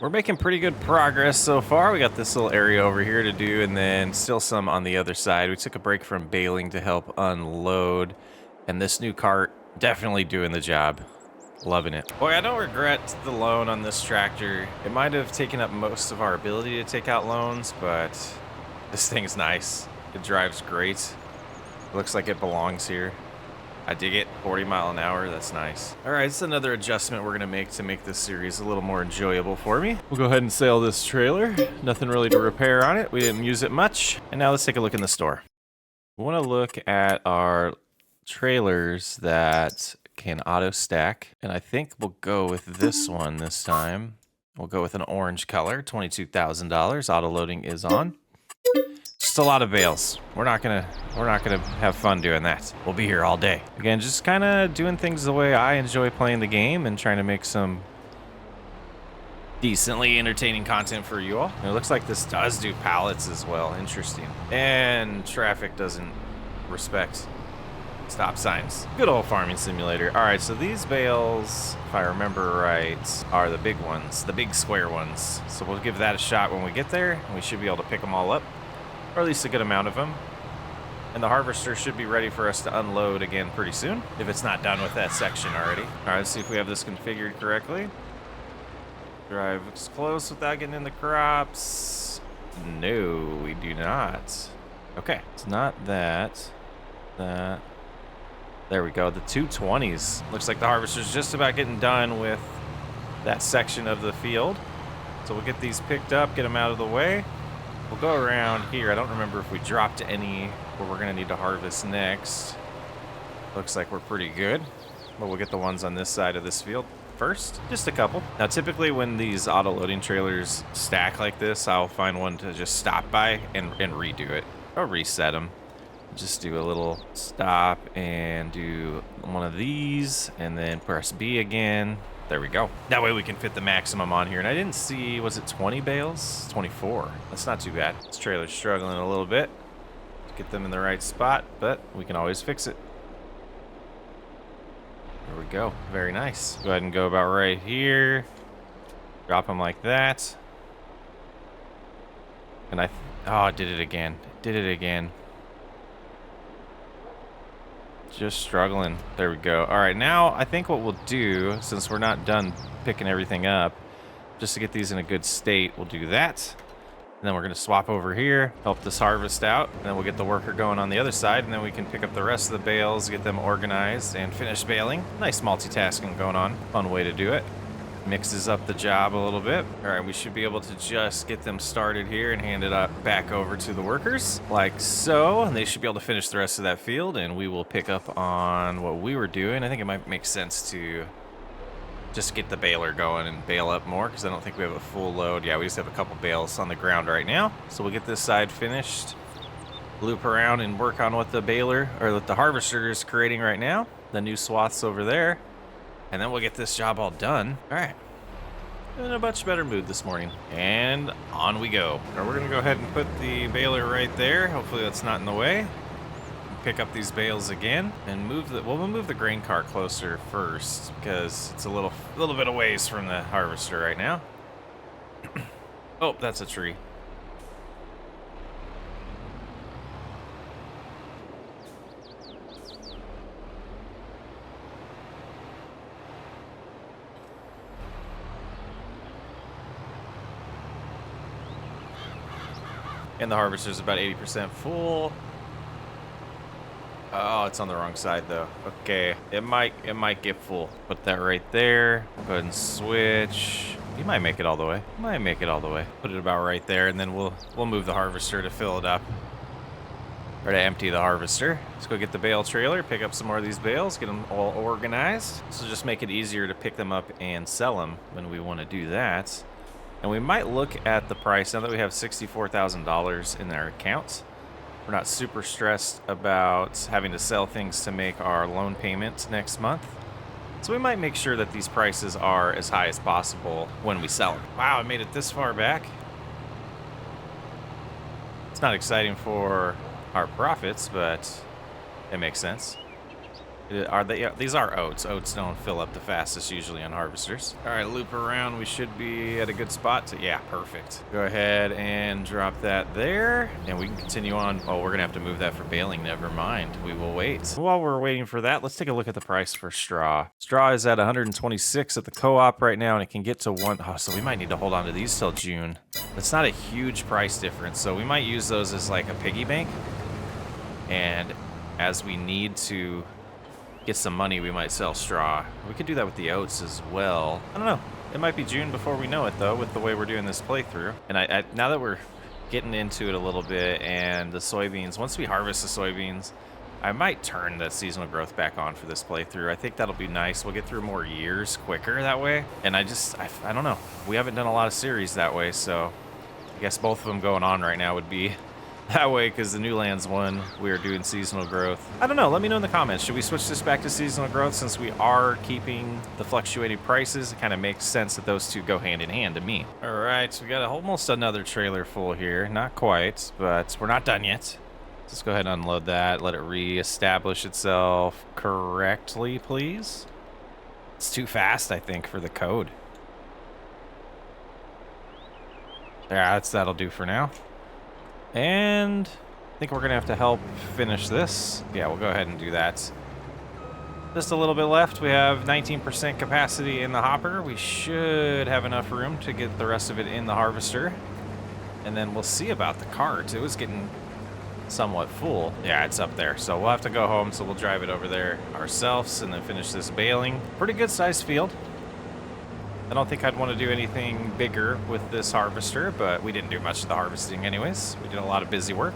We're making pretty good progress so far. We got this little area over here to do, and then still some on the other side. We took a break from baling to help unload, and this new cart definitely doing the job. Loving it. Boy, I don't regret the loan on this tractor. It might have taken up most of our ability to take out loans, but this thing's nice. It drives great. It looks like it belongs here. I dig it. 40 mile an hour, that's nice. All right, it's another adjustment we're gonna make to make this series a little more enjoyable for me. We'll go ahead and sail this trailer. Nothing really to repair on it. We didn't use it much. And now let's take a look in the store. We wanna look at our trailers that can auto stack. And I think we'll go with this one this time. We'll go with an orange color, $22,000. Auto loading is on. Just a lot of bales. We're not gonna have fun doing that. We'll be here all day. Again, just kind of doing things the way I enjoy playing the game and trying to make some decently entertaining content for you all. And it looks like this does do pallets as well. Interesting. And traffic doesn't respect stop signs. Good old Farming Simulator. All right, so these bales, if I remember right, are the big ones, the big square ones. So we'll give that a shot when we get there, and we should be able to pick them all up, or at least a good amount of them. And the harvester should be ready for us to unload again pretty soon, if it's not done with that section already. All right, let's see if we have this configured correctly. Drive close without getting in the crops. No, we do not. Okay, it's not that. There we go, the 220s. Looks like the harvester's just about getting done with that section of the field. So we'll get these picked up, get them out of the way. We'll go around here. I don't remember if we dropped any where we're gonna need to harvest next. Looks like we're pretty good, but we'll get the ones on this side of this field first, just a couple. Now, typically when these auto loading trailers stack like this, I'll find one to just stop by and redo it. Or reset them. Just do a little stop and do one of these and then press B again. There we go. That way we can fit the maximum on here. And I didn't see, was it 20 bales? 24. That's not too bad. This trailer's struggling a little bit to get them in the right spot, but we can always fix it. There we go. Very nice. Go ahead and go about right here. Drop them like that. And oh, I did it again. Did it again. Just struggling. There we go. All right, now I think what we'll do, since we're not done picking everything up, just to get these in a good state, we'll do that. And then we're gonna swap over here, help this harvest out, and then we'll get the worker going on the other side, and then we can pick up the rest of the bales, get them organized, and finish baling. Nice multitasking going on. Fun way to do it. Mixes up the job a little bit. All right, we should be able to just get them started here and hand it up back over to the workers like so. And they should be able to finish the rest of that field, and we will pick up on what we were doing. I think it might make sense to just get the baler going and bale up more because I don't think we have a full load. Yeah, we just have a couple bales on the ground right now. So we'll get this side finished, loop around and work on what the baler or what the harvester is creating right now. The new swaths over there. And then we'll get this job all done. All right. In a much better mood this morning. And on we go. All right, we're going to go ahead and put the baler right there. Hopefully that's not in the way. Pick up these bales again and we'll move the grain cart closer first because it's a little bit of ways from the harvester right now. Oh, that's a tree. And the harvester's about 80% full. Oh, it's on the wrong side though. Okay, it might get full. Put that right there. Go ahead and switch. You might make it all the way. Might make it all the way. Put it about right there, and then we'll move the harvester to fill it up. Or to empty the harvester. Let's go get the bale trailer, pick up some more of these bales, get them all organized. This will just make it easier to pick them up and sell them when we want to do that. And we might look at the price now that we have $64,000 in our account. We're not super stressed about having to sell things to make our loan payment next month. So we might make sure that these prices are as high as possible when we sell them. Wow, I made it this far back. It's not exciting for our profits, but it makes sense. These are oats. Oats don't fill up the fastest usually on harvesters. All right, loop around. We should be at a good spot. Yeah, perfect. Go ahead and drop that there, and we can continue on. Oh, we're gonna have to move that for baling. Never mind. We will wait. While we're waiting for that, let's take a look at the price for straw. Straw is at 126 at the co-op right now, and it can get to one. Oh, so we might need to hold on to these till June. That's not a huge price difference, so we might use those as like a piggy bank. And as we need to get some money, we might sell straw. We could do that with the oats as well. I don't know. It might be June before we know it, though, with the way we're doing this playthrough. And I now that we're getting into it a little bit, and the soybeans, once we harvest the soybeans, I might turn the seasonal growth back on for this playthrough. I think that'll be nice. We'll get through more years quicker that way. And I don't know. We haven't done a lot of series that way, so I guess both of them going on right now would be that way, because the New Lands one, we are doing seasonal growth. I don't know. Let me know in the comments. Should we switch this back to seasonal growth since we are keeping the fluctuating prices? It kind of makes sense that those two go hand in hand to me. All right, so we got almost another trailer full here. Not quite, but we're not done yet. Let's go ahead and unload that. Let it reestablish itself correctly, please. It's too fast, I think, for the code. Yeah, that'll do for now. And I think we're going to have to help finish this. Yeah, we'll go ahead and do that. Just a little bit left. We have 19% capacity in the hopper. We should have enough room to get the rest of it in the harvester. And then we'll see about the cart. It was getting somewhat full. Yeah, it's up there. So we'll have to go home, so we'll drive it over there ourselves and then finish this baling. Pretty good sized field. I don't think I'd want to do anything bigger with this harvester, but we didn't do much of the harvesting anyways. We did a lot of busy work,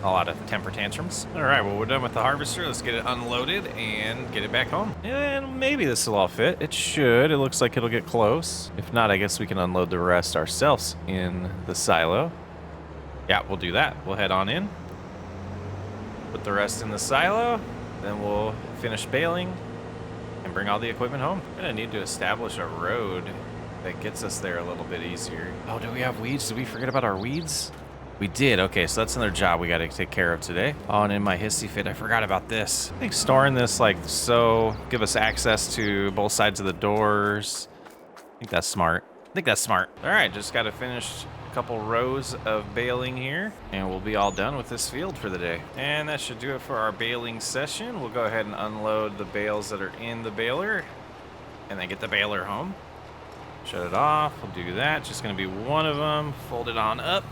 a lot of temper tantrums. All right, well, we're done with the harvester. Let's get it unloaded and get it back home. And maybe this will all fit. It should. It looks like it'll get close. If not, I guess we can unload the rest ourselves in the silo. Yeah, we'll do that. We'll head on in, put the rest in the silo, then we'll finish baling and bring all the equipment home. We're gonna need to establish a road that gets us there a little bit easier. Oh, do we have weeds? Did we forget about our weeds? We did. Okay, so that's another job we gotta take care of today. Oh, and in my hissy fit, I forgot about this. I think storing this like so, give us access to both sides of the doors. I think that's smart. All right, just gotta finish a couple rows of baling here, and we'll be all done with this field for the day. And that should do it for our baling session. We'll go ahead and unload the bales that are in the baler, and then get the baler home. Shut it off. We'll do that. Just gonna be one of them. Fold it on up.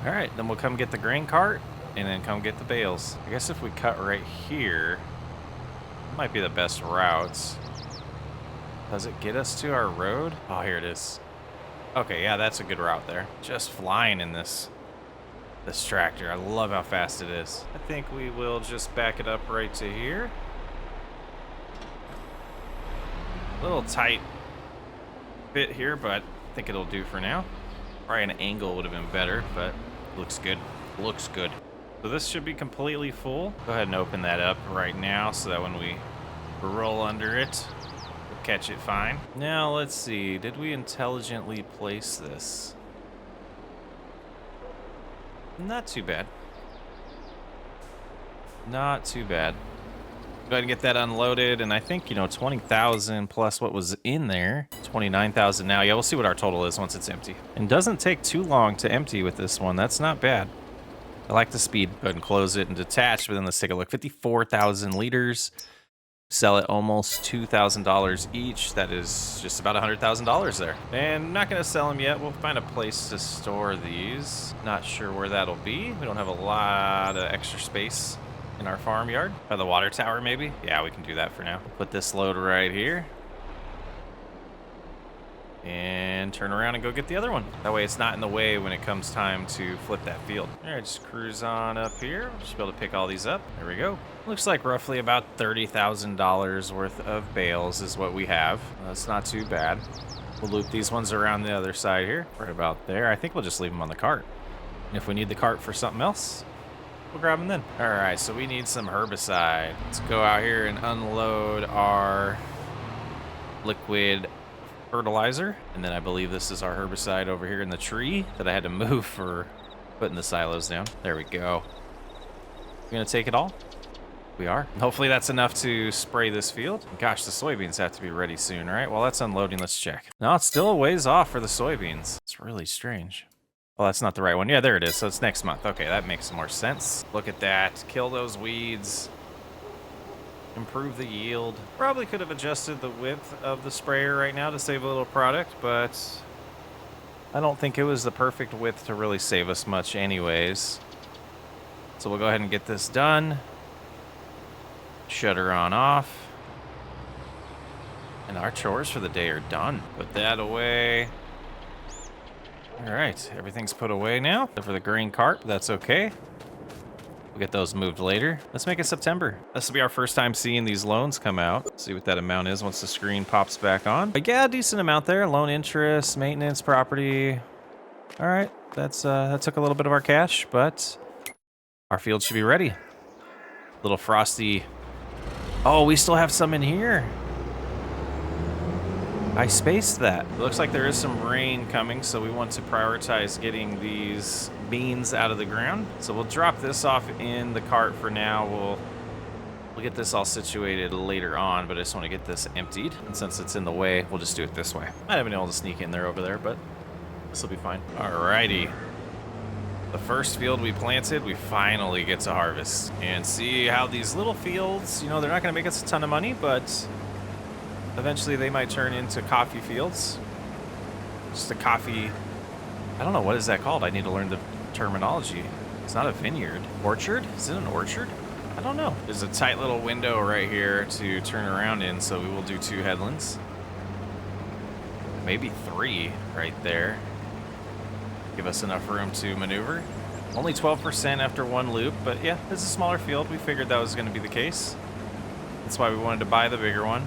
All right, then we'll come get the grain cart and then come get the bales. I guess if we cut right here, it might be the best routes. Does it get us to our road? Oh, here it is. Okay, yeah, that's a good route there. Just flying in this tractor. I love how fast it is. I think we will just back it up right to here. A little tight fit here, but I think it'll do for now. Probably an angle would have been better, but looks good. Looks good. So this should be completely full. Go ahead and open that up right now so that when we roll under it, we'll catch it fine. Now, let's see. Did we intelligently place this? Not too bad. Not too bad. Go ahead and get that unloaded, and I think, you know, 20,000 plus what was in there. 29,000 now. Yeah, we'll see what our total is once it's empty. And doesn't take too long to empty with this one. That's not bad. I like the speed. Go ahead and close it and detach, but then let's take a look. 54,000 liters. Sell it almost $2,000 each. That is just about $100,000 there. And I'm not going to sell them yet. We'll find a place to store these. Not sure where that'll be. We don't have a lot of extra space in our farmyard. By the water tower, maybe? Yeah, we can do that for now. We'll put this load right here. And turn around and go get the other one. That way it's not in the way when it comes time to flip that field. All right, just cruise on up here. Just be able to pick all these up. There we go. Looks like roughly about $30,000 worth of bales is what we have. That's not too bad. We'll loop these ones around the other side here. Right about there. I think we'll just leave them on the cart. And if we need the cart for something else, we'll grab them then. All right, so we need some herbicide. Let's go out here and unload our liquid fertilizer, and then I believe this is our herbicide over here in the tree that I had to move for putting the silos down. There we go. You gonna take it all? We are. Hopefully that's enough to spray this field. Gosh, the soybeans have to be ready soon, right? While that's unloading, let's check. No, it's still a ways off for the soybeans. It's really strange. Well, that's not the right one. Yeah, there it is. So it's next month. Okay, that makes more sense. Look at that. Kill those weeds. Improve the yield. Probably could have adjusted the width of the sprayer right now to save a little product, but I don't think it was the perfect width to really save us much anyways. So we'll go ahead and get this done. Shut her on off. And our chores for the day are done. Put that away. All right, everything's put away now. Except for the grain cart, but that's okay. We'll get those moved later. Let's make it September. This will be our first time seeing these loans come out. See what that amount is once the screen pops back on. But yeah, a decent amount there. Loan interest, maintenance, property. All right, that took a little bit of our cash, but our field should be ready. Little frosty. Oh, we still have some in here. I spaced that. It looks like there is some rain coming, so we want to prioritize getting these beans out of the ground. So we'll drop this off in the cart for now. We'll get this all situated later on, but I just want to get this emptied. And since it's in the way, we'll just do it this way. Might have been able to sneak in there over there, but this will be fine. Alrighty. The first field we planted, we finally get to harvest. And see how these little fields, you know, they're not going to make us a ton of money, but eventually they might turn into coffee fields. Just a coffee, I don't know, what is that called? I need to learn the terminology. It's not a vineyard. Orchard? Is it an orchard? I don't know. There's a tight little window right here to turn around in, so we will do 2 headlands. Maybe 3 right there. Give us enough room to maneuver. Only 12% after 1 loop, but yeah, it's a smaller field. We figured that was going to be the case. That's why we wanted to buy the bigger one.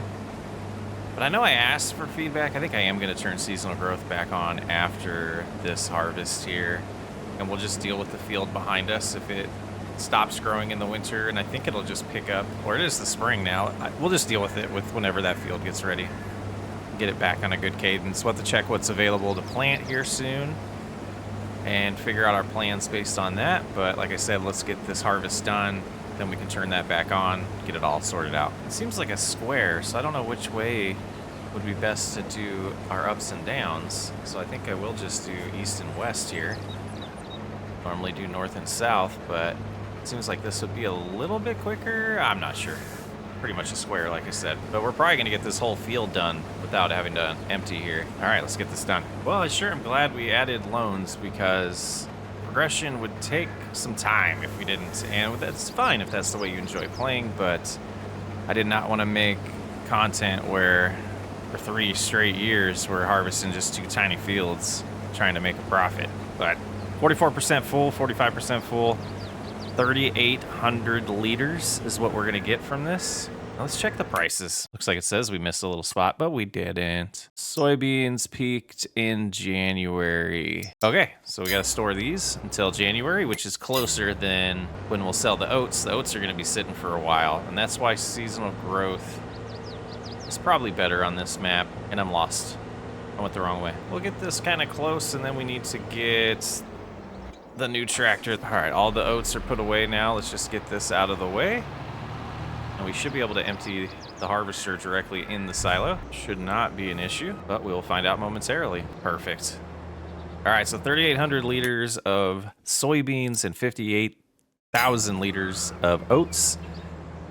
But I know I asked for feedback. I think I am going to turn seasonal growth back on after this harvest here. And we'll just deal with the field behind us if it stops growing in the winter. And I think it'll just pick up, or it is the spring now. We'll just deal with it whenever that field gets ready. Get it back on a good cadence. We'll have to check what's available to plant here soon and figure out our plans based on that. But like I said, let's get this harvest done. Then we can turn that back on, get it all sorted out. It seems like a square, so I don't know which way would be best to do our ups and downs. So I think I will just do east and west here. Normally do north and south, but it seems like this would be a little bit quicker. I'm not sure. Pretty much a square, like I said. But we're probably gonna get this whole field done without having to empty here. All right, let's get this done. Well, I sure am glad we added loans because progression would take some time if we didn't, and that's fine if that's the way you enjoy playing, but I did not want to make content where for 3 straight years we're harvesting just 2 tiny fields trying to make a profit. But 44% full, 45% full, 3,800 liters is what we're gonna get from this. Now let's check the prices. Looks like it says we missed a little spot, but we didn't. Soybeans peaked in January. Okay, so we gotta store these until January, which is closer than when we'll sell the oats. The oats are gonna be sitting for a while, and that's why seasonal growth is probably better on this map. And I'm lost. I went the wrong way. We'll get this kind of close, and then we need to get the new tractor. All right, all the oats are put away now. Let's just get this out of the way. And we should be able to empty the harvester directly in the silo. Should not be an issue, but we'll find out momentarily. Perfect. All right, so 3,800 liters of soybeans and 58,000 liters of oats.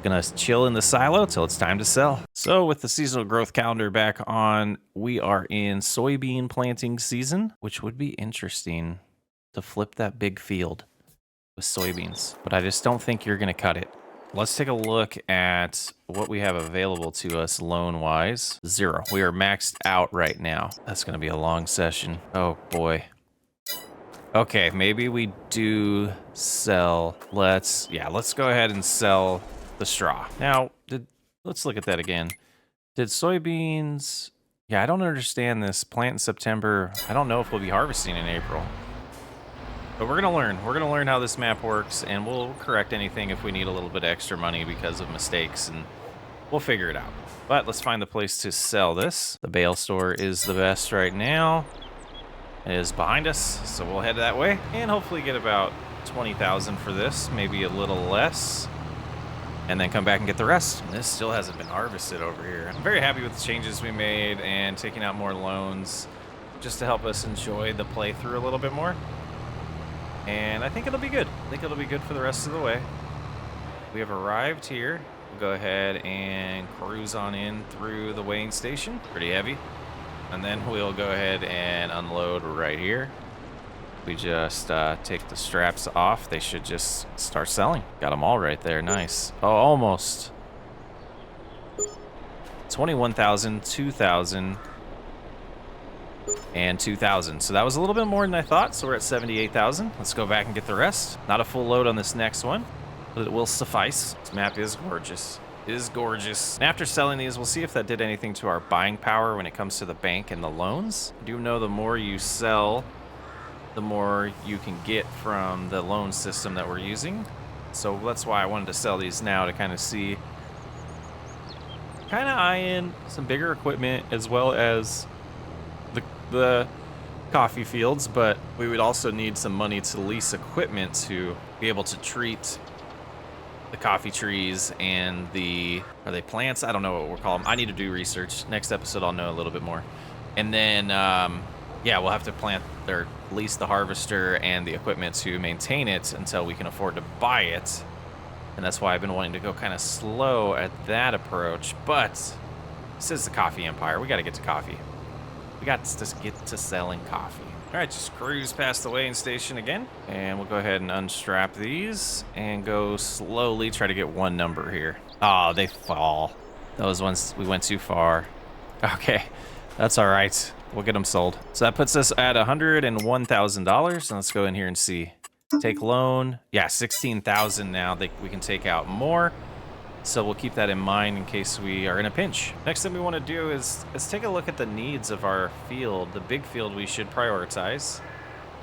Gonna chill in the silo till it's time to sell. So with the seasonal growth calendar back on, we are in soybean planting season, which would be interesting to flip that big field with soybeans, but I just don't think you're gonna cut it. Let's take a look at what we have available to us loan-wise. 0. We are maxed out right now. That's gonna be a long session. Oh boy. Okay, maybe we do sell. Let's go ahead and sell the straw. Now, let's look at that again. Did soybeans... Yeah, I don't understand this. Plant in September. I don't know if we'll be harvesting in April. But we're gonna learn. We're gonna learn how this map works, and we'll correct anything if we need a little bit extra money because of mistakes, and we'll figure it out. But let's find the place to sell this. The bale store is the best right now. It is behind us, so we'll head that way, and hopefully get about 20,000 for this, maybe a little less, and then come back and get the rest. This still hasn't been harvested over here. I'm very happy with the changes we made and taking out more loans just to help us enjoy the playthrough a little bit more. And I think it'll be good. I think it'll be good for the rest of the way. We have arrived here. We'll go ahead and cruise on in through the weighing station. Pretty heavy. And then we'll go ahead and unload right here. We just take the straps off. They should just start selling. Got them all right there. Nice. Oh, almost. 21,000, 2,000. And 2,000. So that was a little bit more than I thought. So we're at 78,000. Let's go back and get the rest. Not a full load on this next one, but it will suffice. This map is gorgeous. It is gorgeous. And after selling these, we'll see if that did anything to our buying power when it comes to the bank and the loans. I do know the more you sell, the more you can get from the loan system that we're using. So that's why I wanted to sell these now, to kind of see, kind of eye in some bigger equipment as well as the coffee fields, but we would also need some money to lease equipment to be able to treat the coffee trees and are they plants? I don't know what we'll call them. I need to do research. Next episode I'll know a little bit more. And then yeah, we'll have to plant or lease the harvester and the equipment to maintain it until we can afford to buy it. And that's why I've been wanting to go kind of slow at that approach. But this is the coffee empire. We got to get to coffee. We got to get to selling coffee. All right, just cruise past the weighing station again. And we'll go ahead and unstrap these and go slowly, try to get one number here. Oh, they fall. Those ones, we went too far. Okay, that's all right. We'll get them sold. So that puts us at $101,000. And let's go in here and see. Take loan. Yeah, 16,000 now. We can take out more. So we'll keep that in mind in case we are in a pinch. Next thing we want to do is let's take a look at the needs of our field. The big field we should prioritize.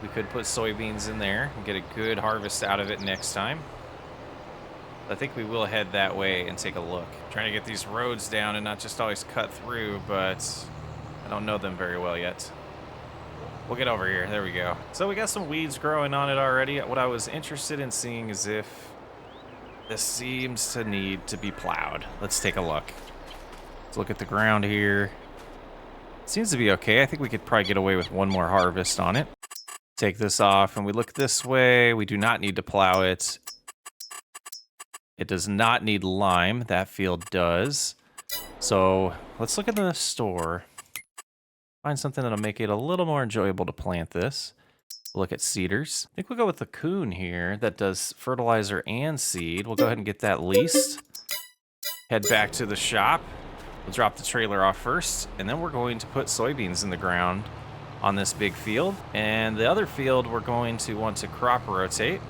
We could put soybeans in there and get a good harvest out of it next time. I think we will head that way and take a look. Trying to get these roads down and not just always cut through, but I don't know them very well yet. We'll get over here. There we go. So we got some weeds growing on it already. What I was interested in seeing is if this seems to need to be plowed. Let's take a look. Let's look at the ground here. It seems to be okay. I think we could probably get away with one more harvest on it. Take this off and we look this way. We do not need to plow it. It does not need lime. That field does. So let's look at the store. Find something that'll make it a little more enjoyable to plant this. Look at seeders. I think we'll go with the Coon here that does fertilizer and seed. We'll go ahead and get that leased. Head back to the shop. We'll drop the trailer off first, and then we're going to put soybeans in the ground on this big field. And the other field we're going to want to crop rotate.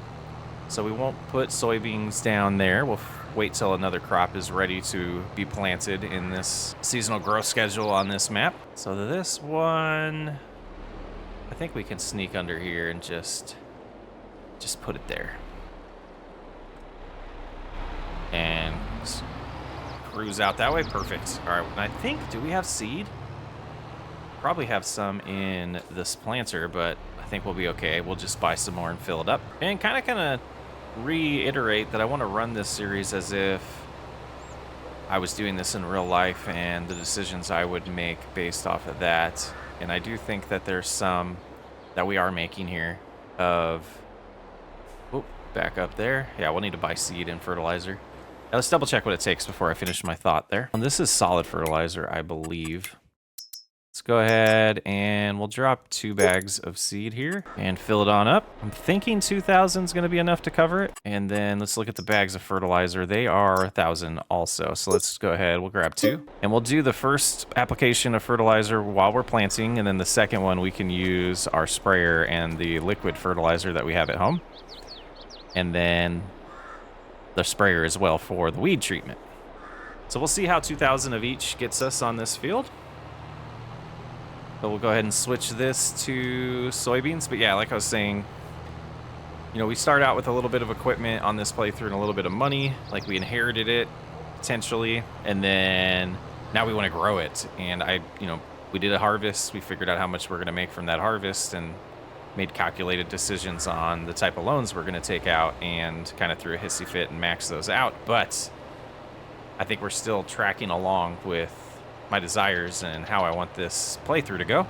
So we won't put soybeans down there. We'll wait till another crop is ready to be planted in this seasonal growth schedule on this map. So this one, I think we can sneak under here and just put it there. And cruise out that way. Perfect. All right, I think, do we have seed? Probably have some in this planter, but I think we'll be okay. We'll just buy some more and fill it up. And kind of reiterate that I want to run this series as if I was doing this in real life and the decisions I would make based off of that. And I do think that there's some that we are making here of, oh, back up there. Yeah, we'll need to buy seed and fertilizer. Now let's double check what it takes before I finish my thought there. And this is solid fertilizer, I believe. Let's go ahead and we'll drop 2 bags of seed here and fill it on up. I'm thinking 2,000 is going to be enough to cover it. And then let's look at the bags of fertilizer. They are 1,000 also. So let's go ahead. We'll grab 2. And we'll do the first application of fertilizer while we're planting. And then the second one, we can use our sprayer and the liquid fertilizer that we have at home. And then the sprayer as well for the weed treatment. So we'll see how 2,000 of each gets us on this field. So we'll go ahead and switch this to soybeans. But yeah, like I was saying, you know, we start out with a little bit of equipment on this playthrough and a little bit of money. Like we inherited it potentially. And then now we want to grow it. And we did a harvest. We figured out how much we're going to make from that harvest and made calculated decisions on the type of loans we're going to take out and kind of threw a hissy fit and maxed those out. But I think we're still tracking along with my desires and how I want this playthrough to go.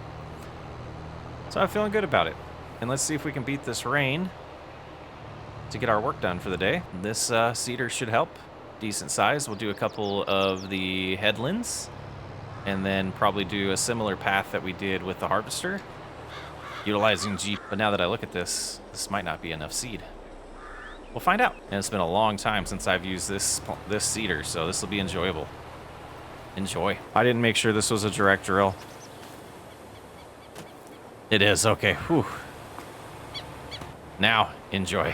So I'm feeling good about it. And let's see if we can beat this rain to get our work done for the day. This cedar should help. Decent size. We'll do a couple of the headlands and then probably do a similar path that we did with the harvester, utilizing G. But now that I look at this, this might not be enough seed. We'll find out. And it's been a long time since I've used this cedar, so this will be enjoyable. Enjoy. I didn't make sure this was a direct drill. It is. Okay. Whew. Now, enjoy.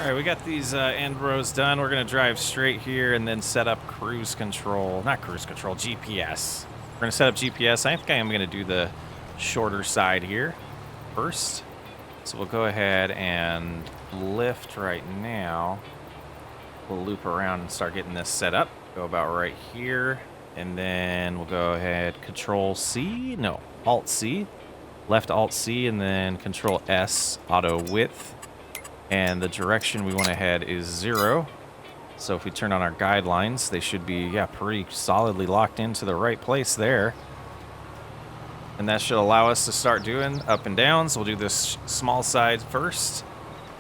All right, we got these end rows done. We're gonna drive straight here and then set up cruise control. Not cruise control, GPS. We're gonna set up GPS. I think I am gonna do the shorter side here first. So we'll go ahead and lift right now. We'll loop around and start getting this set up. Go about right here. And then we'll go ahead, Control C, no, Alt C. Left Alt C and then Control S, auto width. And the direction we want to head is 0. So if we turn on our guidelines, they should be, yeah, pretty solidly locked into the right place there. And that should allow us to start doing up and downs. We'll do this small side first,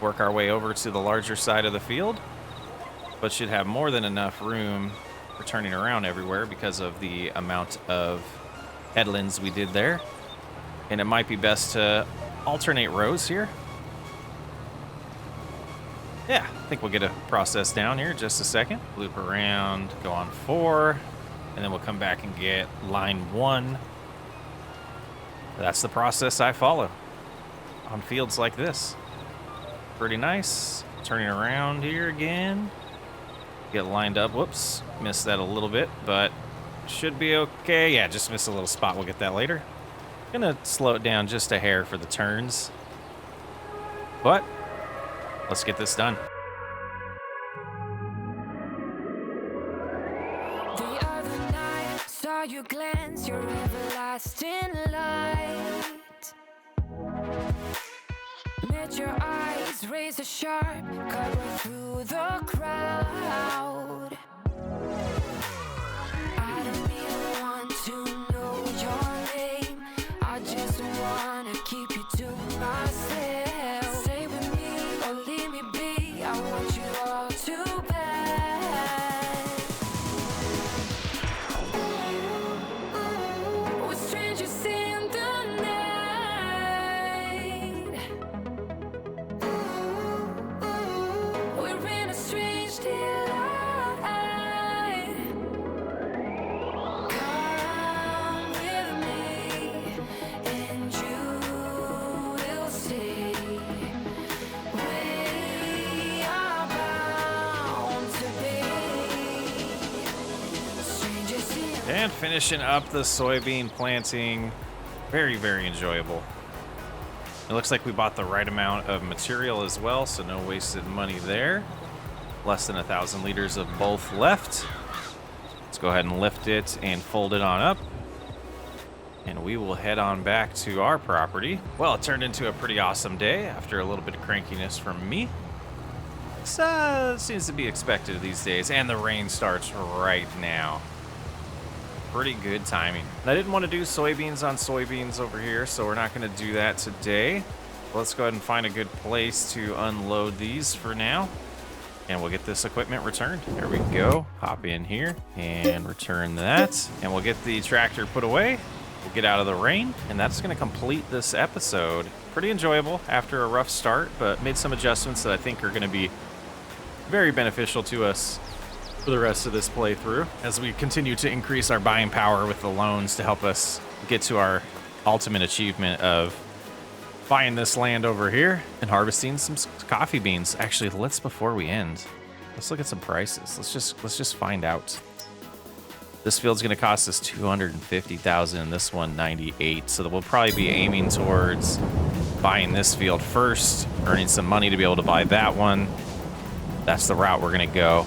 work our way over to the larger side of the field, but should have more than enough room for turning around everywhere because of the amount of headlands we did there. And it might be best to alternate rows here. Yeah, I think we'll get a process down here in just a second. Loop around, go on 4, and then we'll come back and get line 1. That's the process I follow on fields like this. Pretty nice. Turning around here again. Get lined up. Whoops. Missed that a little bit, but should be okay. Yeah, just missed a little spot. We'll get that later. Gonna slow it down just a hair for the turns. But let's get this done. The other night, saw you glance your everlasting light. Met your eyes, razor sharp, cut right through the crowd. I don't even want to know your name. I just wanna keep you to myself. Stay with me or leave me be. I want you all too bad. We're strangers in the night. We're in a strange delight. Come with me, and you will see. We are bound to be strangers in. And finishing up the soybean planting. Very, very enjoyable. It looks like we bought the right amount of material as well, so no wasted money there. Less than 1,000 liters of both left. Let's go ahead and lift it and fold it on up. And we will head on back to our property. Well, it turned into a pretty awesome day after a little bit of crankiness from me. So, seems to be expected these days, and the rain starts right now. Pretty good timing. And I didn't want to do soybeans on soybeans over here, so we're not going to do that today. Let's go ahead and find a good place to unload these for now. And we'll get this equipment returned. There we go. Hop in here and return that. And we'll get the tractor put away. We'll get out of the rain. And that's going to complete this episode. Pretty enjoyable after a rough start, but made some adjustments that I think are going to be very beneficial to us for the rest of this playthrough as we continue to increase our buying power with the loans to help us get to our ultimate achievement of buying this land over here and harvesting some coffee beans. Actually, before we end, let's look at some prices. Let's just find out. This field's going to cost us $250,000 and this one 98. So that we'll probably be aiming towards buying this field first, earning some money to be able to buy that one. That's the route we're going to go.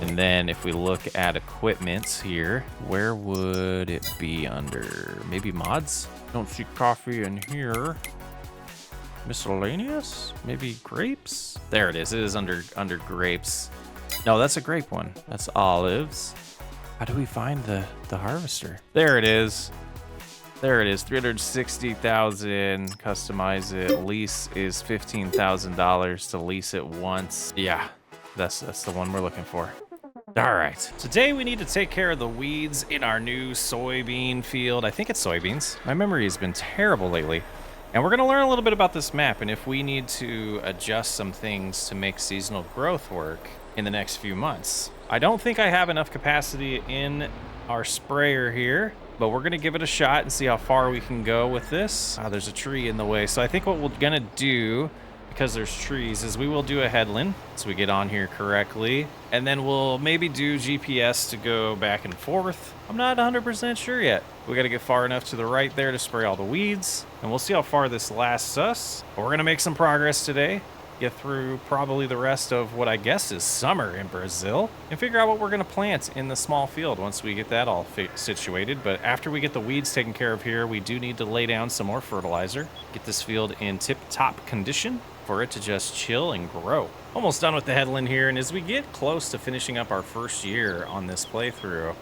And then if we look at equipment here, where would it be under? Maybe mods? Don't see coffee in here. Miscellaneous? Maybe grapes? There it is. It is under grapes. No, that's a grape one. That's olives. How do we find the harvester? There it is. There it is. 360,000. Customize it. Lease is $15,000 to lease it once. Yeah, that's the one we're looking for. All right. Today we need to take care of the weeds in our new soybean field. I think it's soybeans. My memory has been terrible lately. And we're going to learn a little bit about this map and if we need to adjust some things to make seasonal growth work in the next few months. I don't think I have enough capacity in our sprayer here, but we're going to give it a shot and see how far we can go with this. There's a tree in the way. So I think what we're going to do, because there's trees, is we will do a headland so we get on here correctly. And then we'll maybe do GPS to go back and forth. I'm not 100% sure yet. We got to get far enough to the right there to spray all the weeds. And we'll see how far this lasts us. But we're going to make some progress today. Get through probably the rest of what I guess is summer in Brazil. And figure out what we're going to plant in the small field once we get that all situated. But after we get the weeds taken care of here, we do need to lay down some more fertilizer. Get this field in tip-top condition for it to just chill and grow. Almost done with the headland here, and as we get close to finishing up our first year on this playthrough,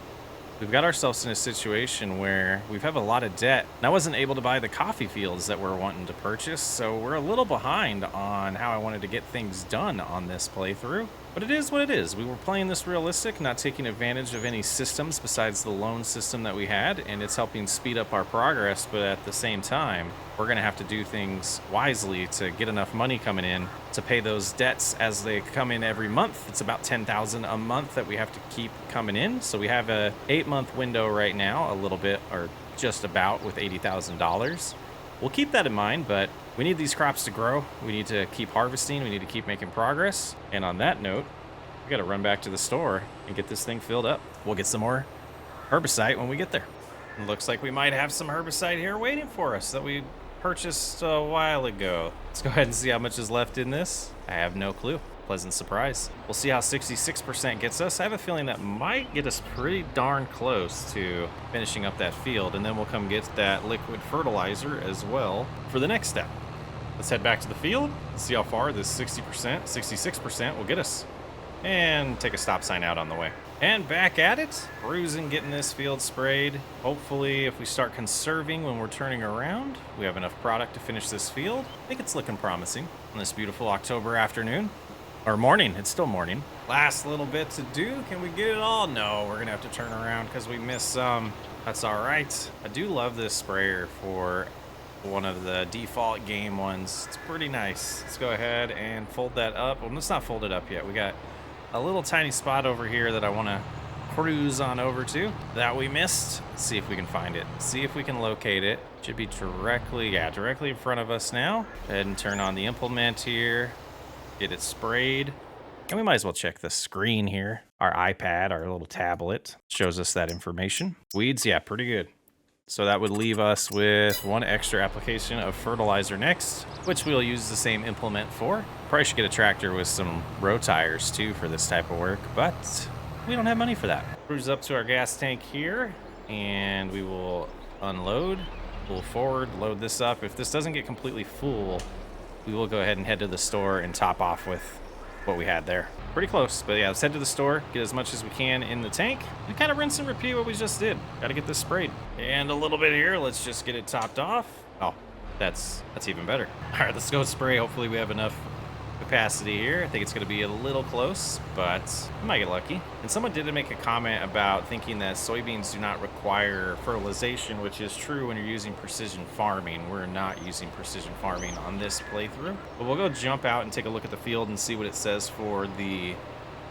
we've got ourselves in a situation where we have a lot of debt. And I wasn't able to buy the coffee fields that we're wanting to purchase, so we're a little behind on how I wanted to get things done on this playthrough. But it is what it is. We were playing this realistic, not taking advantage of any systems besides the loan system that we had, and it's helping speed up our progress, but at the same time, we're going to have to do things wisely to get enough money coming in to pay those debts as they come in every month. It's about $10,000 a month that we have to keep coming in. So we have a 8-month window right now, a little bit, or just about, with $80,000. We'll keep that in mind, but we need these crops to grow. We need to keep harvesting. We need to keep making progress. And on that note, we got to run back to the store and get this thing filled up. We'll get some more herbicide when we get there. It looks like we might have some herbicide here waiting for us that we purchased a while ago. Let's go ahead and see how much is left in this. I have no clue. Pleasant surprise. We'll see how 66% gets us. I have a feeling that might get us pretty darn close to finishing up that field, and then we'll come get that liquid fertilizer as well for the next step. Let's head back to the field, see how far this 60%, 66% will get us, and take a stop sign out on the way. And back at it, cruising, getting this field sprayed. Hopefully, if we start conserving when we're turning around, we have enough product to finish this field. I think it's looking promising on this beautiful October afternoon. Or morning, it's still morning. Last little bit to do. Can we get it all? No, we're gonna have to turn around because we missed some. That's all right. I do love this sprayer for one of the default game ones. It's pretty nice. Let's go ahead and fold that up. Well, let's not fold it up yet. We got a little tiny spot over here that I want to cruise on over to that we missed. Let's see if we can find it. See if we can locate it. Should be directly in front of us now. Go ahead and turn on the implement here. Get it sprayed. And we might as well check the screen here. Our iPad, our little tablet, shows us that information. Weeds, yeah, pretty good. So that would leave us with one extra application of fertilizer next, which we'll use the same implement for. Probably should get a tractor with some row tires too for this type of work, but we don't have money for that. Cruise up to our gas tank here, and we will unload, pull forward, load this up. If this doesn't get completely full, we will go ahead and head to the store and top off with what we had there. Pretty close, but yeah, let's head to the store, get as much as we can in the tank, and kind of rinse and repeat what we just did. Gotta get this sprayed. And a little bit here, let's just get it topped off. Oh, that's even better. All right, let's go spray. Hopefully we have enough capacity here. I think it's gonna be a little close, but we might get lucky. And someone did make a comment about thinking that soybeans do not require fertilization, which is true when you're using precision farming. We're not using precision farming on this playthrough, but we'll go jump out and take a look at the field and see what it says for the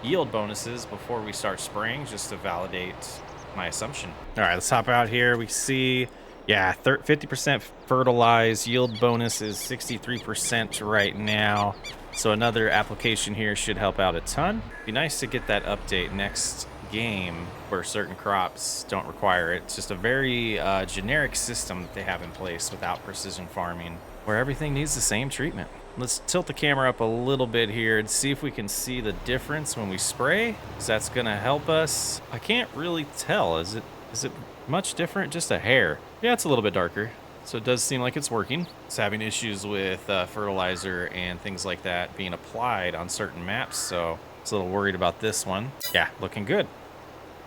yield bonuses before we start spraying, just to validate my assumption. All right, let's hop out here. We see, yeah, 50% fertilized. Yield bonus is 63% right now. So another application here should help out a ton. Be nice to get that update next game where certain crops don't require it. It's just a very generic system that they have in place without precision farming, where everything needs the same treatment. Let's tilt the camera up a little bit here and see if we can see the difference when we spray, because that's gonna help us. I can't really tell. Is it much different? Just a hair. Yeah, it's a little bit darker. So it does seem like it's working. It's having issues with fertilizer and things like that being applied on certain maps, so it's a little worried about this one. Yeah, looking good.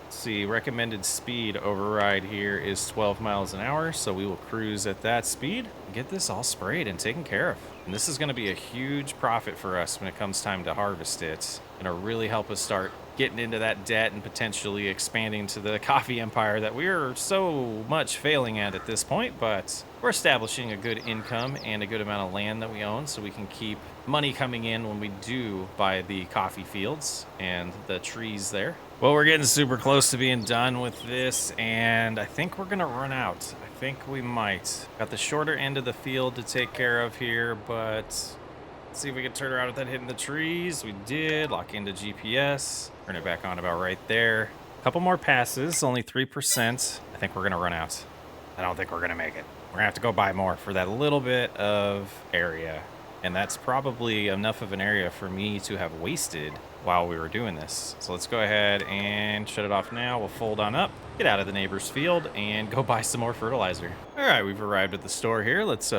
Let's see, recommended speed override here is 12 miles an hour, so we will cruise at that speed and get this all sprayed and taken care of. And this is gonna be a huge profit for us when it comes time to harvest it. It's gonna really help us start getting into that debt and potentially expanding to the coffee empire that we're so much failing at this point, but we're establishing a good income and a good amount of land that we own, so we can keep money coming in when we do buy the coffee fields and the trees there. Well, we're getting super close to being done with this, and I think we're gonna run out. I think we might. Got the shorter end of the field to take care of here, but let's see if we can turn around without hitting the trees. We did. Lock into GPS. Turn it back on about right there. Couple more passes, only 3%. I think we're gonna run out. I don't think we're gonna make it. We're gonna have to go buy more for that little bit of area. And that's probably enough of an area for me to have wasted while we were doing this. So let's go ahead and shut it off now. We'll fold on up, get out of the neighbor's field, and go buy some more fertilizer. All right, we've arrived at the store here. Let's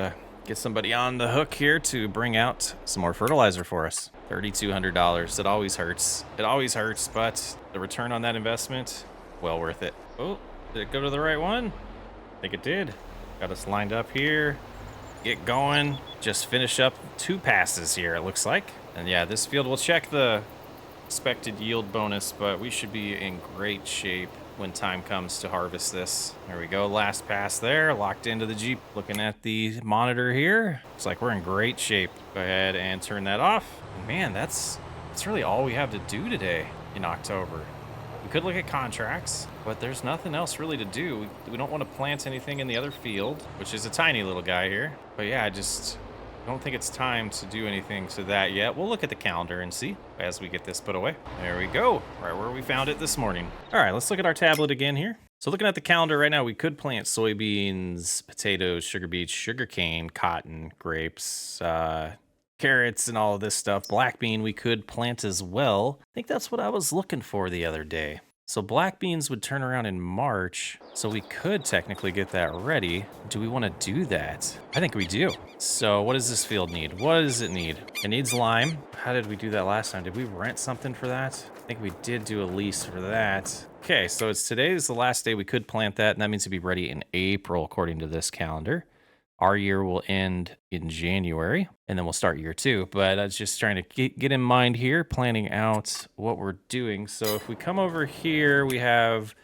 get somebody on the hook here to bring out some more fertilizer for us. $3,200. It always hurts. It always hurts, but the return on that investment, well worth it. Oh, did it go to the right one? I think it did. Got us lined up here. Get going. Just finish up 2 passes here, it looks like. And yeah, this field will check the expected yield bonus, but we should be in great shape when time comes to harvest this. There we go, last pass there, locked into the Jeep. Looking at the monitor here, looks like we're in great shape. Go ahead and turn that off. And man, that's really all we have to do today in October. We could look at contracts, but there's nothing else really to do. We don't want to plant anything in the other field, which is a tiny little guy here. But yeah, I don't think it's time to do anything to that yet. We'll look at the calendar and see as we get this put away. There we go, right where we found it this morning. All right, let's look at our tablet again here. So looking at the calendar right now, we could plant soybeans, potatoes, sugar beets, sugarcane, cotton, grapes, carrots, and all of this stuff. Black bean we could plant as well. I think that's what I was looking for the other day. So black beans would turn around in March, so we could technically get that ready. Do we want to do that? I think we do. So what does this field need? What does it need? It needs lime. How did we do that last time? Did we rent something for that? I think we did do a lease for that. Okay, so today is the last day we could plant that, and that means to be ready in April according to this calendar. Our year will end in January, and then we'll start year 2. But I was just trying to get in mind here, planning out what we're doing. So if we come over here, we have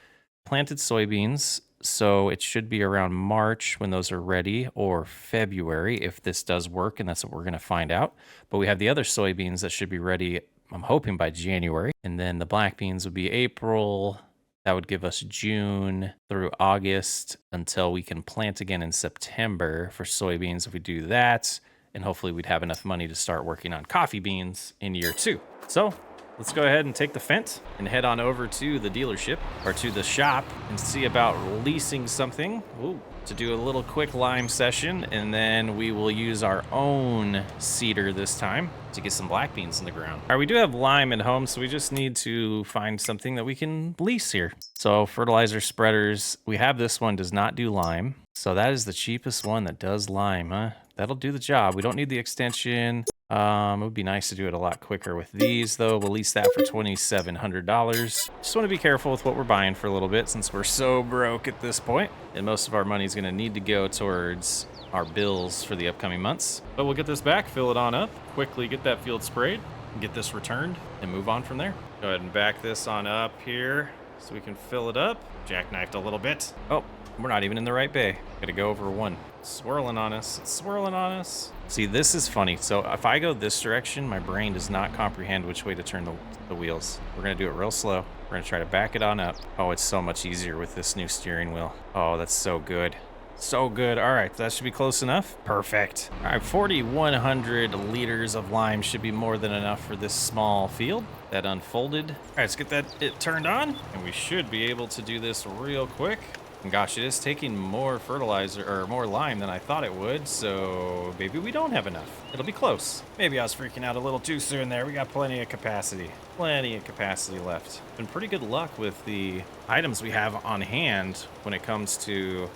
planted soybeans. So it should be around March when those are ready, or February if this does work, and that's what we're going to find out. But we have the other soybeans that should be ready, I'm hoping, by January. And then the black beans would be April. That would give us June through August until we can plant again in September for soybeans if we do that. And hopefully we'd have enough money to start working on coffee beans in year 2. So let's go ahead and take the fence and head on over to the dealership or to the shop and see about leasing something. Ooh, to do a little quick lime session, and then we will use our own seeder this time to get some black beans in the ground. All right, we do have lime at home, so we just need to find something that we can lease here. So fertilizer spreaders, we have this one, does not do lime. So that is the cheapest one that does lime, huh? That'll do the job. We don't need the extension. It would be nice to do it a lot quicker with these, though. We'll lease that for $2,700. Just want to be careful with what we're buying for a little bit since we're so broke at this point. And most of our money is going to need to go towards our bills for the upcoming months. But we'll get this back, fill it on up, quickly get that field sprayed, get this returned, and move on from there. Go ahead and back this on up here so we can fill it up. Jackknifed a little bit. Oh, we're not even in the right bay. Gotta go over one. It's swirling on us. It's swirling on us. See, this is funny. So if I go this direction, my brain does not comprehend which way to turn the wheels. We're gonna do it real slow. We're gonna try to back it on up. Oh, it's so much easier with this new steering wheel. Oh, that's so good. So good. All right, that should be close enough. Perfect. All right, 4,100 liters of lime should be more than enough for this small field. That unfolded. All right, let's get it turned on, and we should be able to do this real quick. And gosh, it is taking more fertilizer or more lime than I thought it would, so maybe we don't have enough. It'll be close. Maybe I was freaking out a little too soon there. We got plenty of capacity. Plenty of capacity left. Been pretty good luck with the items we have on hand when it comes to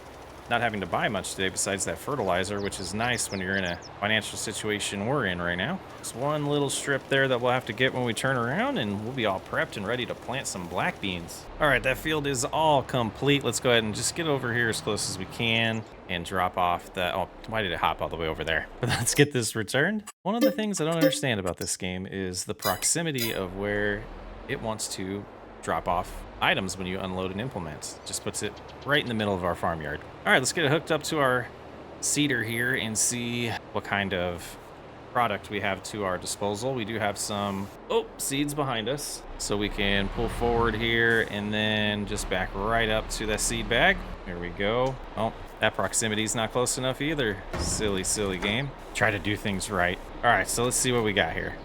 not having to buy much today besides that fertilizer, which is nice when you're in a financial situation we're in right now. Just one little strip there that we'll have to get when we turn around, and we'll be all prepped and ready to plant some black beans. All right, that field is all complete. Let's go ahead and just get over here as close as we can and drop off that. Oh, why did it hop all the way over there? But let's get this returned. One of the things I don't understand about this game is the proximity of where it wants to drop off items when you unload an implement. Just puts it right in the middle of our farmyard. All right, let's get it hooked up to our seeder here and see what kind of product we have to our disposal. We do have some seeds behind us, so we can pull forward here and then just back right up to that seed bag. Here we go. Oh, that proximity is not close enough either. Silly game. Try to do things right. All right, so let's see what we got here.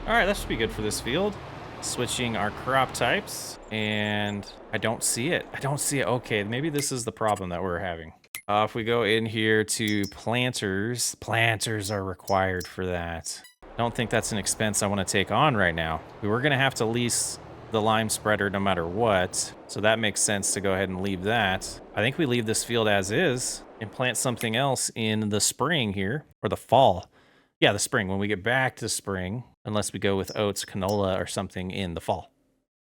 All right, that should be good for this field. Switching our crop types, and I don't see it. Okay, maybe this is the problem that we're having. If we go in here to planters are required for that. I don't think that's an expense I want to take on right now. We were going to have to lease the lime spreader no matter what, so that makes sense to go ahead and leave that. I think we leave this field as is and plant something else in the spring here, or the fall. Yeah, the spring, when we get back to spring, unless we go with oats, canola, or something in the fall.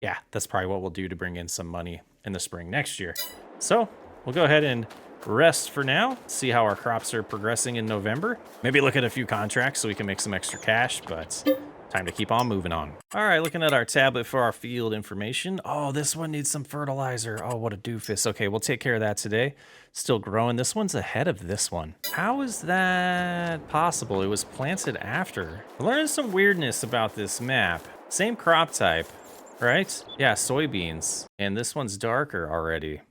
Yeah, that's probably what we'll do to bring in some money in the spring next year. So we'll go ahead and rest for now, see how our crops are progressing in November. Maybe look at a few contracts so we can make some extra cash, but Time to keep on moving on. All right, looking at our tablet for our field information. Oh, this one needs some fertilizer. Oh, what a doofus. Okay, we'll take care of that today. Still growing. This one's ahead of this one. How is that possible? It was planted after. We're learning some weirdness about this map. Same crop type, right? Yeah, soybeans. And this one's darker already.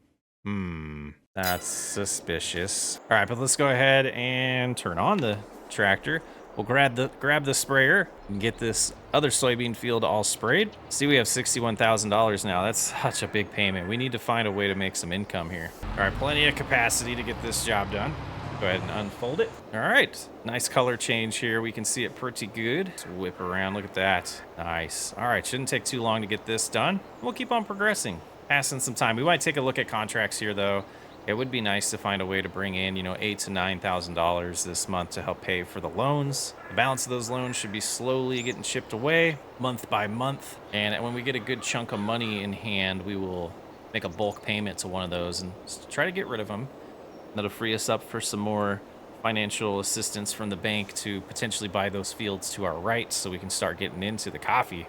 That's suspicious. All right, but let's go ahead and turn on the tractor. We'll grab the sprayer and get this other soybean field all sprayed. See, we have $61,000 now. That's such a big payment. We need to find a way to make some income here. All right, plenty of capacity to get this job done. Go ahead and unfold it. All right, nice color change here. We can see it pretty good. Let's whip around, look at that. Nice. All right, shouldn't take too long to get this done. We'll keep on progressing, passing some time. We might take a look at contracts here though. It would be nice to find a way to bring in, you know, $8,000 to $9,000 this month to help pay for the loans. The balance of those loans should be slowly getting chipped away month by month. And when we get a good chunk of money in hand, we will make a bulk payment to one of those and try to get rid of them. That'll free us up for some more financial assistance from the bank to potentially buy those fields to our right so we can start getting into the coffee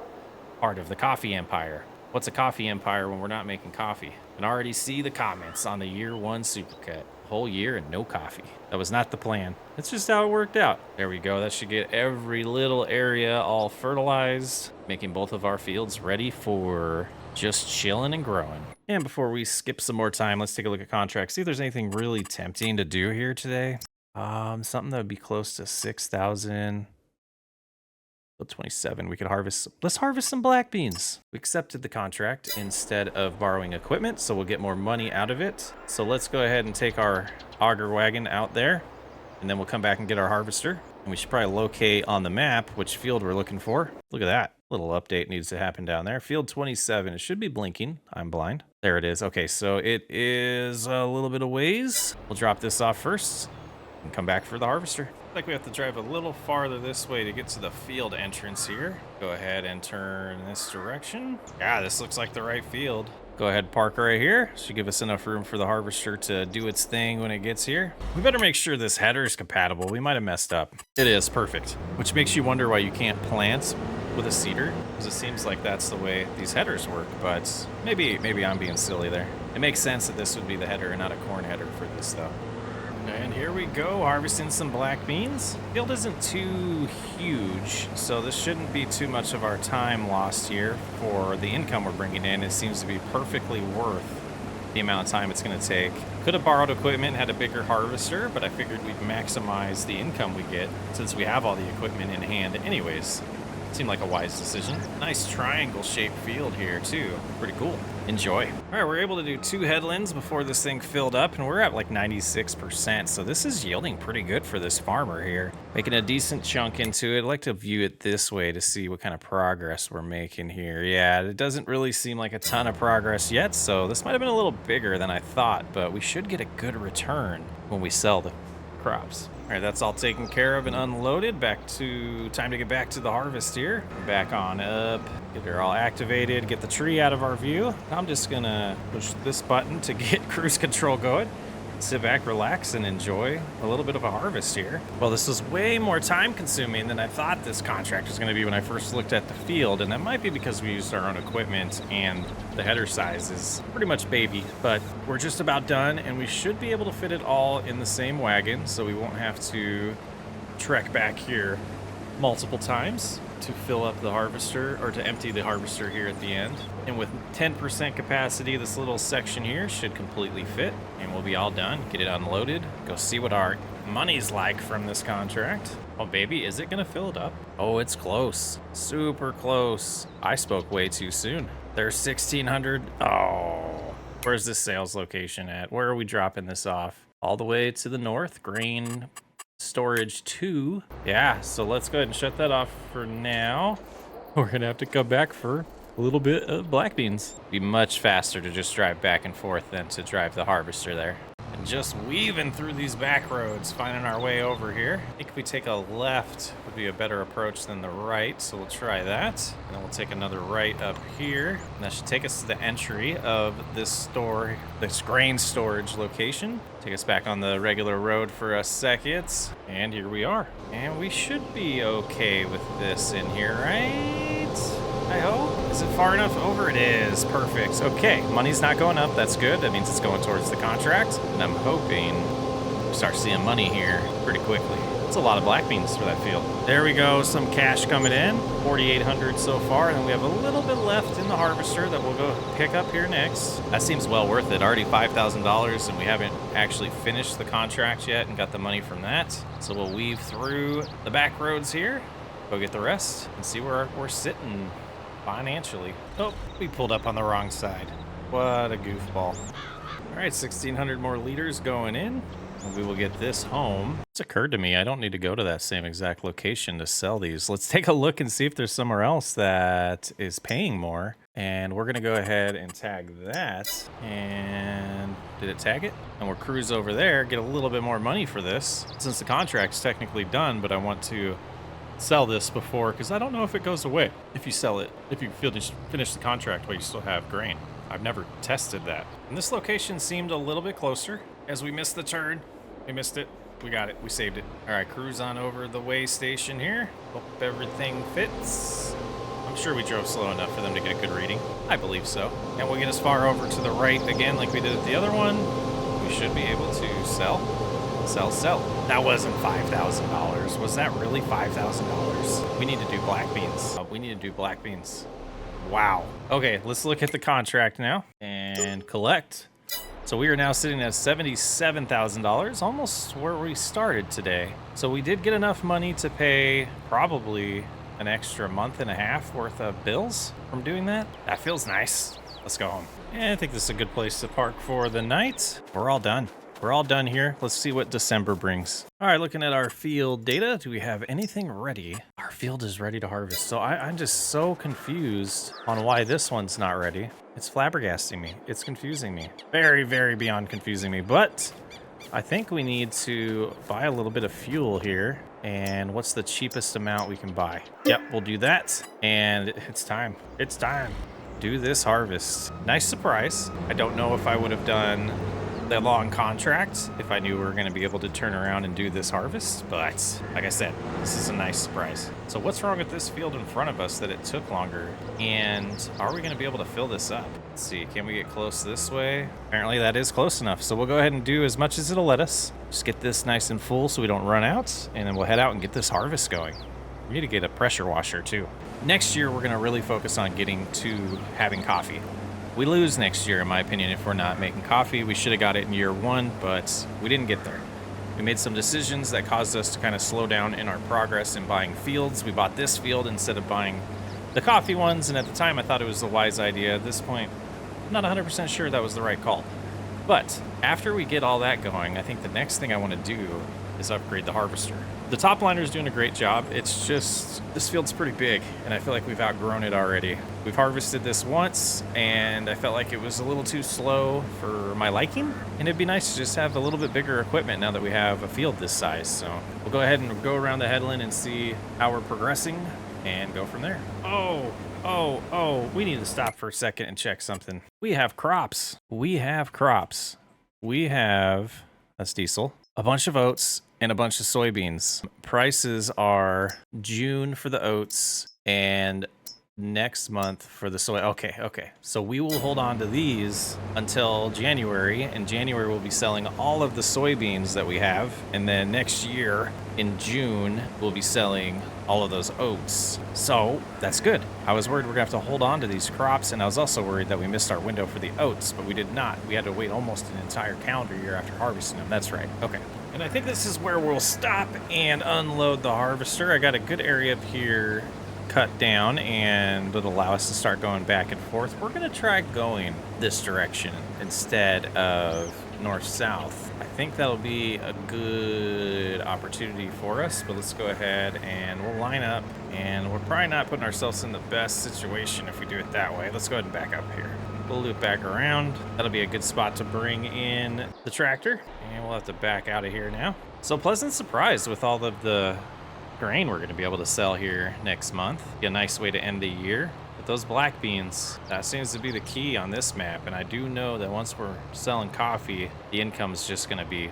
part of the coffee empire. What's a coffee empire when we're not making coffee? I can already see the comments on the year one supercut. Whole year and no coffee. That was not the plan. That's just how it worked out. There we go. That should get every little area all fertilized, making both of our fields ready for just chilling and growing. And before we skip some more time, let's take a look at contracts. See if there's anything really tempting to do here today. Something that would be close to 6,000. 27, we could harvest. Let's harvest some black beans. We accepted the contract instead of borrowing equipment, so we'll get more money out of it. So let's go ahead and take our auger wagon out there, and then we'll come back and get our harvester. And we should probably locate on the map which field we're looking for. Look at that. Little update needs to happen down there. Field 27. It should be blinking. I'm blind. There it is. Okay, so it is a little bit of ways. We'll drop this off first and come back for the harvester. Like we have to drive a little farther this way to get to the field entrance here. Go ahead and turn this direction. Yeah, this looks like the right field. Go ahead, park right here. Should give us enough room for the harvester to do its thing when it gets here. We better make sure this header is compatible. We might have messed up. It is perfect, which makes you wonder why you can't plant with a seeder, because it seems like that's the way these headers work, but maybe I'm being silly there. It makes sense that this would be the header and not a corn header for this though. And here we go, harvesting some black beans. Field isn't too huge, so this shouldn't be too much of our time lost here for the income we're bringing in. It seems to be perfectly worth the amount of time it's going to take. Could have borrowed equipment and had a bigger harvester, but I figured we'd maximize the income we get since we have all the equipment in hand anyways. Seemed like a wise decision. Nice triangle-shaped field here, too. Pretty cool. Enjoy. All right, we're able to do 2 headlands before this thing filled up, and we're at like 96%, so this is yielding pretty good for this farmer here. Making a decent chunk into it. I'd like to view it this way to see what kind of progress we're making here. Yeah, it doesn't really seem like a ton of progress yet, so this might have been a little bigger than I thought, but we should get a good return when we sell the crops. All right, that's all taken care of and unloaded. Time to get back to the harvest here. Back on up, get her all activated, get the tree out of our view. I'm just gonna push this button to get cruise control going. Sit back, relax, and enjoy a little bit of a harvest here. Well, this was way more time consuming than I thought this contract was gonna be when I first looked at the field, and that might be because we used our own equipment and the header size is pretty much baby, but we're just about done, and we should be able to fit it all in the same wagon, so we won't have to trek back here multiple times to fill up the harvester, or to empty the harvester here at the end. And with 10% capacity, this little section here should completely fit, and we'll be all done. Get it unloaded, go see what our money's like from this contract. Oh baby, is it gonna fill it up? Oh, it's close, super close. I spoke way too soon. There's 1,600. Oh, where's this sales location at? Where are we dropping this off? All the way to the north, grain storage 2. Yeah, so let's go ahead and shut that off for now. We're gonna have to come back for a little bit of black beans. Be much faster to just drive back and forth than to drive the harvester there. just weaving through these back roads, finding our way over here. I think if we take a left would be a better approach than the right, so we'll try that. And then we'll take another right up here. And that should take us to the entry of this store, this grain storage location. Take us back on the regular road for a second. And here we are. And we should be okay with this in here, right? I hope. Is it far enough over? It is. Perfect. Okay, money's not going up. That's good. That means it's going towards the contract. And I'm hoping we start seeing money here pretty quickly. It's a lot of black beans for that field. There we go. Some cash coming in. 4,800 so far. And then we have a little bit left in the harvester that we'll go pick up here next. That seems well worth it. Already $5,000 and we haven't actually finished the contract yet and got the money from that. So we'll weave through the back roads here, go get the rest and see where we're sitting financially. Oh, we pulled up on the wrong side. What a goofball. All right, 1,600 more liters going in. And we will get this home. It's occurred to me, I don't need to go to that same exact location to sell these. Let's take a look and see if there's somewhere else that is paying more. And we're gonna go ahead and tag that. And did it tag it? And we'll cruise over there, get a little bit more money for this. Since the contract's technically done, but I want to sell this before, because I don't know if it goes away if you sell it, if you finish the contract while you still have grain. I've never tested that. And this location seemed a little bit closer as we missed the turn. We missed it. We got it. We saved it. All right, cruise on over the way station here. Hope everything fits. I'm sure we drove slow enough for them to get a good reading. I believe so. And we'll get as far over to the right again like we did at the other one. We should be able to sell. Sell. That wasn't $5,000. Was that really $5,000? We need to do black beans. We need to do black beans. Wow. Okay, let's look at the contract now and collect. So we are now sitting at $77,000, almost where we started today. So we did get enough money to pay probably an extra month and a half worth of bills from doing that. That feels nice. Let's go home. And I think this is a good place to park for the night. We're all done. We're all done here. Let's see what December brings. All right, looking at our field data, do we have anything ready? Our field is ready to harvest. So I'm just so confused on why this one's not ready. It's flabbergasting me. It's confusing me. Very, very beyond confusing me. But I think we need to buy a little bit of fuel here. And what's the cheapest amount we can buy? Yep, we'll do that. And it's time. It's time. Do this harvest. Nice surprise. I don't know if I would have done the long contract if I knew we were going to be able to turn around and do this harvest, but like I said, this is a nice surprise. So what's wrong with this field in front of us that it took longer, and are we going to be able to fill this up? Let's see, can we get close this way? Apparently that is close enough, so we'll go ahead and do as much as it'll let us. Just get this nice and full so we don't run out, and then we'll head out and get this harvest going. We need to get a pressure washer too. Next year we're going to really focus on getting to having coffee. We lose next year, in my opinion, if we're not making coffee. We should have got it in year one, but we didn't get there. We made some decisions that caused us to kind of slow down in our progress in buying fields. We bought this field instead of buying the coffee ones, and at the time I thought it was a wise idea. At this point, I'm not 100% sure that was the right call. But after we get all that going, I think the next thing I want to do is upgrade the harvester. The top liner is doing a great job. It's just, this field's pretty big, and I feel like we've outgrown it already. We've harvested this once, and I felt like it was a little too slow for my liking, and it'd be nice to just have a little bit bigger equipment now that we have a field this size. So we'll go ahead and go around the headland and see how we're progressing, and go from there. Oh, we need to stop for a second and check something. We have crops. We have, that's diesel, a bunch of oats, and a bunch of soybeans. Prices are June for the oats and next month for the soy. Okay. So we will hold on to these until January, and January we'll be selling all of the soybeans that we have. And then next year in June, we'll be selling all of those oats. So that's good. I was worried we're gonna have to hold on to these crops, and I was also worried that we missed our window for the oats, but we did not. We had to wait almost an entire calendar year after harvesting them. That's right. Okay. And I think this is where we'll stop and unload the harvester. I got a good area up here cut down, and it'll allow us to start going back and forth. We're gonna try going this direction instead of north-south. I think that'll be a good opportunity for us, but let's go ahead and we'll line up, and we're probably not putting ourselves in the best situation if we do it that way. Let's go ahead and back up here. We'll loop back around. That'll be a good spot to bring in the tractor. And we'll have to back out of here now. So pleasant surprise with all of the grain we're gonna be able to sell here next month. Be a nice way to end the year. But those black beans, that seems to be the key on this map. And I do know that once we're selling coffee, the income is just gonna be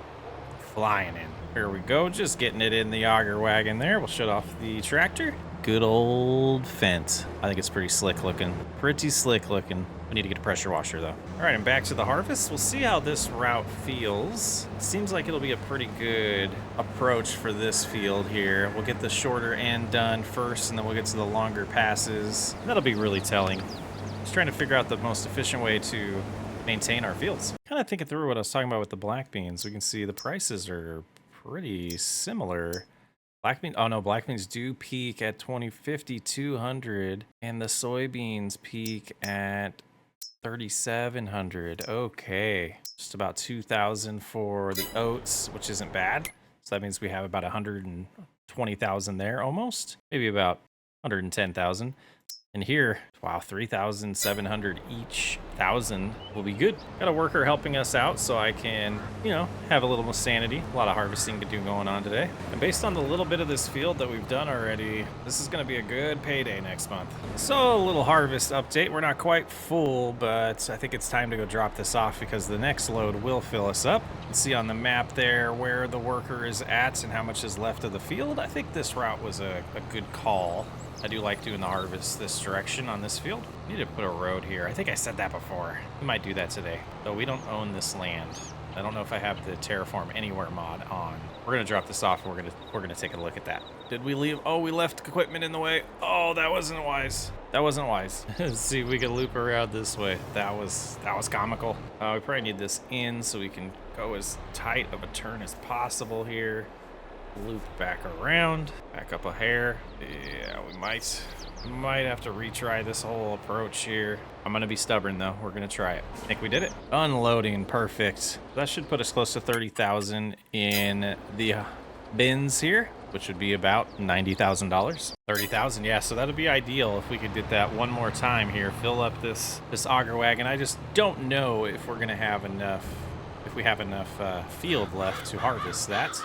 flying in. Here we go, just getting it in the auger wagon there. We'll shut off the tractor. Good old Fent. I think it's pretty slick looking. Pretty slick looking. We need to get a pressure washer though. All right, and back to the harvest. We'll see how this route feels. Seems like it'll be a pretty good approach for this field here. We'll get the shorter end done first, and then we'll get to the longer passes. That'll be really telling. Just trying to figure out the most efficient way to maintain our fields. Kind of thinking through what I was talking about with the black beans. We can see the prices are pretty similar. Black beans, oh no, black beans do peak at 2,200, and the soybeans peak at 3,700. Okay, just about 2,000 for the oats, which isn't bad. So that means we have about 120,000 there almost, maybe about 110,000. And here, wow, 3,700 each thousand will be good. Got a worker helping us out so I can, you know, have a little more sanity. A lot of harvesting to do going on today. And based on the little bit of this field that we've done already, this is going to be a good payday next month. So a little harvest update. We're not quite full, but I think it's time to go drop this off because the next load will fill us up. You can see on the map there where the worker is at and how much is left of the field. I think this route was a good call. I do like doing the harvest this direction on this field. Need to put a road here. I think I said that before. We might do that today. Though we don't own this land. I don't know if I have the Terraform Anywhere mod on. We're gonna drop this off and we're gonna take a look at that. Did we leave? Oh, we left equipment in the way. Oh, that wasn't wise. That wasn't wise. Let's see if we can loop around this way. That was comical. We probably need this in so we can go as tight of a turn as possible here. Loop back around, back up a hair. Yeah, we might have to retry this whole approach here. I'm gonna be stubborn though. We're gonna try it. I think we did it. Unloading, perfect. That should put us close to 30,000 in the bins here, which would be about $90,000. 30,000, yeah. So that'd be ideal if we could get that one more time here. Fill up this auger wagon. I just don't know if we're gonna have enough. If we have enough field left to harvest that.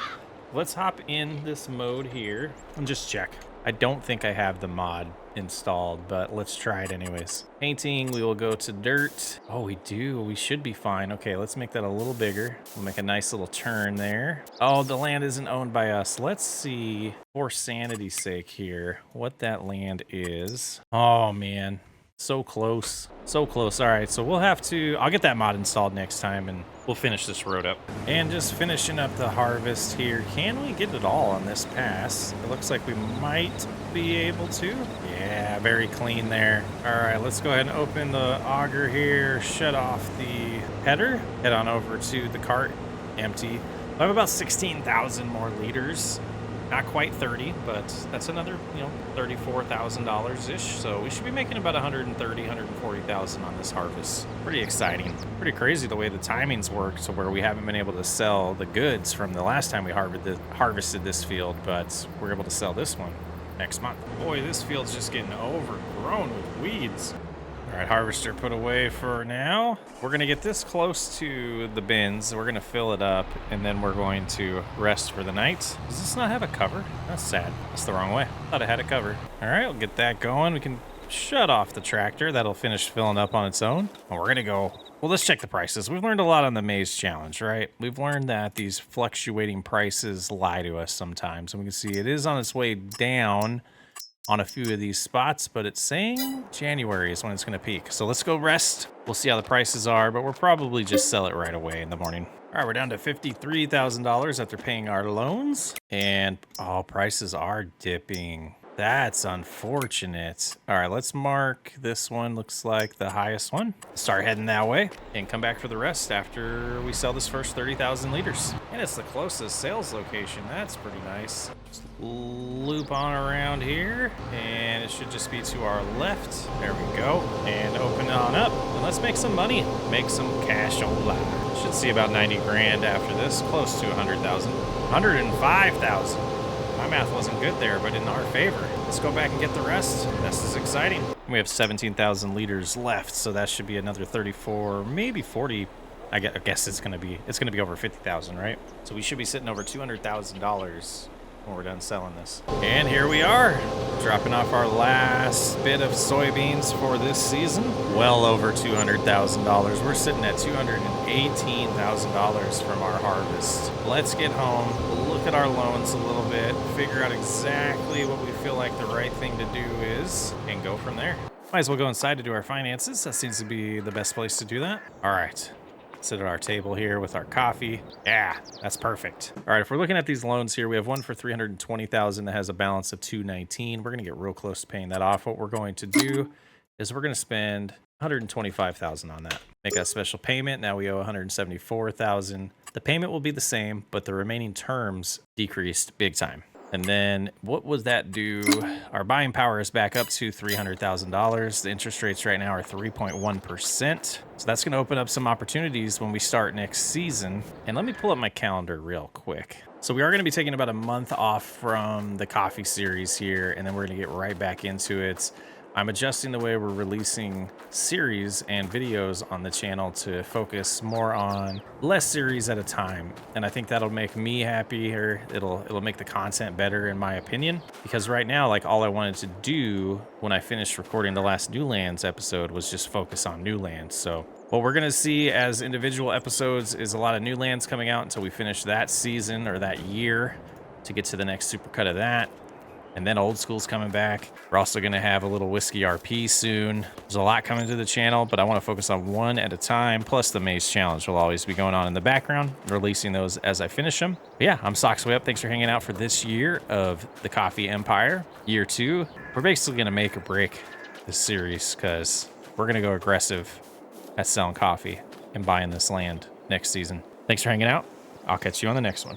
Let's hop in this mode here and just check. I don't think I have the mod installed, but let's try it anyways. Painting, we will go to dirt. Oh, we do. We should be fine. Okay, let's make that a little bigger. We'll make a nice little turn there. Oh, the land isn't owned by us. Let's see, for sanity's sake here, what that land is. Oh, man. So close. So close. All right, so we'll have to... I'll get that mod installed next time, and we'll finish this road up. And just finishing up the harvest here. Can we get it all on this pass? It looks like we might be able to. Yeah, very clean there. All right, let's go ahead and open the auger here, shut off the header, head on over to the cart, empty. I have about 16,000 more liters. Not quite 30, but that's another, you know, $34,000-ish. So we should be making about 130, 140,000 on this harvest. Pretty exciting. Pretty crazy the way the timings work to where we haven't been able to sell the goods from the last time we harvested this field, but we're able to sell this one next month. Boy, this field's just getting overgrown with weeds. All right, harvester put away for now. We're gonna get this close to the bins. We're gonna fill it up, and then we're going to rest for the night. Does this not have a cover? That's sad. That's the wrong way. Thought it had a cover. All right, we'll get that going. We can shut off the tractor. That'll finish filling up on its own. And we're gonna go, well, let's check the prices. We've learned a lot on the maize challenge, right? We've learned that these fluctuating prices lie to us sometimes. And we can see it is on its way down on a few of these spots, but it's saying January is when it's going to peak. So let's go rest. We'll see how the prices are, but we'll probably just sell it right away in the morning. All right, we're down to $53,000 after paying our loans. And, oh, prices are dipping. That's unfortunate. All right, let's mark this one. Looks like the highest one. Start heading that way and come back for the rest after we sell this first 30,000 liters. And it's the closest sales location. That's pretty nice. Just loop on around here, and it should just be to our left. There we go. And open on up. And let's make some money. Make some cashola. Should see about 90 grand after this. Close to 100,000. 105,000. My math wasn't good there, but in our favor. Let's go back and get the rest. This is exciting. We have 17,000 liters left, so that should be another 34, maybe 40. I guess it's gonna be over 50,000, right? So we should be sitting over $200,000 when we're done selling this. And here we are, dropping off our last bit of soybeans for this season. Well over $200,000. We're sitting at $218,000 from our harvest. Let's get home, look at our loans a little bit, figure out exactly what we feel like the right thing to do is, and go from there. Might as well go inside to do our finances. That seems to be the best place to do that. All right. Sit at our table here with our coffee. Yeah, that's perfect. All right, if we're looking at these loans here, we have one for $320,000 that has a balance of $219,000. We're gonna get real close to paying that off. What we're going to do is we're gonna spend $125,000 on that. Make that special payment. Now we owe $174,000. The payment will be the same, but the remaining terms decreased big time. And then what would that do? Our buying power is back up to $300,000. The interest rates right now are 3.1%. So that's going to open up some opportunities when we start next season. And let me pull up my calendar real quick. So we are going to be taking about a month off from the coffee series here, and then we're going to get right back into it. I'm adjusting the way we're releasing series and videos on the channel to focus more on less series at a time. And I think that'll make me happier. It'll make the content better, in my opinion, because right now, like, all I wanted to do when I finished recording the last New Lands episode was just focus on New Lands. So what we're gonna see as individual episodes is a lot of New Lands coming out until we finish that season or that year to get to the next supercut of that. And then Old School's coming back. We're also gonna have a little Whiskey RP soon. There's a lot coming to the channel, but I wanna focus on one at a time. Plus the Maze Challenge will always be going on in the background, releasing those as I finish them. But yeah, I'm Socks Way Up. Thanks for hanging out for this year of the Coffee Empire, year 2. We're basically gonna make or break this series because we're gonna go aggressive at selling coffee and buying this land next season. Thanks for hanging out. I'll catch you on the next one.